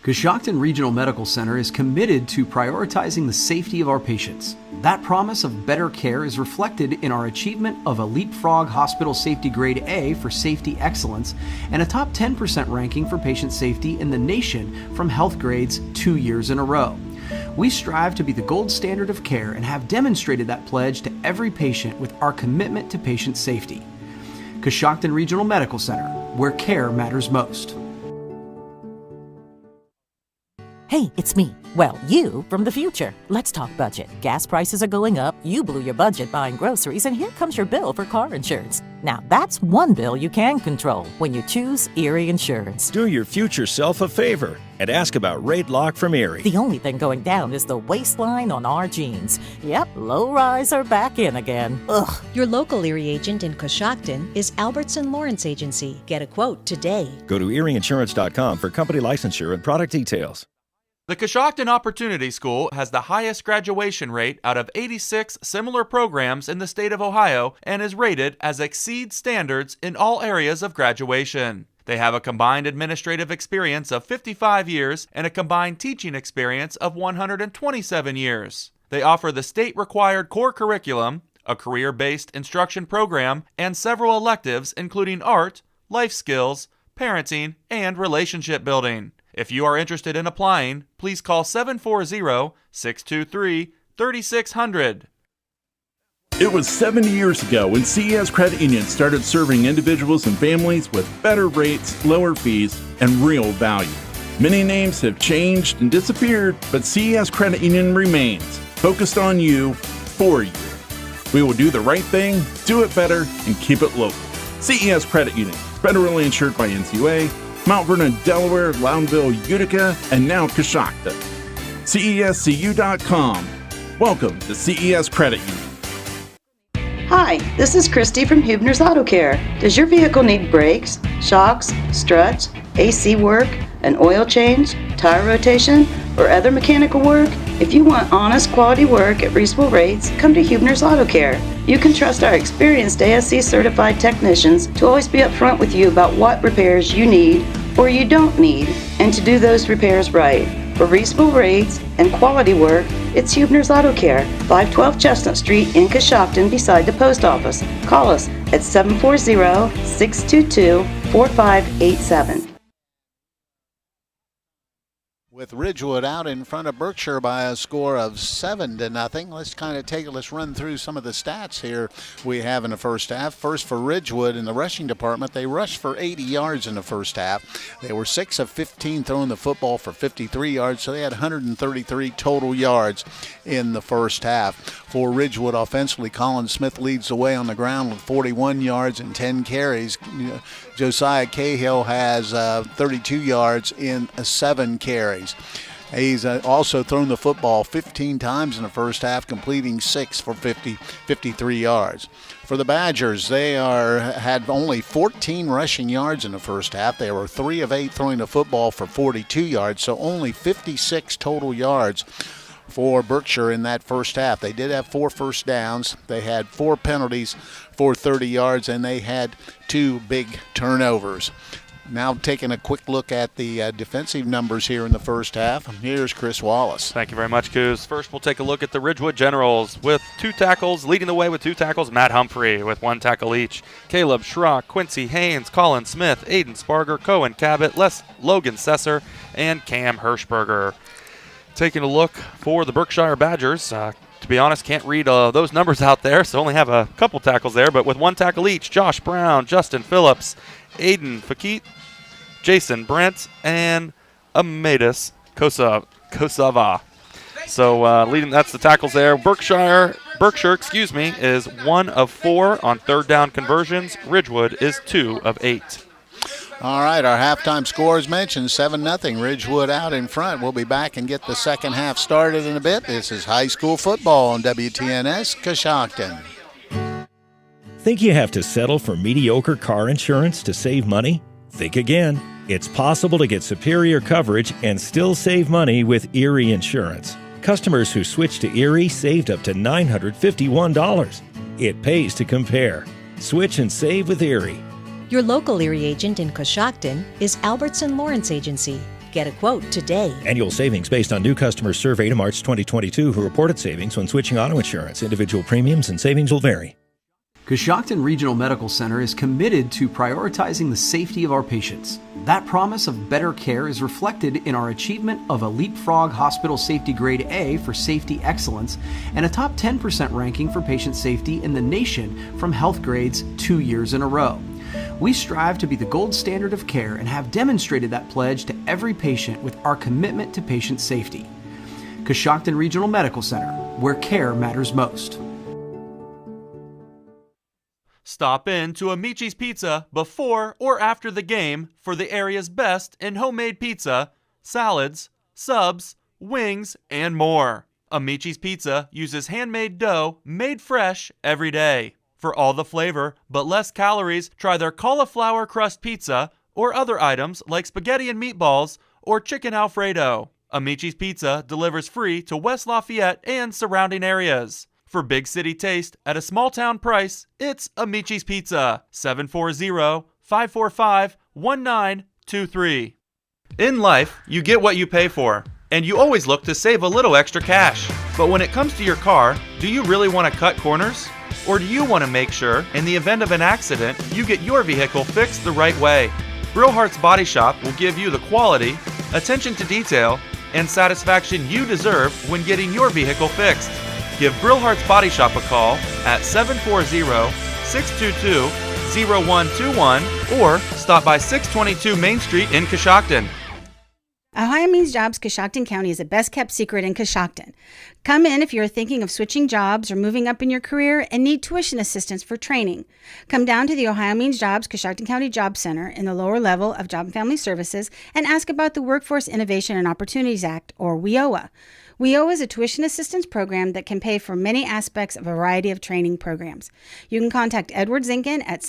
Speaker 22: Coshocton Regional Medical Center is committed to prioritizing the safety of our patients. That promise of better care is reflected in our achievement of a Leapfrog Hospital Safety Grade A for safety excellence and a top 10% ranking for patient safety in the nation from Health Grades 2 years in a row. We strive to be the gold standard of care and have demonstrated that pledge to every patient with our commitment to patient safety. Coshocton Regional Medical Center, where care matters most.
Speaker 23: Hey, it's me. Well, you from the future. Let's talk budget. Gas prices are going up, you blew your budget buying groceries, and here comes your bill for car insurance. Now, that's one bill you can control when you choose Erie Insurance.
Speaker 24: Do your future self a favor and ask about Rate Lock from Erie.
Speaker 23: The only thing going down is the waistline on our jeans. Yep, low rise are back in again. Ugh.
Speaker 25: Your local Erie agent in Coshocton is Albertson Lawrence Agency. Get a quote today.
Speaker 24: Go to erieinsurance.com for company licensure and product details.
Speaker 9: The Coshocton Opportunity School has the highest graduation rate out of 86 similar programs in the state of Ohio and is rated as exceeds standards in all areas of graduation. They have a combined administrative experience of 55 years and a combined teaching experience of 127 years. They offer the state-required core curriculum, a career-based instruction program, and several electives including art, life skills, parenting, and relationship building. If you are interested in applying, please call 740-623-3600.
Speaker 26: It was 70 years ago when CES Credit Union started serving individuals and families with better rates, lower fees, and real value. Many names have changed and disappeared, but CES Credit Union remains, focused on you, for you. We will do the right thing, do it better, and keep it local. CES Credit Union, federally insured by NCUA, Mount Vernon, Delaware, Loudonville, Utica, and now Coshocton. CESCU.com. Welcome to CES Credit Union.
Speaker 27: Hi, this is Christy from Huebner's Auto Care. Does your vehicle need brakes, shocks, struts, AC work, an oil change, tire rotation, or other mechanical work? If you want honest quality work at reasonable rates, come to Huebner's Auto Care. You can trust our experienced ASC certified technicians to always be upfront with you about what repairs you need or you don't need and to do those repairs right. For reasonable rates and quality work, it's Huebner's Auto Care, 512 Chestnut Street in Coshocton beside the post office. Call us at 740-622-4587.
Speaker 11: With Ridgewood out in front of Berkshire by a score of 7-0. Let's run through some of the stats here we have in the first half. First for Ridgewood in the rushing department, they rushed for 80 yards in the first half. They were 6 of 15 throwing the football for 53 yards, so they had 133 total yards in the first half. For Ridgewood offensively, Colin Smith leads the way on the ground with 41 yards and 10 carries. Josiah Cahill has 32 yards in 7 carries. He's also thrown the football 15 times in the first half, completing 6 for 53 yards. For the Badgers, they had only 14 rushing yards in the first half. They were 3 of 8 throwing the football for 42 yards, so only 56 total yards for Berkshire in that first half. They did have 4 first downs. They had 4 penalties for 30 yards, and they had 2 big turnovers. Now taking a quick look at the defensive numbers here in the first half. Here's Chris Wallace.
Speaker 1: Thank you very much, Coos. First, we'll take a look at the Ridgewood Generals with 2 tackles. Leading the way with 2 tackles, Matt Humphrey with 1 tackle each. Caleb Schrock, Quincy Haynes, Colin Smith, Aiden Sparger, Cohen Cabot, Logan Sesser, and Cam Hirschberger. Taking a look for the Berkshire Badgers. To be honest, can't read those numbers out there, so only have a couple tackles there. But with 1 tackle each, Josh Brown, Justin Phillips, Aiden Fakit, Jason Brent, and Amadis Kosava. So leading, that's the tackles there. Berkshire, is 1 of 4 on 3rd down conversions. Ridgewood is 2 of 8.
Speaker 11: All right, our halftime score is mentioned, 7-0. Ridgewood out in front. We'll be back and get the second half started in a bit. This is high school football on WTNS Coshocton.
Speaker 24: Think you have to settle for mediocre car insurance to save money? Think again. It's possible to get superior coverage and still save money with Erie Insurance. Customers who switched to Erie saved up to $951. It pays to compare. Switch and save with Erie.
Speaker 25: Your local Erie agent in Coshocton is Albertson Lawrence Agency. Get a quote today.
Speaker 24: Annual savings based on new customers surveyed in March 2022 who reported savings when switching auto insurance. Individual premiums and savings will vary.
Speaker 22: Coshocton Regional Medical Center is committed to prioritizing the safety of our patients. That promise of better care is reflected in our achievement of a Leapfrog Hospital Safety Grade A for safety excellence and a top 10% ranking for patient safety in the nation from Health Grades 2 years in a row. We strive to be the gold standard of care and have demonstrated that pledge to every patient with our commitment to patient safety. Coshocton Regional Medical Center, where care matters most.
Speaker 9: Stop in to Amici's Pizza before or after the game for the area's best in homemade pizza, salads, subs, wings, and more. Amici's Pizza uses handmade dough made fresh every day. For all the flavor but less calories, try their cauliflower crust pizza or other items like spaghetti and meatballs or chicken Alfredo. Amici's Pizza delivers free to West Lafayette and surrounding areas. For big city taste at a small town price, it's Amici's Pizza, 740-545-1923. In life, you get what you pay for, and you always look to save a little extra cash. But when it comes to your car, do you really want to cut corners? Or do you want to make sure, in the event of an accident, you get your vehicle fixed the right way? Brillhart's Body Shop will give you the quality, attention to detail, and satisfaction you deserve when getting your vehicle fixed. Give Brillhart's Body Shop a call at 740-622-0121 or stop by 622 Main Street in Coshocton.
Speaker 5: Ohio Means Jobs Coshocton County is a best-kept secret in Coshocton. Come in if you're thinking of switching jobs or moving up in your career and need tuition assistance for training. Come down to the Ohio Means Jobs Coshocton County Job Center in the lower level of Job and Family Services and ask about the Workforce Innovation and Opportunities Act, or WIOA. WIOA is a tuition assistance program that can pay for many aspects of a variety of training programs. You can contact Edward Zinkin at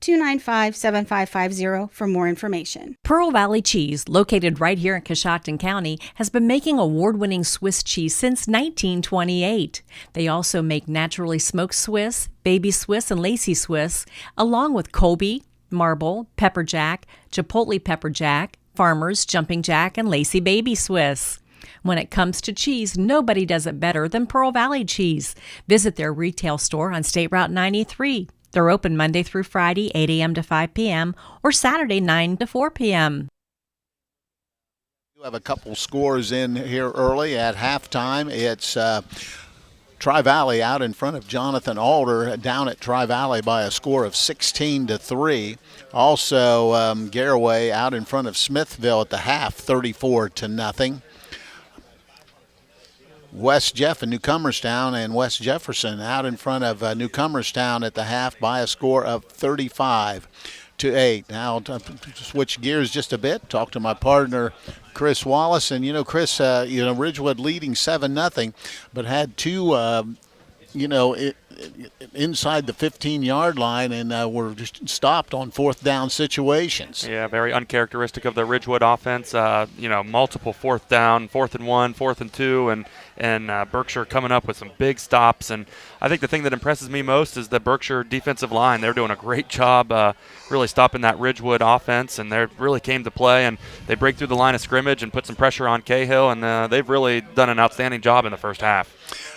Speaker 5: 740-295-7550 for more information.
Speaker 18: Pearl Valley Cheese, located right here in Coshocton County, has been making award-winning Swiss cheese since 1928. They also make naturally smoked Swiss, baby Swiss, and lacy Swiss, along with Colby, marble, pepper jack, chipotle pepper jack, Farmers, Jumping Jack, and Lacey Baby Swiss. When it comes to cheese, nobody does it better than Pearl Valley Cheese. Visit their retail store on State Route 93. They're open Monday through Friday, 8 a.m. to 5 p.m., or Saturday, 9 to 4 p.m.
Speaker 11: We have a couple scores in here early at halftime. It's Tri-Valley out in front of Jonathan Alder, down at Tri-Valley by a score of 16-3. Also, Garaway out in front of Smithville at the half, 34-0. West Jeff and Newcomerstown and West Jefferson out in front of Newcomerstown at the half by a score of 35-8. Now, to switch gears just a bit, talk to my partner, Chris Wallace. And, Chris, Ridgewood leading 7-0, but had two, inside the 15-yard line, and were just stopped on fourth down situations.
Speaker 1: Yeah, very uncharacteristic of the Ridgewood offense. Multiple fourth down, 4th and 1, 4th and 2, and Berkshire coming up with some big stops. And I think the thing that impresses me most is the Berkshire defensive line. They're doing a great job really stopping that Ridgewood offense, and they really came to play, and they break through the line of scrimmage and put some pressure on Cahill, and they've really done an outstanding job in the first half.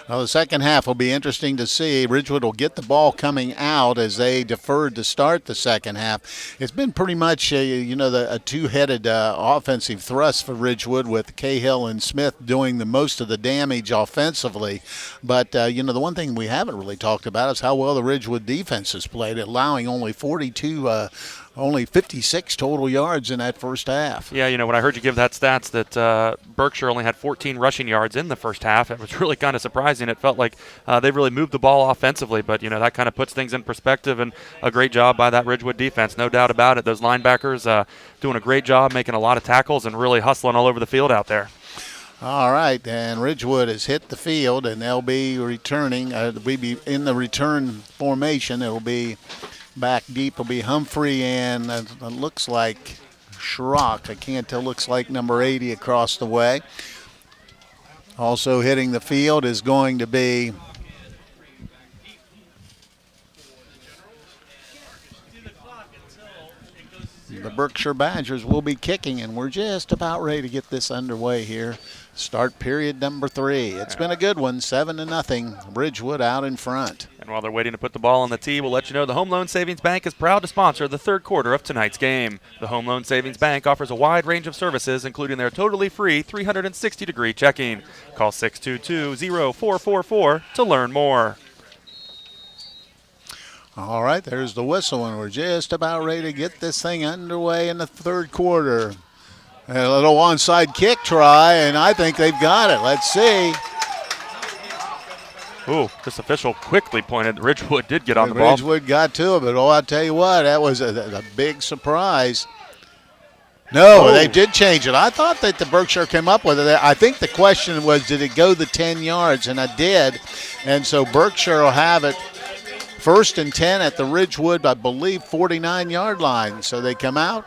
Speaker 11: Well, the second half will be interesting to see. Ridgewood will get the ball coming out as they deferred to start the second half. It's been pretty much, a two-headed offensive thrust for Ridgewood, with Cahill and Smith doing the most of the damage offensively. But, the one thing we haven't really talked about is how well the Ridgewood defense has played, allowing only 56 total yards in that first half.
Speaker 1: Yeah, when I heard you give that stats that Berkshire only had 14 rushing yards in the first half, it was really kind of surprising. It felt like they really moved the ball offensively, but, that kind of puts things in perspective, and a great job by that Ridgewood defense, no doubt about it. Those linebackers doing a great job, making a lot of tackles and really hustling all over the field out there.
Speaker 11: All right, and Ridgewood has hit the field, and they'll be returning. We'll be in the return formation. It'll be back deep. Will be Humphrey and it looks like Schrock. I can't tell. Looks like number 80 across the way. Also hitting the field is going to be the Berkshire Badgers. Will be kicking, and we're just about ready to get this underway here. Start period number 3. It's been a good one, 7-0. Ridgewood out in front.
Speaker 1: And while they're waiting to put the ball on the tee, we'll let you know the Home Loan Savings Bank is proud to sponsor the third quarter of tonight's game. The Home Loan Savings Bank offers a wide range of services, including their totally free 360-degree checking. Call 622-0444 to learn more.
Speaker 11: All right, there's the whistle, and we're just about ready to get this thing underway in the third quarter. A little onside kick try, and I think they've got it. Let's see.
Speaker 1: Ooh, this official quickly pointed. Ridgewood did get on the ball.
Speaker 11: Ridgewood got to it, but I'll tell you what, that was a big surprise. No, they did change it. I thought that the Berkshire came up with it. I think the question was, did it go the 10 yards? And it did. And so Berkshire will have it 1st and 10 at the Ridgewood, I believe, 49-yard line. So they come out.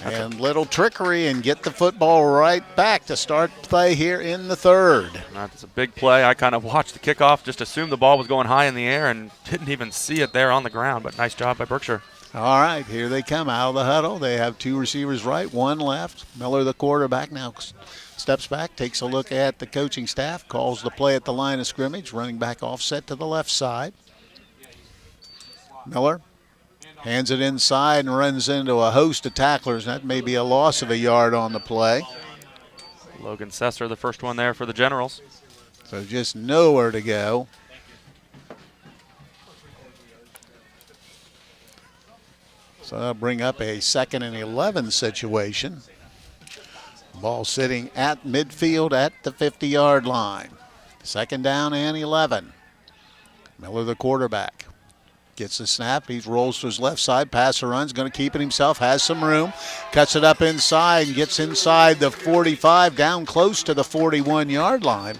Speaker 11: And little trickery and get the football right back to start play here in the third.
Speaker 1: That's a big play. I kind of watched the kickoff, just assumed the ball was going high in the air and didn't even see it there on the ground, but nice job by Berkshire.
Speaker 11: All right, here they come out of the huddle. They have 2 receivers right, 1 left. Miller, the quarterback, now steps back, takes a look at the coaching staff, calls the play at the line of scrimmage, running back offset to the left side. Miller hands it inside and runs into a host of tacklers. That may be a loss of a yard on the play.
Speaker 1: Logan Sesser, the first one there for the Generals.
Speaker 11: So just nowhere to go. So that'll bring up a 2nd and 11 situation. Ball sitting at midfield at the 50-yard line. 2nd down and 11. Miller, the quarterback, gets the snap. He rolls to his left side. Passer runs, going to keep it himself, has some room. Cuts it up inside and gets inside the 45, down close to the 41-yard line.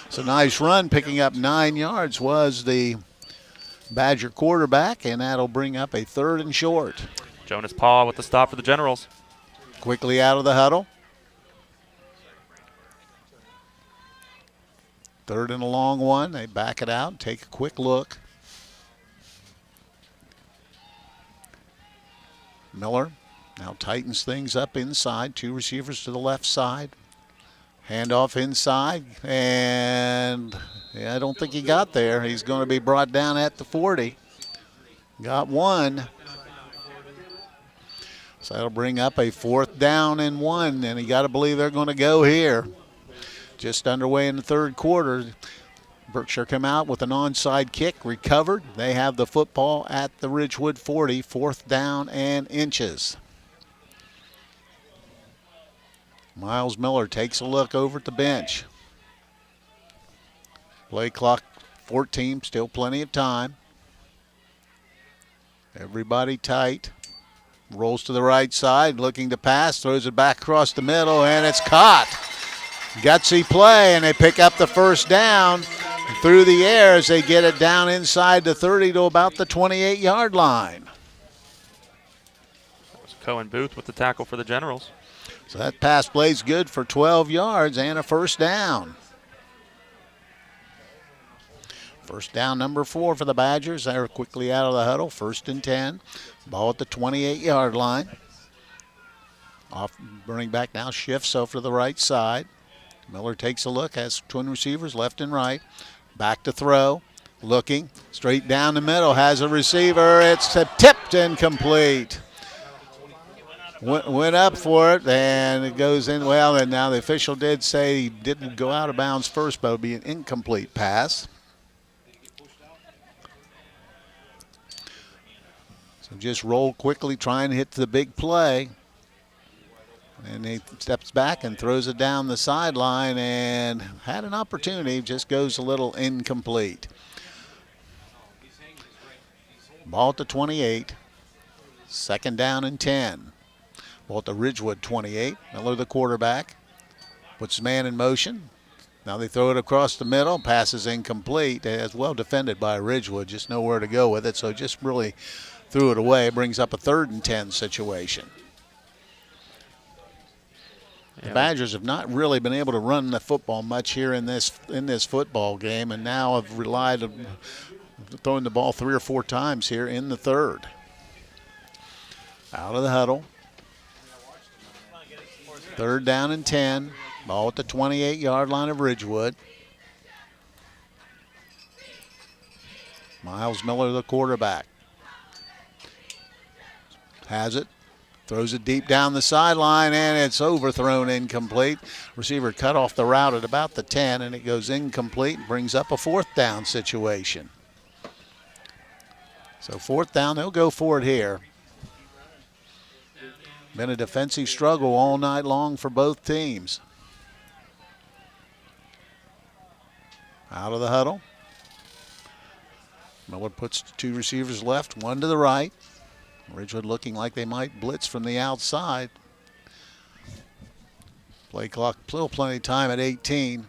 Speaker 11: It's a nice run, picking up 9 yards was the Badger quarterback, and that'll bring up a 3rd and short.
Speaker 1: Jonas Paw with the stop for the Generals.
Speaker 11: Quickly out of the huddle. 3rd and a long one. They back it out, take a quick look. Miller Now tightens things up inside. 2 receivers to the left side. Handoff inside, and I don't think he got there. He's going to be brought down at the 40. Got 1. So that'll bring up a 4th down and 1, and you got to believe they're going to go here. Just underway in the third quarter. Berkshire come out with an onside kick, recovered. They have the football at the Ridgewood 40, 4th down and inches. Miles Miller takes a look over at the bench. Play clock 14, still plenty of time. Everybody tight. Rolls to the right side, looking to pass, throws it back across the middle, and it's caught. Gutsy play, and they pick up the first down through the air as they get it down inside the 30 to about the 28-yard line.
Speaker 1: That was Cohen Booth with the tackle for the Generals.
Speaker 11: So that pass play's good for 12 yards and a first down. First down number 4 for the Badgers. They're quickly out of the huddle. 1st and 10. Ball at the 28-yard line. Off running back now shifts over to the right side. Miller takes a look, has twin receivers left and right. Back to throw. Looking. Straight down the middle. Has a receiver. It's tipped incomplete. Went up for it, and it goes in. Well, and now the official did say he didn't go out of bounds first, but it would be an incomplete pass. So just roll quickly, try and hit the big play. And he steps back and throws it down the sideline and had an opportunity, just goes a little incomplete. Ball at the 28, 2nd down and 10. Ball at the Ridgewood 28. Miller, the quarterback, puts his man in motion. Now they throw it across the middle. Pass is incomplete. As well defended by Ridgewood. Just nowhere to go with it. So just really threw it away. Brings up a 3rd and 10 situation. The Badgers have not really been able to run the football much here in this football game, and now have relied on throwing the ball 3 or 4 times here in the 3rd. Out of the huddle. 3rd down and 10. Ball at the 28-yard line of Ridgewood. Miles Miller, the quarterback. Has it. Throws it deep down the sideline, and it's overthrown incomplete. Receiver cut off the route at about the 10, and it goes incomplete and brings up a 4th down situation. So 4th down, they'll go for it here. Been a defensive struggle all night long for both teams. Out of the huddle. Miller puts 2 receivers left, 1 to the right. Ridgewood looking like they might blitz from the outside. Play clock, still plenty of time at 18.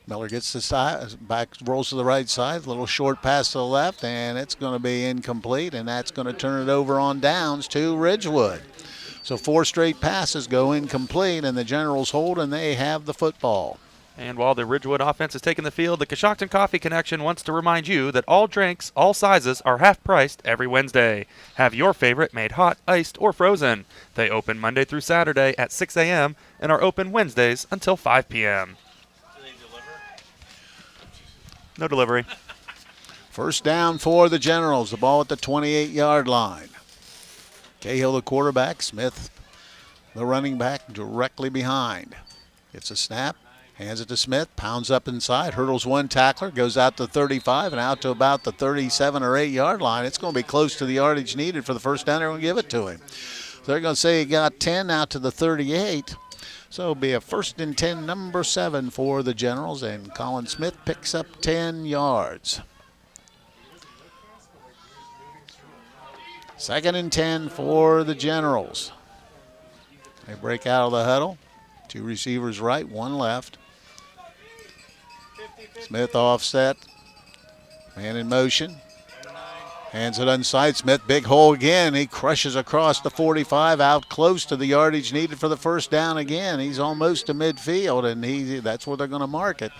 Speaker 11: Miller gets the side, back, rolls to the right side, a little short pass to the left, and it's going to be incomplete, and that's going to turn it over on downs to Ridgewood. So 4 straight passes go incomplete, and the Generals hold, and they have the football.
Speaker 1: And while the Ridgewood offense is taking the field, the Coshocton Coffee Connection wants to remind you that all drinks, all sizes, are half-priced every Wednesday. Have your favorite made hot, iced, or frozen. They open Monday through Saturday at 6 a.m. and are open Wednesdays until 5 p.m.
Speaker 2: Do they deliver?
Speaker 1: No delivery.
Speaker 11: First down for the Generals. The ball at the 28-yard line. Cahill, the quarterback. Smith, the running back, directly behind. Gets a snap. Hands it to Smith, pounds up inside, hurdles 1 tackler, goes out to 35 and out to about the 37 or 8-yard line. It's going to be close to the yardage needed for the first down. They're going to give it to him. So they're going to say he got 10 out to the 38. So it'll be a 1st and 10, number 7 for the Generals, and Colin Smith picks up 10 yards. 2nd and 10 for the Generals. They break out of the huddle. 2 receivers right, 1 left. Smith offset. Man in motion. Hands it inside. Smith, big hole again. He crushes across the 45, out close to the yardage needed for the first down again. He's almost to midfield, and that's where they're going to mark it.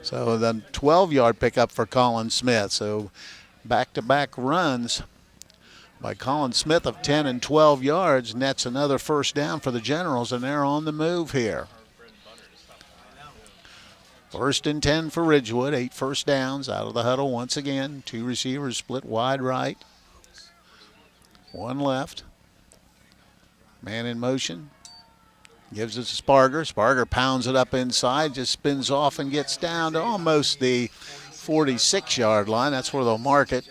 Speaker 11: So the 12-yard pickup for Colin Smith. So back-to-back runs by Colin Smith of 10 and 12 yards, and that's another first down for the Generals, and they're on the move here. 1st and 10 for Ridgewood, 8 first downs out of the huddle once again. 2 receivers split wide right, 1 left. Man in motion, gives it to Sparger. Sparger pounds it up inside, just spins off and gets down to almost the 46-yard line. That's where they'll mark it.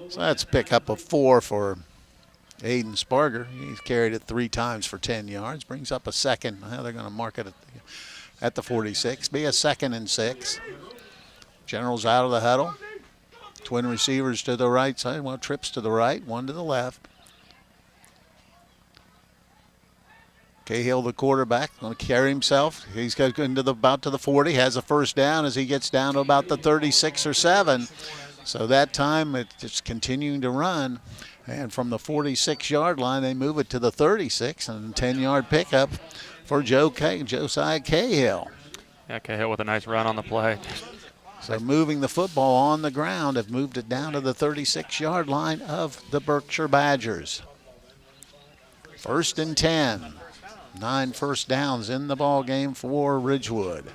Speaker 11: So that's pickup of 4 for Aiden Sparger. He's carried it 3 times for 10 yards. Brings up a second. Well, they're going to mark it at the 46. Be a 2nd and 6. Generals out of the huddle. Twin receivers to the right side. Well, trips to the right, 1 to the left. Cahill, the quarterback, going to carry himself. He's got about to the 40. Has a first down as he gets down to about the 36 or 7. So that time it's just continuing to run. And from the 46-yard line, they move it to the 36, and a 10-yard pickup for Josiah Cahill.
Speaker 1: Yeah, Cahill with a nice run on the play.
Speaker 11: So moving the football on the ground, have moved it down to the 36-yard line of the Berkshire Badgers. 1st and 10. 9 first downs in the ball game for Ridgewood.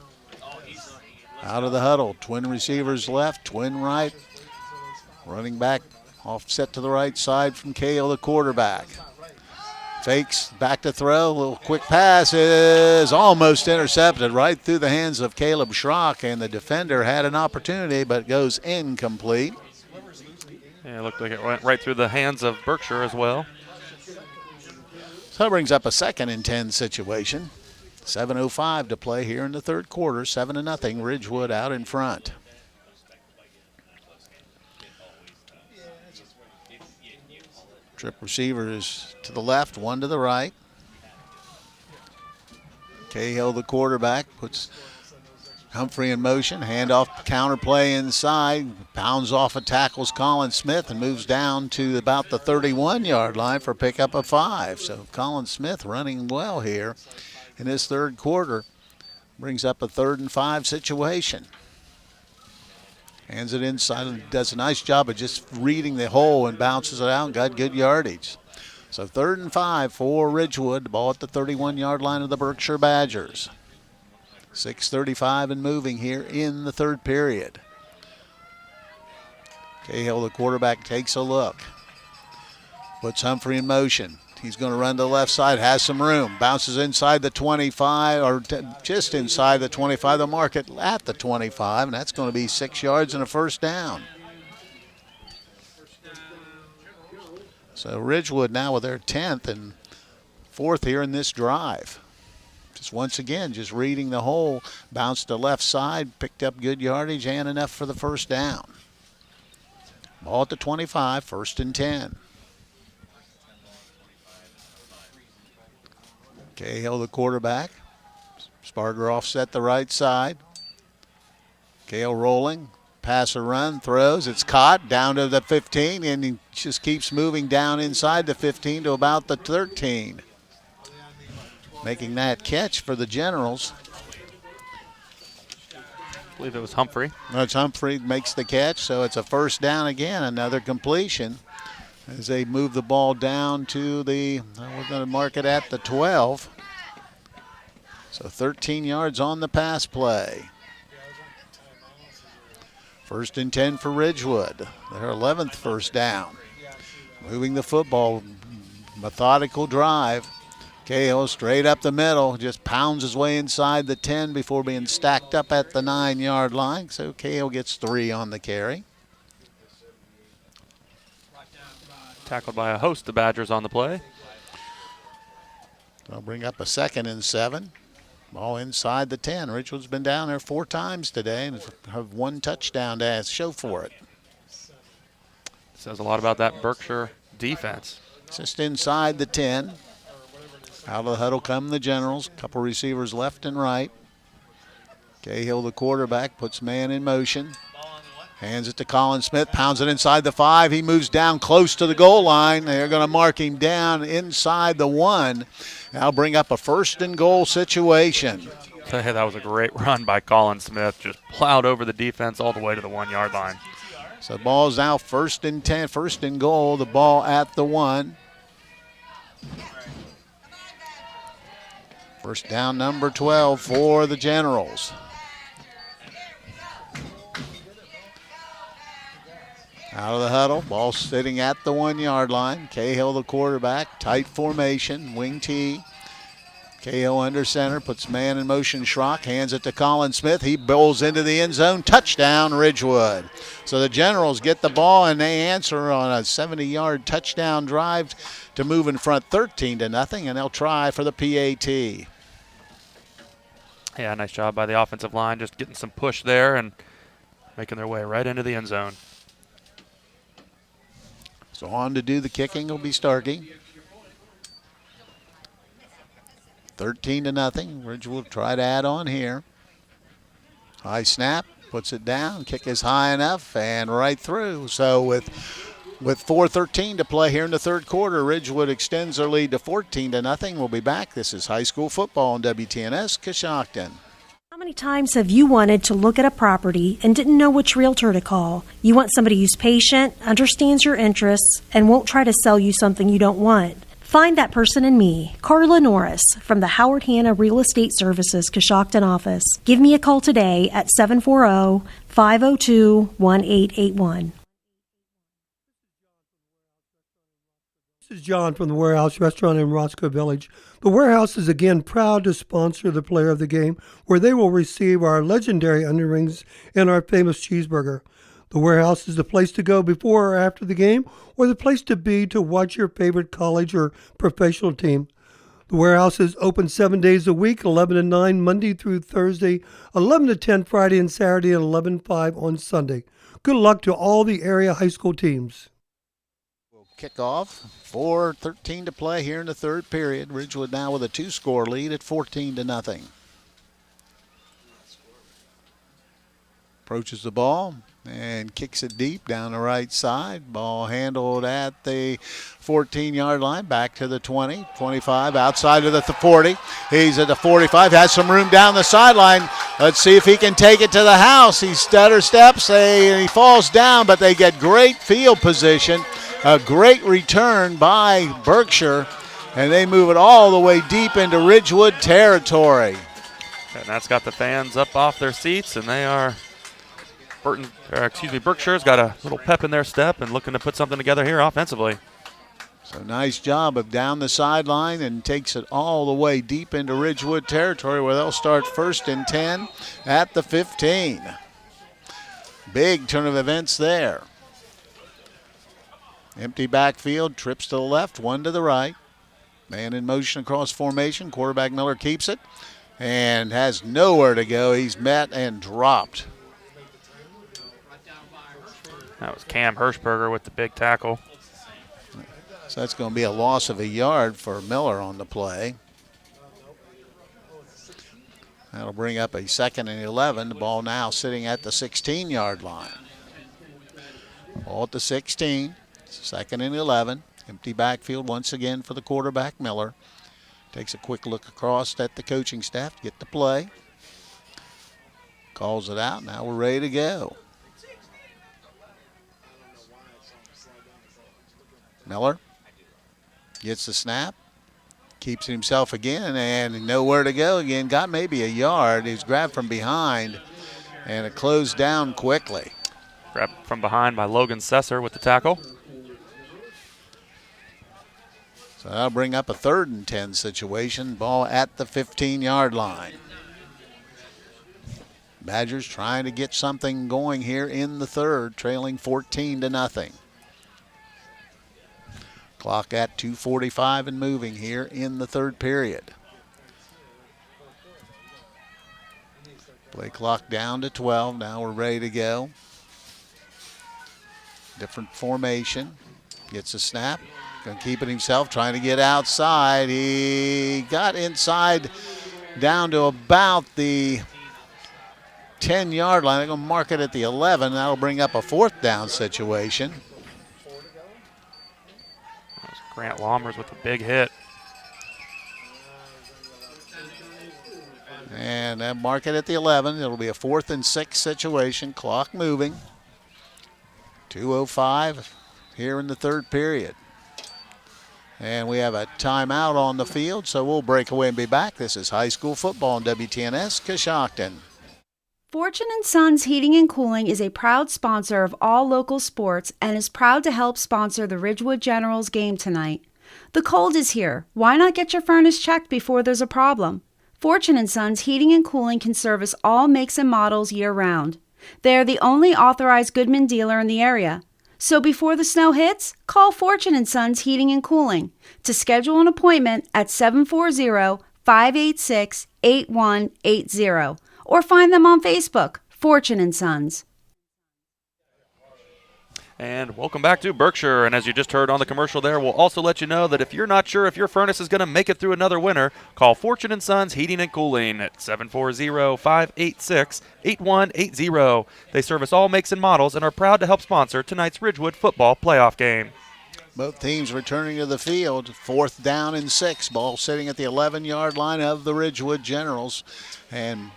Speaker 11: Out of the huddle, twin receivers left, twin right. Running back offset to the right side from Cahill, the quarterback. Fakes, back to throw, a little quick pass is almost intercepted right through the hands of Caleb Schrock, and the defender had an opportunity but goes incomplete.
Speaker 1: Yeah, it looked like it went right through the hands of Berkshire as well.
Speaker 11: So that brings up a 2nd and 10 situation. 7:05 to play here in the third quarter, 7-0, Ridgewood out in front. Trip receivers to the left, 1 to the right. Cahill, the quarterback, puts Humphrey in motion. Handoff, counter play inside. Pounds off and tackles Colin Smith and moves down to about the 31-yard line for pickup of 5. So Colin Smith running well here in this third quarter. Brings up a 3rd and 5 situation. Hands it inside and does a nice job of just reading the hole and bounces it out and got good yardage. So 3rd and 5 for Ridgewood. The ball at the 31-yard line of the Berkshire Badgers. 6:35 and moving here in the third period. Cahill, the quarterback, takes a look. Puts Humphrey in motion. He's going to run to the left side, has some room. Bounces inside the 25, or just inside the 25. They'll mark it at the 25, and that's going to be 6 yards and a first down. So Ridgewood now with their 10th and 4th here in this drive. Just once again, just reading the hole. Bounced to left side, picked up good yardage and enough for the first down. Ball at the 25, 1st and 10. Cahill, the quarterback. Sparger offset the right side. Cahill rolling. Pass or run, throws. It's caught down to the 15, and he just keeps moving down inside the 15 to about the 13. Making that catch for the Generals.
Speaker 1: I believe it was Humphrey.
Speaker 11: That's Humphrey makes the catch, so it's a first down again, another completion. As they move the ball down to the, we're going to mark it at the 12. So 13 yards on the pass play. 1st and 10 for Ridgewood. Their 11th first down. Moving the football, methodical drive. Cahill straight up the middle, just pounds his way inside the 10 before being stacked up at the 9-yard line. So Cahill gets 3 on the carry.
Speaker 1: Tackled by a host of Badgers on the play.
Speaker 11: They'll bring up a 2nd and 7. Ball inside the 10. Ridgewood's been down there 4 times today and have 1 touchdown to show for it.
Speaker 1: Says a lot about that Berkshire defense.
Speaker 11: Just inside the 10. Out of the huddle come the Generals. Couple receivers left and right. Cahill, the quarterback, puts man in motion. Hands it to Colin Smith, pounds it inside the 5. He moves down close to the goal line. They're going to mark him down inside the 1. Now bring up a 1st and goal situation.
Speaker 1: Hey, that was a great run by Colin Smith. Just plowed over the defense all the way to the 1 yard line.
Speaker 11: So the ball is now 1st and 10, 1st and goal. The ball at the 1. First down, number 12 for the Generals. Out of the huddle, ball sitting at the 1 yard line. Cahill, the quarterback, tight formation, wing T. Cahill under center, puts man in motion, Schrock, hands it to Colin Smith. He bowls into the end zone, touchdown Ridgewood. So the Generals get the ball and they answer on a 70-yard touchdown drive to move in front 13-0, and they'll try for the PAT.
Speaker 1: Yeah, nice job by the offensive line, just getting some push there and making their way right into the end zone.
Speaker 11: So on to do the kicking will be Starkey. 13-0. Ridgewood will try to add on here. High snap, puts it down. Kick is high enough and right through. So with 4:13 to play here in the third quarter, Ridgewood extends their lead to 14-0. We'll be back. This is high school football on WTNS Coshocton.
Speaker 2: How many times have you wanted to look at a property and didn't know which realtor to call? You want somebody who's patient, understands your interests, and won't try to sell you something you don't want. Find that person in me, Carla Norris, from the Howard Hanna Real Estate Services Coshocton office. Give me a call today at 740-502-1881.
Speaker 7: This is John from the Warehouse Restaurant in Roscoe Village. The Warehouse is again proud to sponsor the player of the game, where they will receive our legendary onion rings and our famous cheeseburger. The Warehouse is the place to go before or after the game, or the place to be to watch your favorite college or professional team. The Warehouse is open 7 days a week, 11 to 9 Monday through Thursday, 11 to 10 Friday and Saturday, and 11 to 5 on Sunday. Good luck to all the area high school teams.
Speaker 11: Kickoff, 4:13 to play here in the third period. Ridgewood now with a 2-score lead at 14-0. Approaches the ball and kicks it deep down the right side. Ball handled at the 14-yard line, back to the 20, 25, outside of the 40. He's at the 45, has some room down the sideline. Let's see if he can take it to the house. He stutter steps, and he falls down, but they get great field position. A great return by Berkshire, and they move it all the way deep into Ridgewood territory.
Speaker 1: And that's got the fans up off their seats, and they are Berkshire's got a little pep in their step and looking to put something together here offensively.
Speaker 11: So nice job of down the sideline and takes it all the way deep into Ridgewood territory, where they'll start 1st and 10 at the 15. Big turn of events there. Empty backfield, trips to the left, one to the right. Man in motion across formation. Quarterback Miller keeps it and has nowhere to go. He's met and dropped.
Speaker 1: That was Cam Hirschberger with the big tackle.
Speaker 11: So that's going to be a loss of a yard for Miller on the play. That'll bring up a 2nd and 11. The ball now sitting at the 16-yard line. Ball at the 16. 2nd and 11. Empty backfield once again for the quarterback, Miller. Takes a quick look across at the coaching staff to get the play. Calls it out. Now we're ready to go. Miller gets the snap. Keeps it himself again, and nowhere to go again. Got maybe a yard. He's grabbed from behind, and it closed down quickly.
Speaker 1: Grabbed from behind by Logan Sesser with the tackle.
Speaker 11: So that'll bring up a 3rd and 10 situation. Ball at the 15-yard line. Badgers trying to get something going here in the third, trailing 14-0. Clock at 2:45 and moving here in the third period. Play clock down to 12. Now we're ready to go. Different formation. Gets a snap. Going to keep it himself, trying to get outside. He got inside down to about the 10-yard line. They're going to mark it at the 11. That'll bring up a 4th down situation.
Speaker 1: Grant Lammers with a big hit.
Speaker 11: And mark it at the 11. It'll be a 4th and 6 situation. Clock moving. 2:05 here in the third period. And we have a timeout on the field, so we'll break away and be back. This is high school football on WTNS Coshocton.
Speaker 3: Fortune & Sons Heating and Cooling is a proud sponsor of all local sports and is proud to help sponsor the Ridgewood Generals game tonight. The cold is here. Why not get your furnace checked before there's a problem? Fortune & Sons Heating and Cooling can service all makes and models year-round. They are the only authorized Goodman dealer in the area. So before the snow hits, call Fortune & Sons Heating and Cooling to schedule an appointment at 740-586-8180 or find them on Facebook, Fortune & Sons.
Speaker 1: And welcome back to Berkshire. And as you just heard on the commercial there, we'll also let you know that if you're not sure if your furnace is going to make it through another winter, call Fortune & Sons Heating and Cooling at 740-586-8180. They service all makes and models and are proud to help sponsor tonight's Ridgewood football playoff game.
Speaker 11: Both teams returning to the field. 4th down and 6. Ball sitting at the 11-yard line of the Ridgewood Generals. And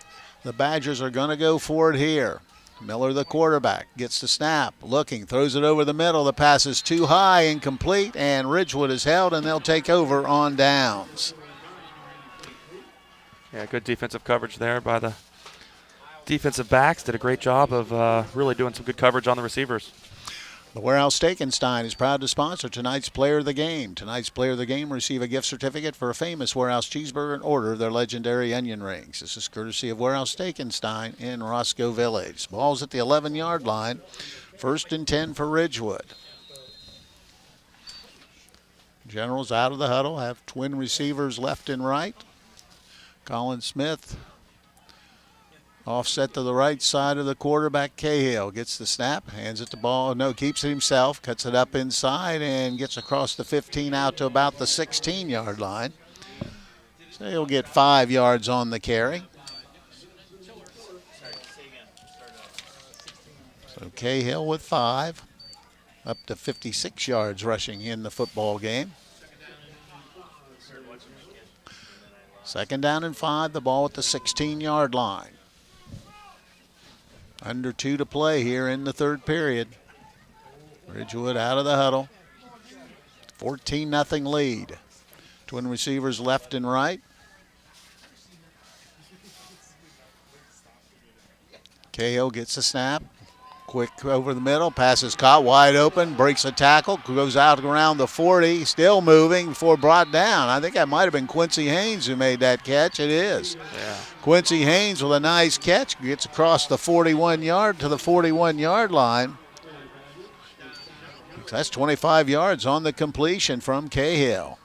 Speaker 11: the Badgers are going to go for it here. Miller, the quarterback, gets the snap, looking, throws it over the middle. The pass is too high, incomplete, and Ridgewood is held, and they'll take over on downs.
Speaker 1: Yeah, good defensive coverage there by the defensive backs. Did a great job of really doing some good coverage on the receivers.
Speaker 11: The Warehouse Steakenstein is proud to sponsor tonight's Player of the Game. Tonight's Player of the Game receive a gift certificate for a famous Warehouse cheeseburger and order of their legendary onion rings. This is courtesy of Warehouse Steakenstein in Roscoe Village. Ball's at the 11-yard line. 1st and 10 for Ridgewood. Generals out of the huddle, have twin receivers left and right. Colin Smith offset to the right side of the quarterback. Cahill gets the snap, hands it the ball. No, keeps it himself, cuts it up inside, and gets across the 15 out to about the 16-yard line. So he'll get 5 yards on the carry. So Cahill with 5, up to 56 yards rushing in the football game. 2nd down and 5, the ball at the 16-yard line. Under 2 to play here in the third period. Ridgewood out of the huddle. 14-0 lead. Twin receivers left and right. Cahill gets the snap. Quick over the middle. Pass is caught wide open. Breaks a tackle. Goes out around the 40. Still moving before brought down. I think that might have been Quincy Haynes who made that catch. It is.
Speaker 1: Yeah.
Speaker 11: Quincy Haynes with a nice catch. Gets across the 41-yard to the 41-yard line. That's 25 yards on the completion from Cahill.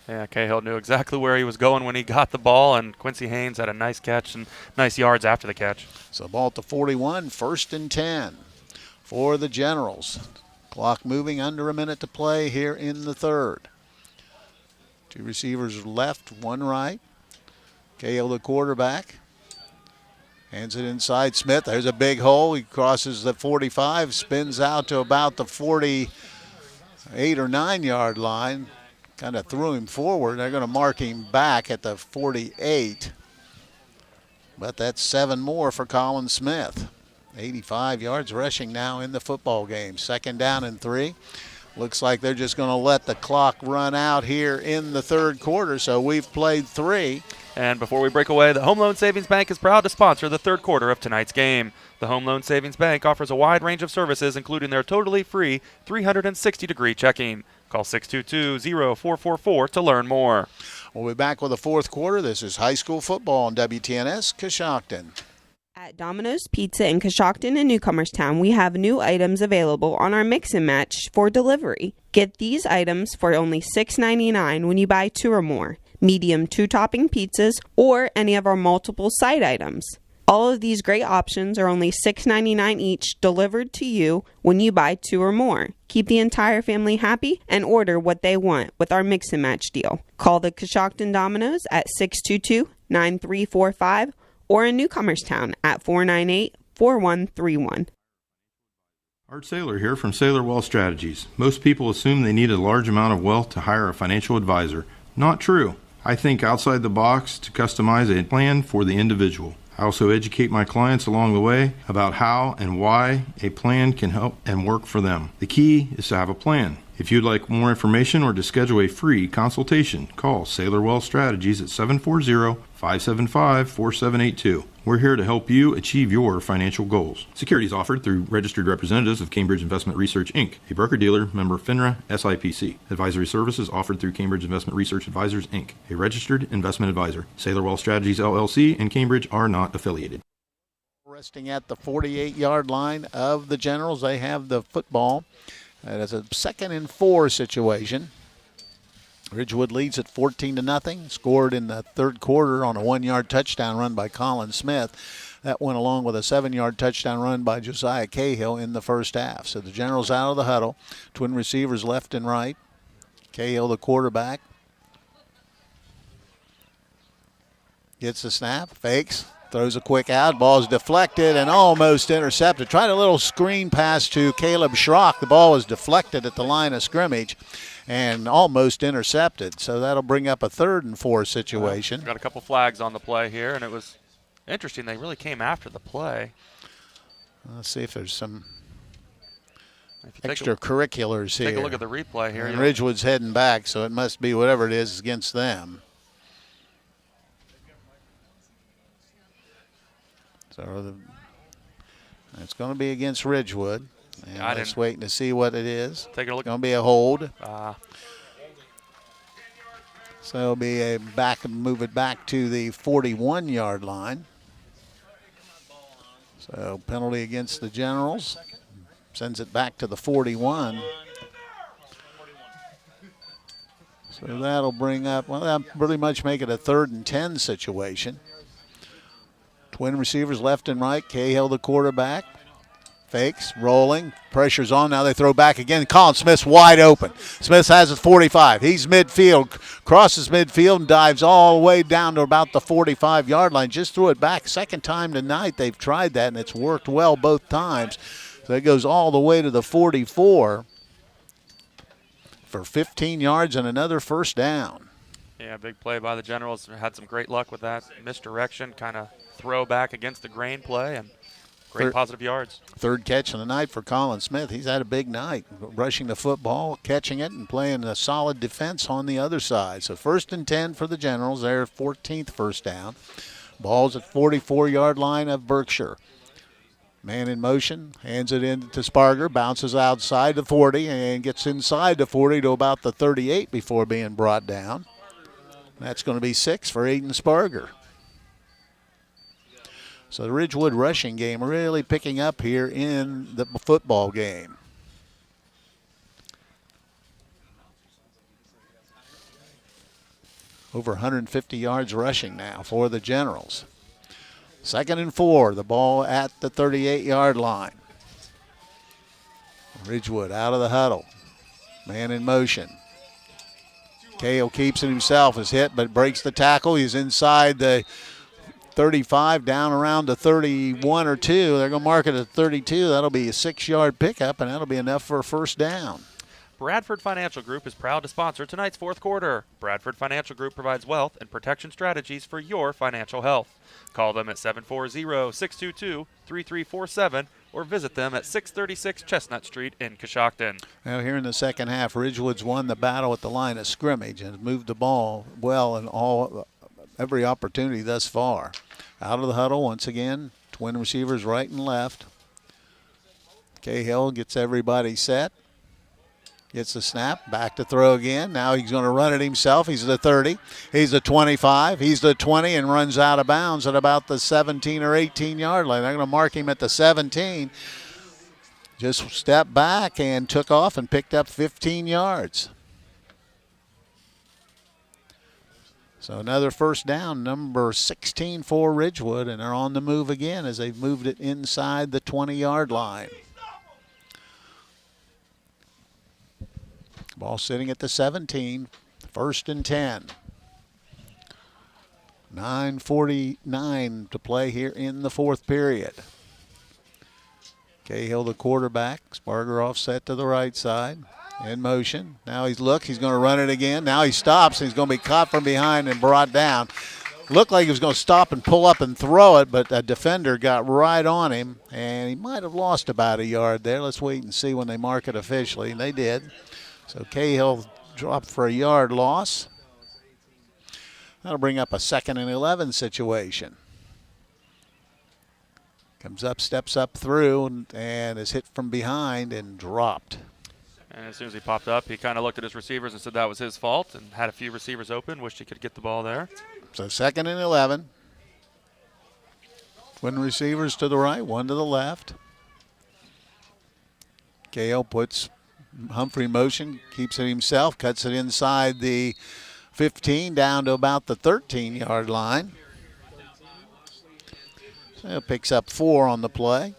Speaker 1: Yeah, Cahill knew exactly where he was going when he got the ball, and Quincy Haynes had a nice catch and nice yards after the catch.
Speaker 11: So ball at the 41, 1st and 10 for the Generals. Clock moving, under a minute to play here in the third. 2 receivers left, 1 right. Cahill, the quarterback, hands it inside Smith. There's a big hole. He crosses the 45, spins out to about the 48 or 9-yard line. Kind of threw him forward. They're going to mark him back at the 48. But that's 7 more for Colin Smith. 85 yards rushing now in the football game. 2nd down and 3. Looks like they're just going to let the clock run out here in the third quarter, so we've played 3.
Speaker 1: And before we break away, the Home Loan Savings Bank is proud to sponsor the third quarter of tonight's game. The Home Loan Savings Bank offers a wide range of services, including their totally free 360-degree checking. Call 622-0444 to learn more.
Speaker 11: We'll be back with the fourth quarter. This is high school football on WTNS Coshocton.
Speaker 10: At Domino's Pizza in Coshocton and Newcomerstown, we have new items available on our mix and match for delivery. Get these items for only $6.99 when you buy 2 or more. Medium 2-topping pizzas or any of our multiple side items. All of these great options are only $6.99 each, delivered to you when you buy 2 or more. Keep the entire family happy and order what they want with our mix and match deal. Call the Coshocton Domino's at 622-9345 or in Newcomerstown at 498-4131.
Speaker 12: Art Saylor here from Saylor Wealth Strategies. Most people assume they need a large amount of wealth to hire a financial advisor. Not true. I think outside the box to customize a plan for the individual. I also educate my clients along the way about how and why a plan can help and work for them. The key is to have a plan. If you'd like more information or to schedule a free consultation, call Sailor Wealth Strategies at 740-575-4782. We're here to help you achieve your financial goals. Securities offered through registered representatives of Cambridge Investment Research, Inc., a broker-dealer, member FINRA, SIPC. Advisory services offered through Cambridge Investment Research Advisors, Inc., a registered investment advisor. Sailor Wealth Strategies, LLC, and Cambridge are not affiliated.
Speaker 11: Resting at the 48-yard line of the Generals. They have the football. It is a 2nd and 4 situation. Ridgewood leads at 14-0. Scored in the third quarter on a 1-yard touchdown run by Colin Smith. That went along with a 7-yard touchdown run by Josiah Cahill in the first half. So the Generals out of the huddle. Twin receivers left and right. Cahill, the quarterback, gets the snap, fakes, throws a quick out. Ball is deflected and almost intercepted. Tried a little screen pass to Caleb Schrock. The ball was deflected at the line of scrimmage and almost intercepted. So that'll bring up a 3rd and 4 situation.
Speaker 1: Got a couple flags on the play here, and it was interesting. They really came after the play.
Speaker 11: Let's see if there's some extracurriculars here.
Speaker 1: Take a look at the replay here.
Speaker 11: And Ridgewood's heading back, so it must be whatever it is against them. So it's going to be against Ridgewood. And let's wait to see what it is.
Speaker 1: Taking a look.
Speaker 11: It's going to be a hold. So it'll be a move it back to the 41-yard line. So penalty against the Generals. Sends it back to the 41. So that'll bring up, well, that'll pretty much make it a 3rd and 10 situation. Twin receivers left and right. Cahill, the quarterback. Fakes, rolling, pressure's on. Now they throw back again. Colin Smith's wide open. Smith has his 45. He's midfield, crosses midfield and dives all the way down to about the 45-yard line. Just threw it back. 2nd time tonight they've tried that, and it's worked well both times. So it goes all the way to the 44 for 15 yards and another 1st down.
Speaker 1: Yeah, big play by the Generals. Had some great luck with that misdirection, kind of throw back against the grain play, and great positive yards. 3rd catch of the night for Colin Smith. He's had a big night, rushing the football, catching it, and playing a solid defense on the other side. So 1st and 10 for the Generals. Their 14th 1st down. Ball's at 44-yard line of Berkshire. Man in motion, hands it in to Sparger, bounces outside the 40 and gets inside the 40 to about the 38 before being brought down. That's going to be 6 for Aiden Sparger. So the Ridgewood rushing game really picking up here in the football game. Over 150 yards rushing now for the Generals. 2nd and 4, the ball at the 38-yard line. Ridgewood out of the huddle. Man in motion. Cahill keeps it himself, is hit but breaks the tackle. He's inside the 35, down around the 31 or 2. They're going to mark it at 32. That'll be a 6-yard pickup, and that'll be enough for a 1st down. Bradford Financial Group is proud to sponsor tonight's 4th quarter. Bradford Financial Group provides wealth and protection strategies for your financial health. Call them at 740-622-3347 or visit them at 636 Chestnut Street in Coshocton.
Speaker 11: Now here in the second half, Ridgewood's won the battle at the line of scrimmage and moved the ball well in every opportunity thus far. Out of the huddle once again, twin receivers right and left. Cahill gets everybody set. Gets the snap, back to throw again. Now he's going to run it himself. He's the 30. He's the 25. He's the 20 and runs out of bounds at about the 17 or 18-yard line. They're going to mark him at the 17. Just stepped back and took off and picked up 15 yards. So another first down, number 16 for Ridgewood, and they're on the move again as they've moved it inside the 20-yard line. Ball sitting at the 17, first and 10. 9:49 to play here in the fourth period. Cahill, the quarterback. Sparger offset to the right side. in motion. Now he's going to run it again. Now he stops, and he's going to be caught from behind and brought down. Looked like he was going to stop and pull up and throw it, but a defender got right on him, and he might have lost about a yard there. Let's wait and see when they mark it officially, and they did. So Cahill dropped for a yard loss. That'll bring up a 2nd and 11 situation. Comes up, steps up through, and is hit from behind and dropped.
Speaker 1: And as soon as he popped up, he kind of looked at his receivers and said that was his fault and had a few receivers open. Wished he could get the ball there.
Speaker 11: So 2nd and 11. Twin receivers to the right, one to the left. Cahill puts Humphrey in motion, keeps it himself, cuts it inside the 15 down to about the 13-yard line. So picks up 4 on the play.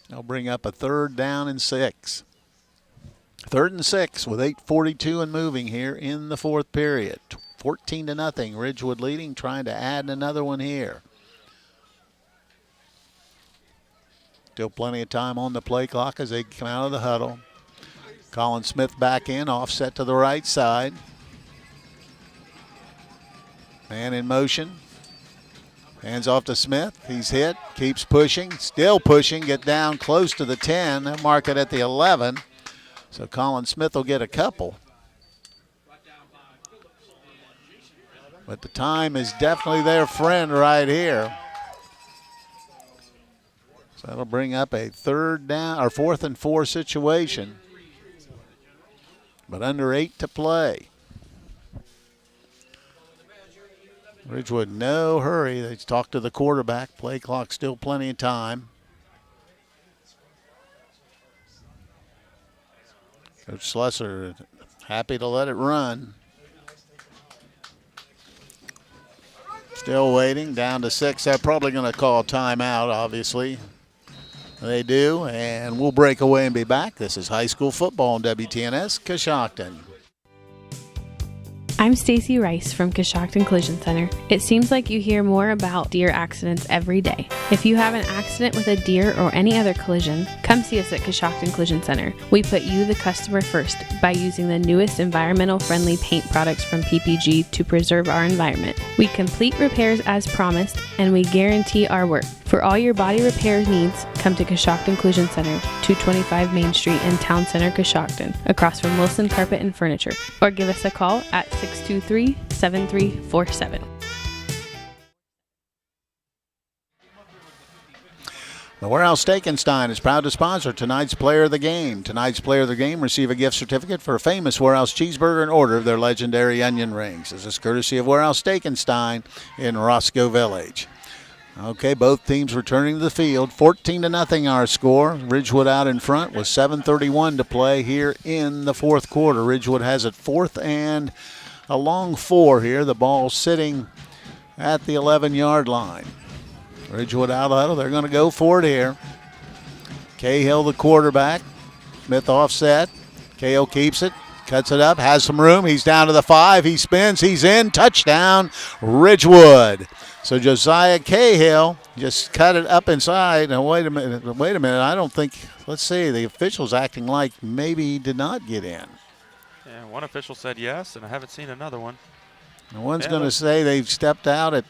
Speaker 11: They'll bring up a 3rd down and 6. 3rd and 6 with 8:42 and moving here in the 4th period. 14-0. Ridgewood leading, trying to add another one here. Still plenty of time on the play clock as they come out of the huddle. Colin Smith back in, offset to the right side. Man in motion. Hands off to Smith. He's hit, keeps pushing, still pushing, get down close to the 10. They'll mark it at the 11. So Colin Smith will get a couple. But the time is definitely their friend right here. So that'll bring up a 3rd down or 4th and 4 situation. But under 8 to play. Ridgewood, no hurry. They talked to the quarterback. Play clock, still plenty of time. Coach Slesser happy to let it run. Still waiting, down to 6. They're probably going to call timeout, obviously. They do, and we'll break away and be back. This is high school football on WTNS, Coshocton.
Speaker 4: I'm Stacy Rice from Coshocton Collision Center. It seems like you hear more about deer accidents every day. If you have an accident with a deer or any other collision, come see us at Coshocton Collision Center. We put you, the customer, first by using the newest environmental-friendly paint products from PPG to preserve our environment. We complete repairs as promised, and we guarantee our work. For all your body repair needs, come to Coshocton Collision Center, 225 Main Street in Town Center, Coshocton, across from Wilson Carpet and Furniture, or give us a call at 623-7347.
Speaker 11: The Warehouse Steak and Stein is proud to sponsor tonight's Player of the Game. Tonight's Player of the Game receive a gift certificate for a famous Warehouse cheeseburger and order of their legendary onion rings. This is courtesy of Warehouse Steak and Stein in Roscoe Village. Okay, both teams returning to the field. 14-0 our score. Ridgewood out in front with 7:31 to play here in the 4th quarter. Ridgewood has it 4th and a long 4 here. The ball sitting at the 11-yard line. Ridgewood out of the huddle. They're going to go for it here. Cahill, the quarterback. Smith offset. Cahill keeps it. Cuts it up. Has some room. He's down to the 5. He spins. He's in. Touchdown, Ridgewood. So Josiah Cahill just cut it up inside. Now, wait a minute. I don't think, let's see, the official's acting like maybe he did not get in.
Speaker 1: Yeah, one official said yes, and I haven't seen another one.
Speaker 11: And one's going to say they've stepped out at,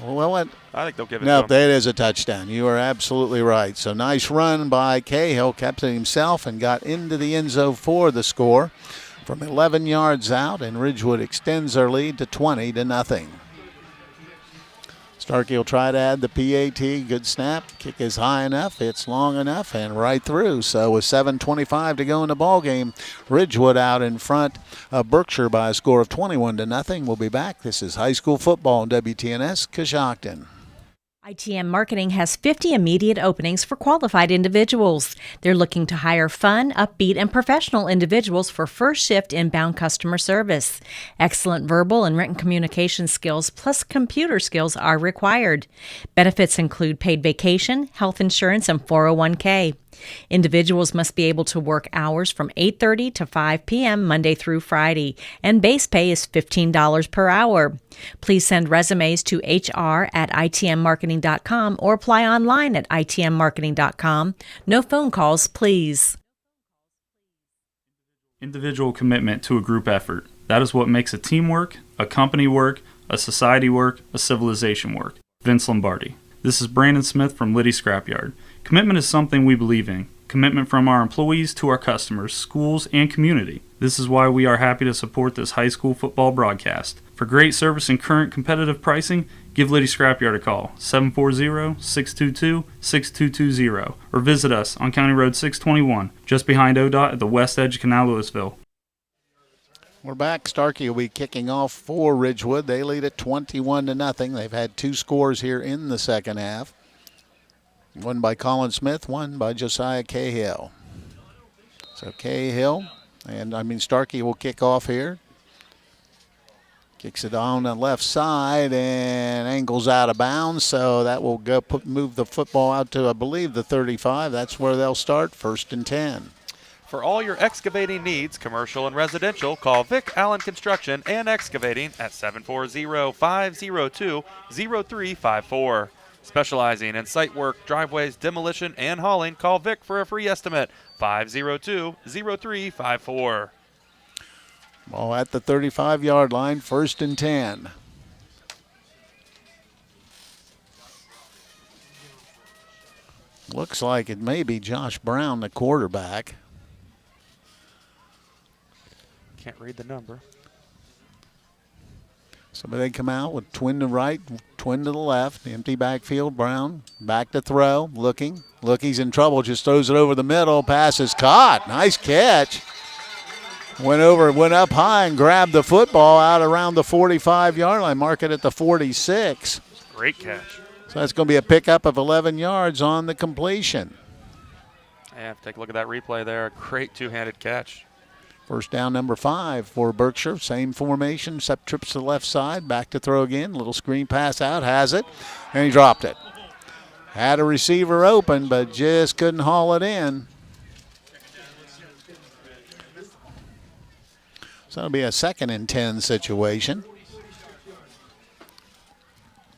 Speaker 11: well, what?
Speaker 1: I think they'll give it
Speaker 11: No,
Speaker 1: to him.
Speaker 11: that is a touchdown. You are absolutely right. So nice run by Cahill, kept it himself and got into the end zone for the score from 11 yards out, and Ridgewood extends their lead to 20-0. Starkey will try to add the PAT. Good snap. Kick is high enough. It's long enough and right through. So with 7:25 to go in the ball game, Ridgewood out in front of Berkshire by a score of 21-0. We'll be back. This is high school football on WTNS Coshocton.
Speaker 18: ITM Marketing has 50 immediate openings for qualified individuals. They're looking to hire fun, upbeat, and professional individuals for first shift inbound customer service. Excellent verbal and written communication skills plus computer skills are required. Benefits include paid vacation, health insurance, and 401k. Individuals must be able to work hours from 8:30 to 5 p.m. Monday through Friday, and base pay is $15 per hour. Please send resumes to hr@itmmarketing.com or apply online at itmmarketing.com. No phone calls, please.
Speaker 13: Individual commitment to a group effort. That is what makes a team work, a company work, a society work, a civilization work. Vince Lombardi. This is Brandon Smith from Liddy Scrapyard. Commitment is something we believe in. Commitment from our employees to our customers, schools, and community. This is why we are happy to support this high school football broadcast. For great service and current competitive pricing, give Liddy Scrapyard a call, 740-622-6220, or visit us on County Road 621, just behind ODOT at the west edge of Canal Louisville.
Speaker 11: We're back. Starkey will be kicking off for Ridgewood. They lead at 21-0. They've had two scores here in the second half. One by Colin Smith, one by Josiah Cahill. So Cahill, Starkey will kick off here. Kicks it on the left side and angles out of bounds. So that will move the football out to, I believe, the 35. That's where they'll start, 1st and 10.
Speaker 1: For all your excavating needs, commercial and residential, call Vic Allen Construction and Excavating at 740-502-0354. Specializing in site work, driveways, demolition, and hauling, call Vic for a free estimate, 502-0354.
Speaker 11: Ball at the 35-yard line, 1st and 10. Looks like it may be Josh Brown, the quarterback.
Speaker 1: Can't read the number.
Speaker 11: So they come out with twin to right, twin to the left. Empty backfield. Brown back to throw. Looking. He's in trouble. Just throws it over the middle. Pass is caught. Nice catch. Went up high and grabbed the football out around the 45-yard line. Mark it at the 46.
Speaker 1: Great catch.
Speaker 11: So that's going to be a pickup of 11 yards on the completion.
Speaker 1: Yeah, take a look at that replay there. Great two-handed catch.
Speaker 11: First down, number 5 for Berkshire. Same formation. Sep trips to the left side. Back to throw again. Little screen pass out. Has it. And he dropped it. Had a receiver open, but just couldn't haul it in. So it'll be a 2nd and 10 situation.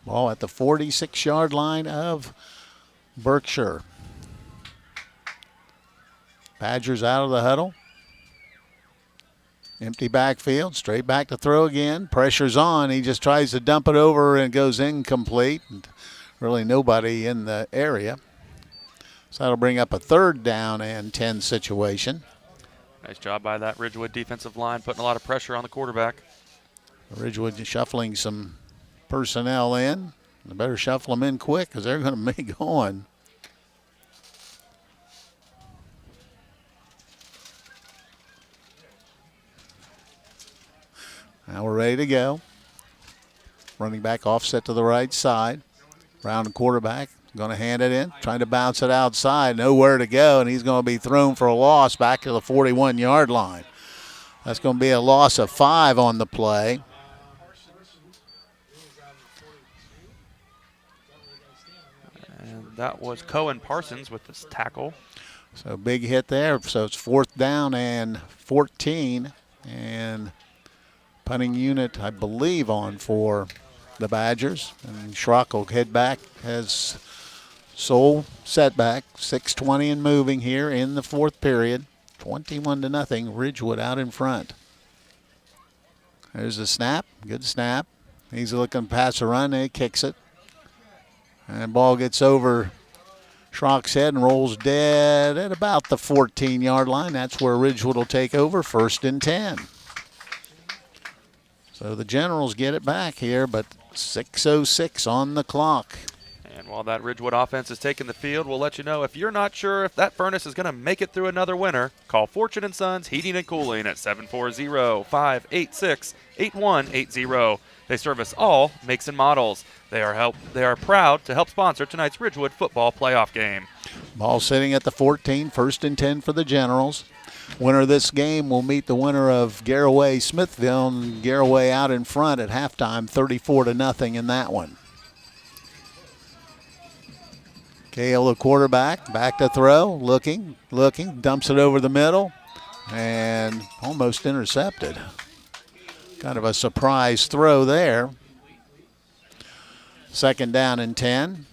Speaker 11: Ball at the 46-yard line of Berkshire. Badgers out of the huddle. Empty backfield, straight back to throw again. Pressure's on. He just tries to dump it over and it goes incomplete. Really nobody in the area. So that'll bring up a 3rd down and 10 situation.
Speaker 1: Nice job by that Ridgewood defensive line, putting a lot of pressure on the quarterback.
Speaker 11: Ridgewood shuffling some personnel in. They better shuffle them in quick because they're going to be going. Now we're ready to go. Running back offset to the right side. Brown, the quarterback, going to hand it in. Trying to bounce it outside. Nowhere to go, and he's going to be thrown for a loss back to the 41-yard line. That's going to be a loss of 5 on the play.
Speaker 1: And that was Cohen Parsons with this tackle.
Speaker 11: So big hit there. So it's 4th down and 14. And punting unit, I believe, on for the Badgers. And Schrock will head back, has sole setback. 6:20 and moving here in the 4th period. 21-0, Ridgewood out in front. There's a snap, good snap. He's looking to pass a run, and he kicks it. And ball gets over Schrock's head and rolls dead at about the 14-yard line. That's where Ridgewood will take over, 1st and 10. So the Generals get it back here, but 6:06 on the clock.
Speaker 1: And while that Ridgewood offense is taking the field, we'll let you know if you're not sure if that furnace is going to make it through another winter, call Fortune & Sons Heating and Cooling at 740-586-8180. They service all makes and models. They are proud to help sponsor tonight's Ridgewood football playoff game.
Speaker 11: Ball sitting at the 14, 1st and 10 for the Generals. Winner of this game will meet the winner of Garraway-Smithville, and Garraway out in front at halftime, 34-0 in that one. Cahill, the quarterback, back to throw, looking, dumps it over the middle, and almost intercepted. Kind of a surprise throw there. 2nd down and 10.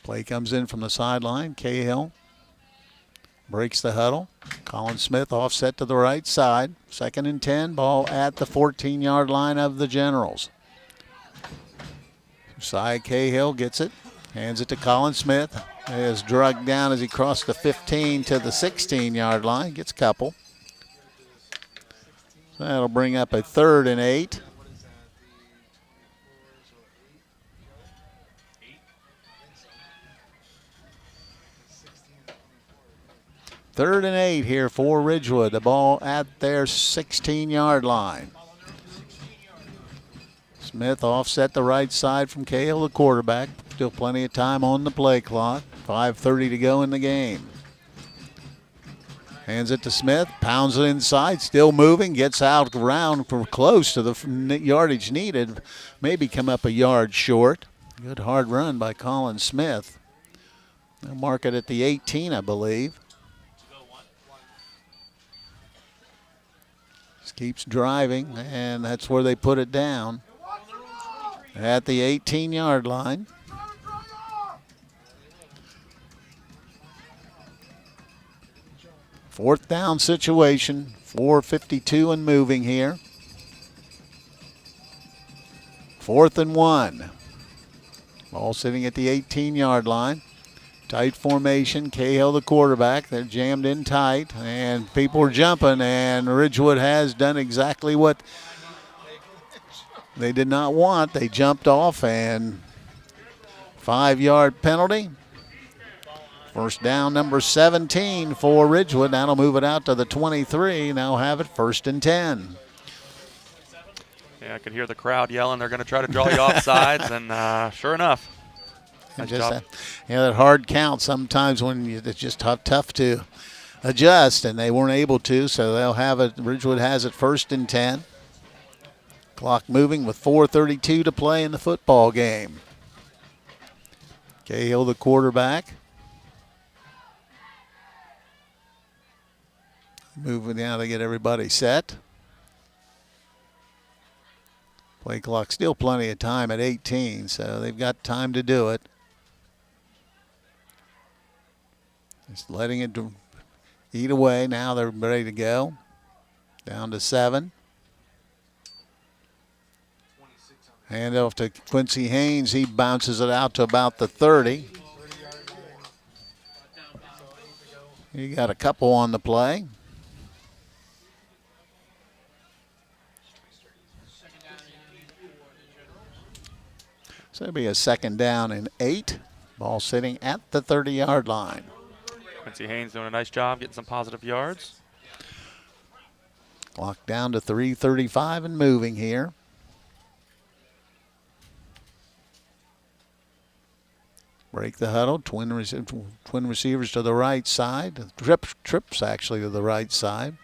Speaker 11: Play comes in from the sideline. Cahill breaks the huddle. Colin Smith offset to the right side. 2nd and 10. Ball at the 14-yard line of the Generals. Josiah Cahill gets it. Hands it to Colin Smith. He is drugged down as he crossed the 15 to the 16-yard line. Gets a couple. So that'll bring up a 3rd and 8. Third and 8 here for Ridgewood. The ball at their 16-yard line. Smith offset the right side from Cahill, the quarterback. Still plenty of time on the play clock. 5:30 to go in the game. Hands it to Smith. Pounds it inside. Still moving. Gets out around for close to the yardage needed. Maybe come up a yard short. Good hard run by Colin Smith. They'll mark it at the 18, I believe. Keeps driving, and that's where they put it down at the 18-yard line. Fourth down situation, 4:52 and moving here. 4th and 1. Ball sitting at the 18-yard line. Tight formation. Cahill, the quarterback. They're jammed in tight, and people are jumping, and Ridgewood has done exactly what they did not want. They jumped off, and 5-yard penalty. First down, number 17 for Ridgewood. That'll move it out to the 23. Now have it 1st and 10.
Speaker 1: Yeah, I could hear the crowd yelling. They're going to try to draw you off sides, and sure enough. Nice job.
Speaker 11: That hard count sometimes when it's just tough to adjust, and they weren't able to, so they'll have it. Ridgewood has it 1st and 10. Clock moving with 4:32 to play in the football game. Cahill, the quarterback. Moving now to get everybody set. Play clock still plenty of time at 18, so they've got time to do it. Just letting it eat away. Now they're ready to go. Down to 7. Hand off to Quincy Haynes. He bounces it out to about the 30. He got a couple on the play. So it'll be a 2nd down and 8. Ball sitting at the 30-yard line.
Speaker 1: Quincy Haynes doing a nice job getting some positive yards.
Speaker 11: Clock down to 3:35 and moving here. Break the huddle. Twin receivers to the right side. Trips actually to the right side.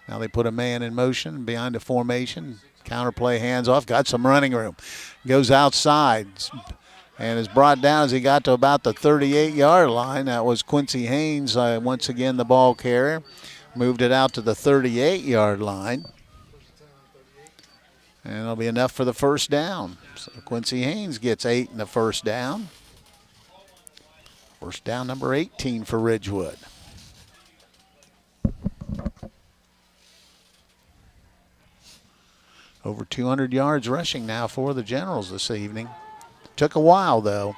Speaker 11: Now they put a man in motion behind a formation. Counterplay, hands off. Got some running room. Goes outside. And is brought down as he got to about the 38-yard line. That was Quincy Haynes, once again the ball carrier. Moved it out to the 38-yard line. And it'll be enough for the 1st down. So Quincy Haynes gets 8 in the 1st down. 1st down, number 18 for Ridgewood. Over 200 yards rushing now for the Generals this evening. Took a while, though.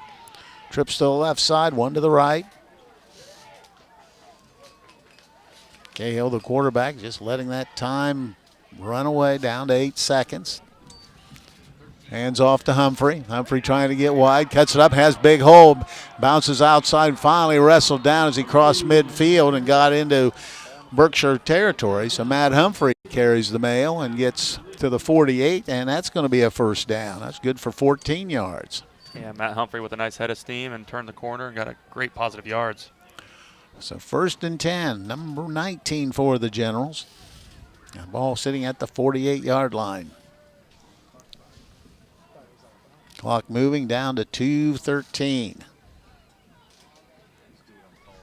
Speaker 11: Trips to the left side, one to the right. Cahill, the quarterback, just letting that time run away down to 8 seconds. Hands off to Humphrey. Humphrey trying to get wide, cuts it up, has big hole, bounces outside, finally wrestled down as he crossed midfield and got into Berkshire territory. So Matt Humphrey carries the mail and gets to the 48, and that's going to be a 1st down. That's good for 14 yards.
Speaker 1: Yeah, Matt Humphrey with a nice head of steam and turned the corner and got a great positive yards.
Speaker 11: So 1st and 10, number 19 for the Generals. And ball sitting at the 48-yard line. Clock moving down to 2:13.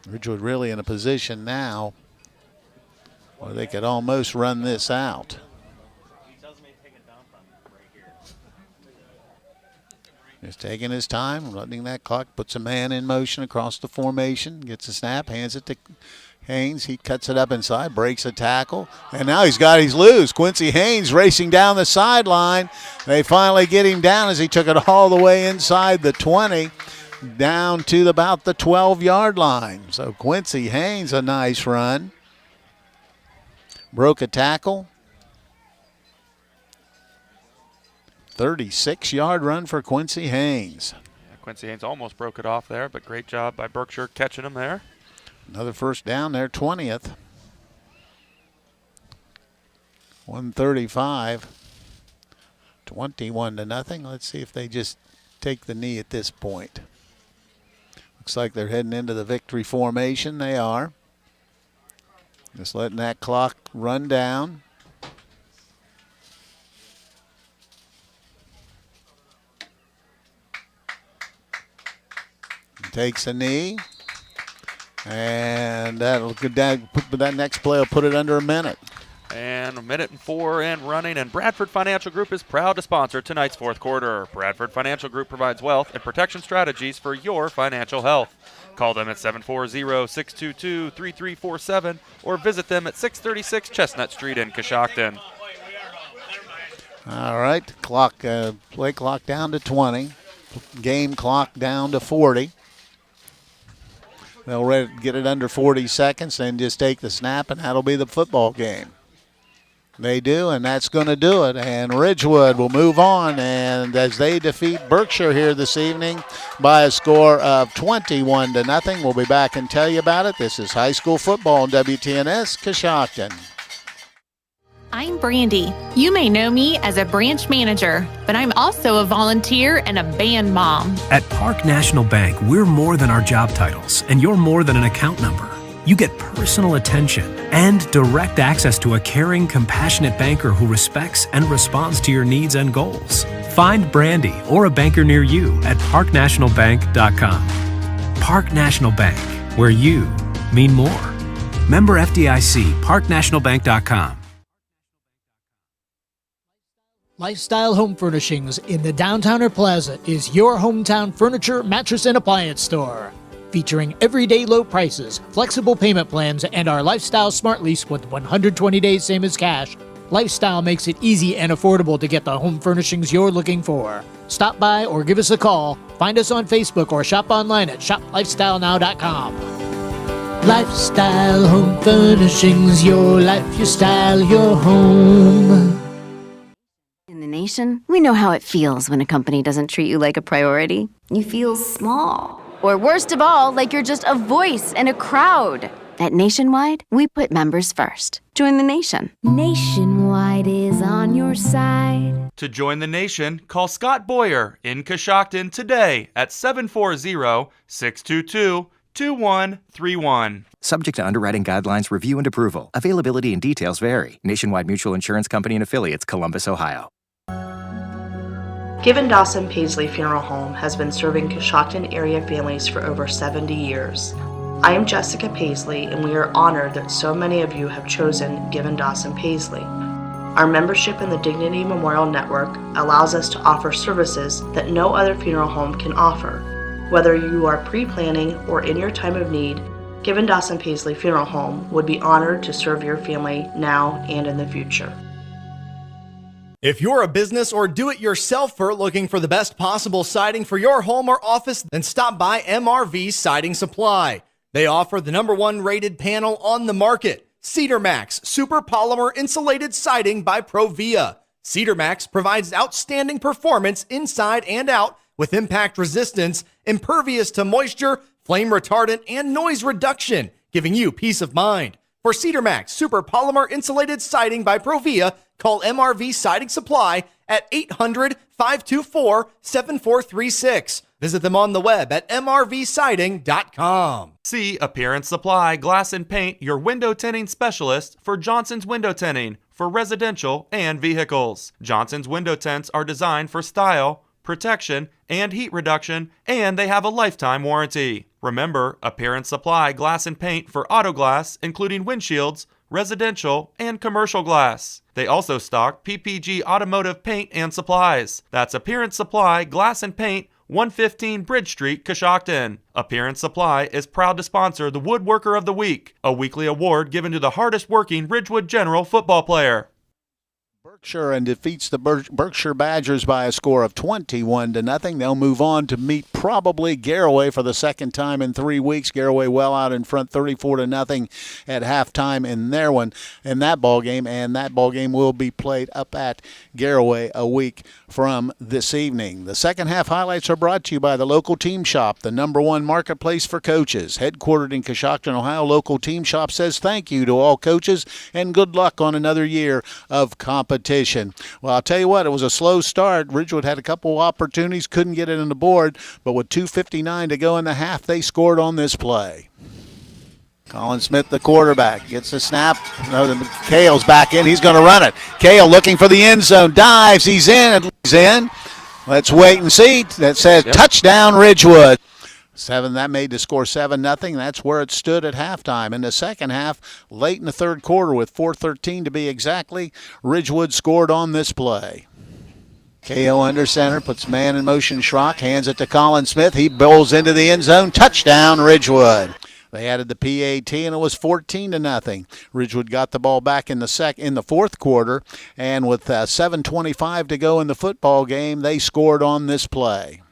Speaker 11: Ridgewood really in a position now Or they could almost run this out. Just taking his time, letting that clock, puts a man in motion across the formation, gets a snap, hands it to Haynes. He cuts it up inside, breaks a tackle, and now he's got his loose. Quincy Haynes racing down the sideline. They finally get him down as he took it all the way inside the 20, down to about the 12-yard line. So Quincy Haynes, a nice run. Broke a tackle. 36-yard run for Quincy Haynes.
Speaker 1: Yeah, Quincy Haynes almost broke it off there, but great job by Berkshire catching him there.
Speaker 11: Another first down there, 20th. 135. 21-0. Let's see if they just take the knee at this point. Looks like they're heading into the victory formation. They are. Just letting that clock run down. Takes a knee. And that next play will put it under a minute.
Speaker 1: And 1:04 and running, and Bradford Financial Group is proud to sponsor tonight's fourth quarter. Bradford Financial Group provides wealth and protection strategies for your financial health. Call them at 740-622-3347 or visit them at 636 Chestnut Street in Coshocton.
Speaker 11: All right, play clock down to 20, game clock down to 40. They'll get it under 40 seconds and just take the snap, and that'll be the football game. They do, and that's going to do it. And Ridgewood will move on, and as they defeat Berkshire here this evening by a score of 21-0. We'll be back and tell you about it. This is high school football on WTNS Coshocton.
Speaker 6: I'm Brandy. You may know me as a branch manager, but I'm also a volunteer and a band mom.
Speaker 14: At Park National Bank, we're more than our job titles, and you're more than an account number. You get personal attention and direct access to a caring, compassionate banker who respects and responds to your needs and goals. Find Brandy or a banker near you at parknationalbank.com. Park National Bank, where you mean more. Member FDIC, parknationalbank.com.
Speaker 15: Lifestyle Home Furnishings in the Downtowner Plaza is your hometown furniture, mattress, and appliance store. Featuring everyday low prices, flexible payment plans, and our Lifestyle Smart Lease with 120 days same as cash, Lifestyle makes it easy and affordable to get the home furnishings you're looking for. Stop by or give us a call. Find us on Facebook or shop online at shoplifestylenow.com. Lifestyle Home Furnishings, your life, your style, your home.
Speaker 16: In the nation, we know how it feels when a company doesn't treat you like a priority. You feel small. Or worst of all, like you're just a voice in a crowd. At Nationwide, we put members first. Join the nation.
Speaker 6: Nationwide is on your side.
Speaker 9: To join the nation, call Scott Boyer in Coshocton today at 740-622-2131.
Speaker 17: Subject to underwriting guidelines, review, and approval. Availability and details vary. Nationwide Mutual Insurance Company and Affiliates, Columbus, Ohio.
Speaker 19: Given Dawson Paisley Funeral Home has been serving Coshocton area families for over 70 years. I am Jessica Paisley, and we are honored that so many of you have chosen Given Dawson Paisley. Our membership in the Dignity Memorial Network allows us to offer services that no other funeral home can offer. Whether you are pre-planning or in your time of need, Given Dawson Paisley Funeral Home would be honored to serve your family now and in the future.
Speaker 21: If you're a business or do-it-yourselfer looking for the best possible siding for your home or office, then stop by MRV Siding Supply. They offer the #1 rated panel on the market, Cedar Max Super Polymer Insulated Siding by Provia. Cedar Max provides outstanding performance inside and out with impact resistance, impervious to moisture, flame retardant, and noise reduction, giving you peace of mind. For Cedar Max Super Polymer Insulated Siding by Provia, call MRV Siding Supply at 800-524-7436. Visit them on the web at mrvsiding.com.
Speaker 9: See Appearance Supply Glass and Paint, your window tinting specialist for Johnson's Window Tinting for residential and vehicles. Johnson's window tints are designed for style, protection, and heat reduction, and they have a lifetime warranty. Remember, Appearance Supply Glass and Paint for auto glass, including windshields, residential, and commercial glass. They also stock PPG automotive paint and supplies. That's Appearance Supply, Glass and Paint, 115 Bridge Street, Coshocton. Appearance Supply is proud to sponsor the Woodworker of the Week, a weekly award given to the hardest working Ridgewood General football player.
Speaker 11: Berkshire and defeats the Berkshire Badgers by a score of 21-0. They'll move on to meet probably Garraway for the second time in 3 weeks. Garraway well out in front, 34-0 at halftime in that ball game, and that ball game will be played up at Garraway a week from this evening. The second half highlights are brought to you by the local Team Shop, the #1 marketplace for coaches. Headquartered in Coshocton, Ohio, local Team Shop says thank you to all coaches and good luck on another year of competition. Well, I'll tell you what, it was a slow start. Ridgewood had a couple opportunities, couldn't get it on the board, but with 2:59 to go in the half, they scored on this play. Colin Smith, the quarterback, gets the snap. No, Cale's back in. He's going to run it. Cale looking for the end zone. Dives. He's in. Let's wait and see. That says touchdown, Ridgewood. That made the score 7-0. That's where it stood at halftime. In the second half, late in the third quarter, with 4:13 to be exactly, Ridgewood scored on this play. KO under center, puts man in motion. Schrock hands it to Colin Smith. He bowls into the end zone. Touchdown, Ridgewood. They added the PAT, and it was 14-0. Ridgewood got the ball back in the fourth quarter, and with 7:25 to go in the football game, they scored on this play.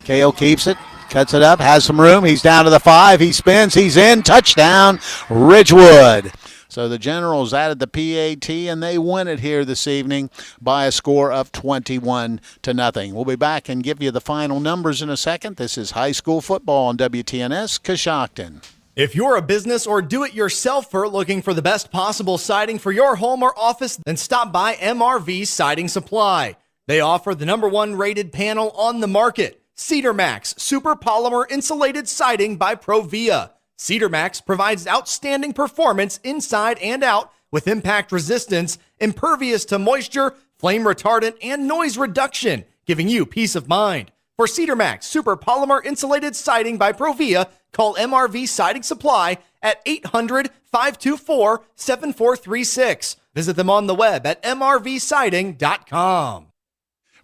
Speaker 11: KO keeps it. Cuts it up, has some room. He's down to the 5. He spins. He's in. Touchdown, Ridgewood. So the Generals added the PAT, and they win it here this evening by a score of 21-0. We'll be back and give you the final numbers in a second. This is high school football on WTNS Coshocton.
Speaker 21: If you're a business or do-it-yourselfer looking for the best possible siding for your home or office, then stop by MRV Siding Supply. They offer the #1 rated panel on the market. Cedar Max Super Polymer Insulated Siding by Provia. Cedar Max provides outstanding performance inside and out with impact resistance, impervious to moisture, flame retardant, and noise reduction, giving you peace of mind. For Cedar Max Super Polymer Insulated Siding by Provia, call MRV Siding Supply at 800-524-7436. Visit them on the web at mrvsiding.com.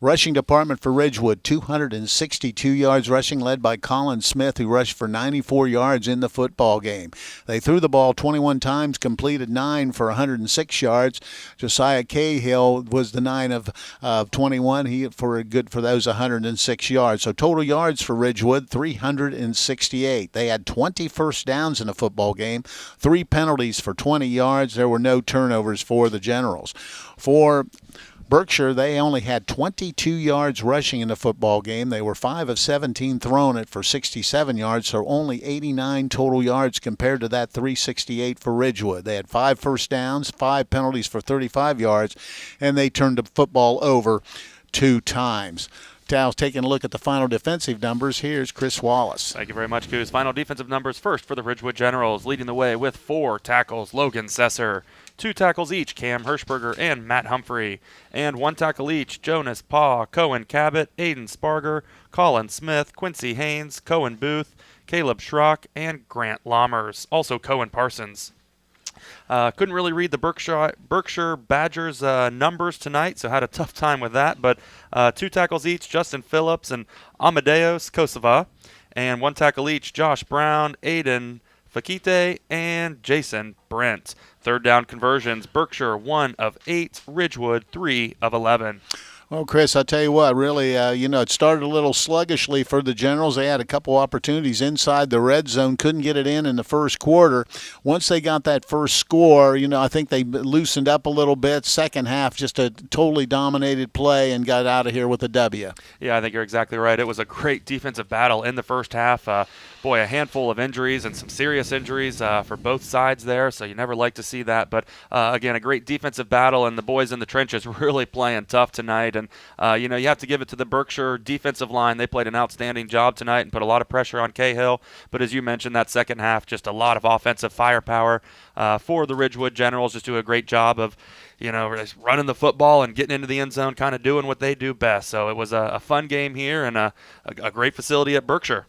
Speaker 11: Rushing department for Ridgewood, 262 yards rushing, led by Colin Smith, who rushed for 94 yards in the football game. They threw the ball 21 times, completed 9 for 106 yards. Josiah Cahill was the 9 of 21. He for those 106 yards. So total yards for Ridgewood, 368. They had 20 first downs in the football game, 3 penalties for 20 yards. There were no turnovers for the Generals. For Berkshire, they only had 22 yards rushing in the football game. They were 5 of 17 thrown it for 67 yards, so only 89 total yards compared to that 368 for Ridgewood. They had 5 first downs, 5 penalties for 35 yards, and they turned the football over 2 times. Tow's taking a look at the final defensive numbers. Here's Chris Wallace.
Speaker 1: Thank you very much, Coos. Final defensive numbers first for the Ridgewood Generals, leading the way with 4 tackles, Logan Sesser. 2 tackles each, Cam Hirschberger and Matt Humphrey. And 1 tackle each, Jonas Paw, Cohen Cabot, Aiden Sparger, Colin Smith, Quincy Haynes, Cohen Booth, Caleb Schrock, and Grant Lammers. Also Cohen Parsons. Couldn't really read the Berkshire Badgers numbers tonight, so had a tough time with that. But 2 tackles each, Justin Phillips and Amadeus Kosova. And 1 tackle each, Josh Brown, Aiden Fakite, and Jason Brent. Third down conversions, Berkshire 1 of 8, Ridgewood 3 of 11.
Speaker 11: Well, Chris, I'll tell you what, really, it started a little sluggishly for the Generals. They had a couple opportunities inside the red zone, couldn't get it in the first quarter. Once they got that first score, I think they loosened up a little bit. Second half, just a totally dominated play and got out of here with a W.
Speaker 1: Yeah, I think you're exactly right. It was a great defensive battle in the first half. A handful of injuries and some serious injuries for both sides there, so you never like to see that. But, again, a great defensive battle, and the boys in the trenches really playing tough tonight. And, you have to give it to the Berkshire defensive line. They played an outstanding job tonight and put a lot of pressure on Cahill. But as you mentioned, that second half, just a lot of offensive firepower for the Ridgewood Generals. Just do a great job of, running the football and getting into the end zone, kind of doing what they do best. So it was a fun game here and a great facility at Berkshire.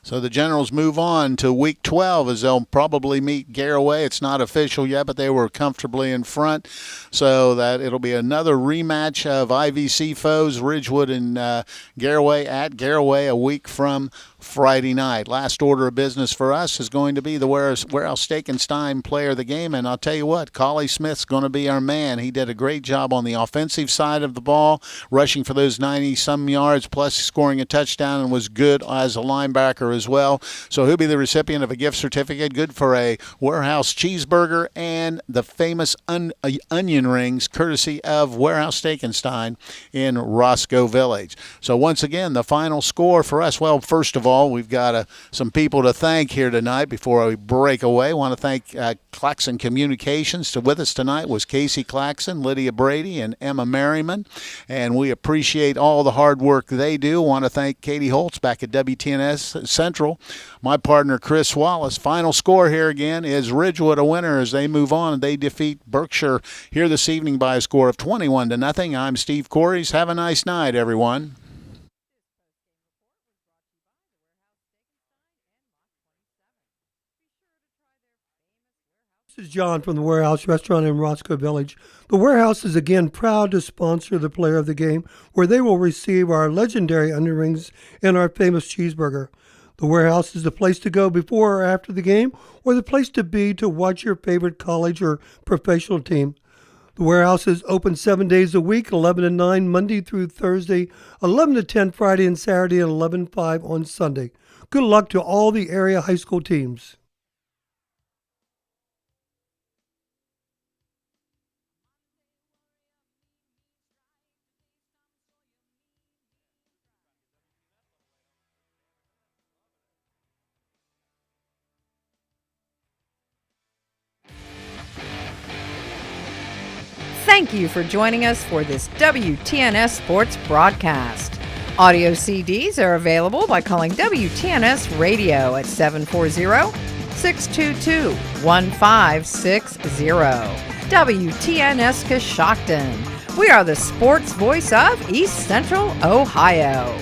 Speaker 11: So the Generals move on to Week 12 as they'll probably meet Garraway. It's not official yet, but they were comfortably in front. So that it'll be another rematch of IVC foes, Ridgewood and Garraway at Garraway a week from Friday night. Last order of business for us is going to be the Warehouse Stekenstein player of the game. And I'll tell you what, Collie Smith's going to be our man. He did a great job on the offensive side of the ball, rushing for those 90-some yards, plus scoring a touchdown, and was good as a linebacker as well. So he'll be the recipient of a gift certificate, good for a Warehouse cheeseburger and the famous onion rings, courtesy of Warehouse Stekenstein in Roscoe Village. So once again, the final score for us, well, first of all, we've got some people to thank here tonight before we break away. I want to thank Claxon Communications. With us tonight was Casey Claxon, Lydia Brady, and Emma Merryman, and we appreciate all the hard work they do. I want to thank Katie Hutlz back at WTNS Central. My partner, Chris Wallace. Final score here again is Ridgewood a winner as they move on and they defeat Berkshire here this evening by a score of 21-0. I'm Steve Corries. Have a nice night, everyone.
Speaker 7: This is John from the Warehouse Restaurant in Roscoe Village. The Warehouse is again proud to sponsor the player of the game, where they will receive our legendary onion rings and our famous cheeseburger. The Warehouse is the place to go before or after the game, or the place to be to watch your favorite college or professional team. The Warehouse is open 7 days a week, 11 to 9 Monday through Thursday, 11 to 10 Friday and Saturday, and 11 to 5 on Sunday. Good luck to all the area high school teams.
Speaker 8: Thank you for joining us for this WTNS Sports broadcast. Audio CDs are available by calling WTNS Radio at 740-622-1560. WTNS Coshocton. We are the sports voice of East Central Ohio.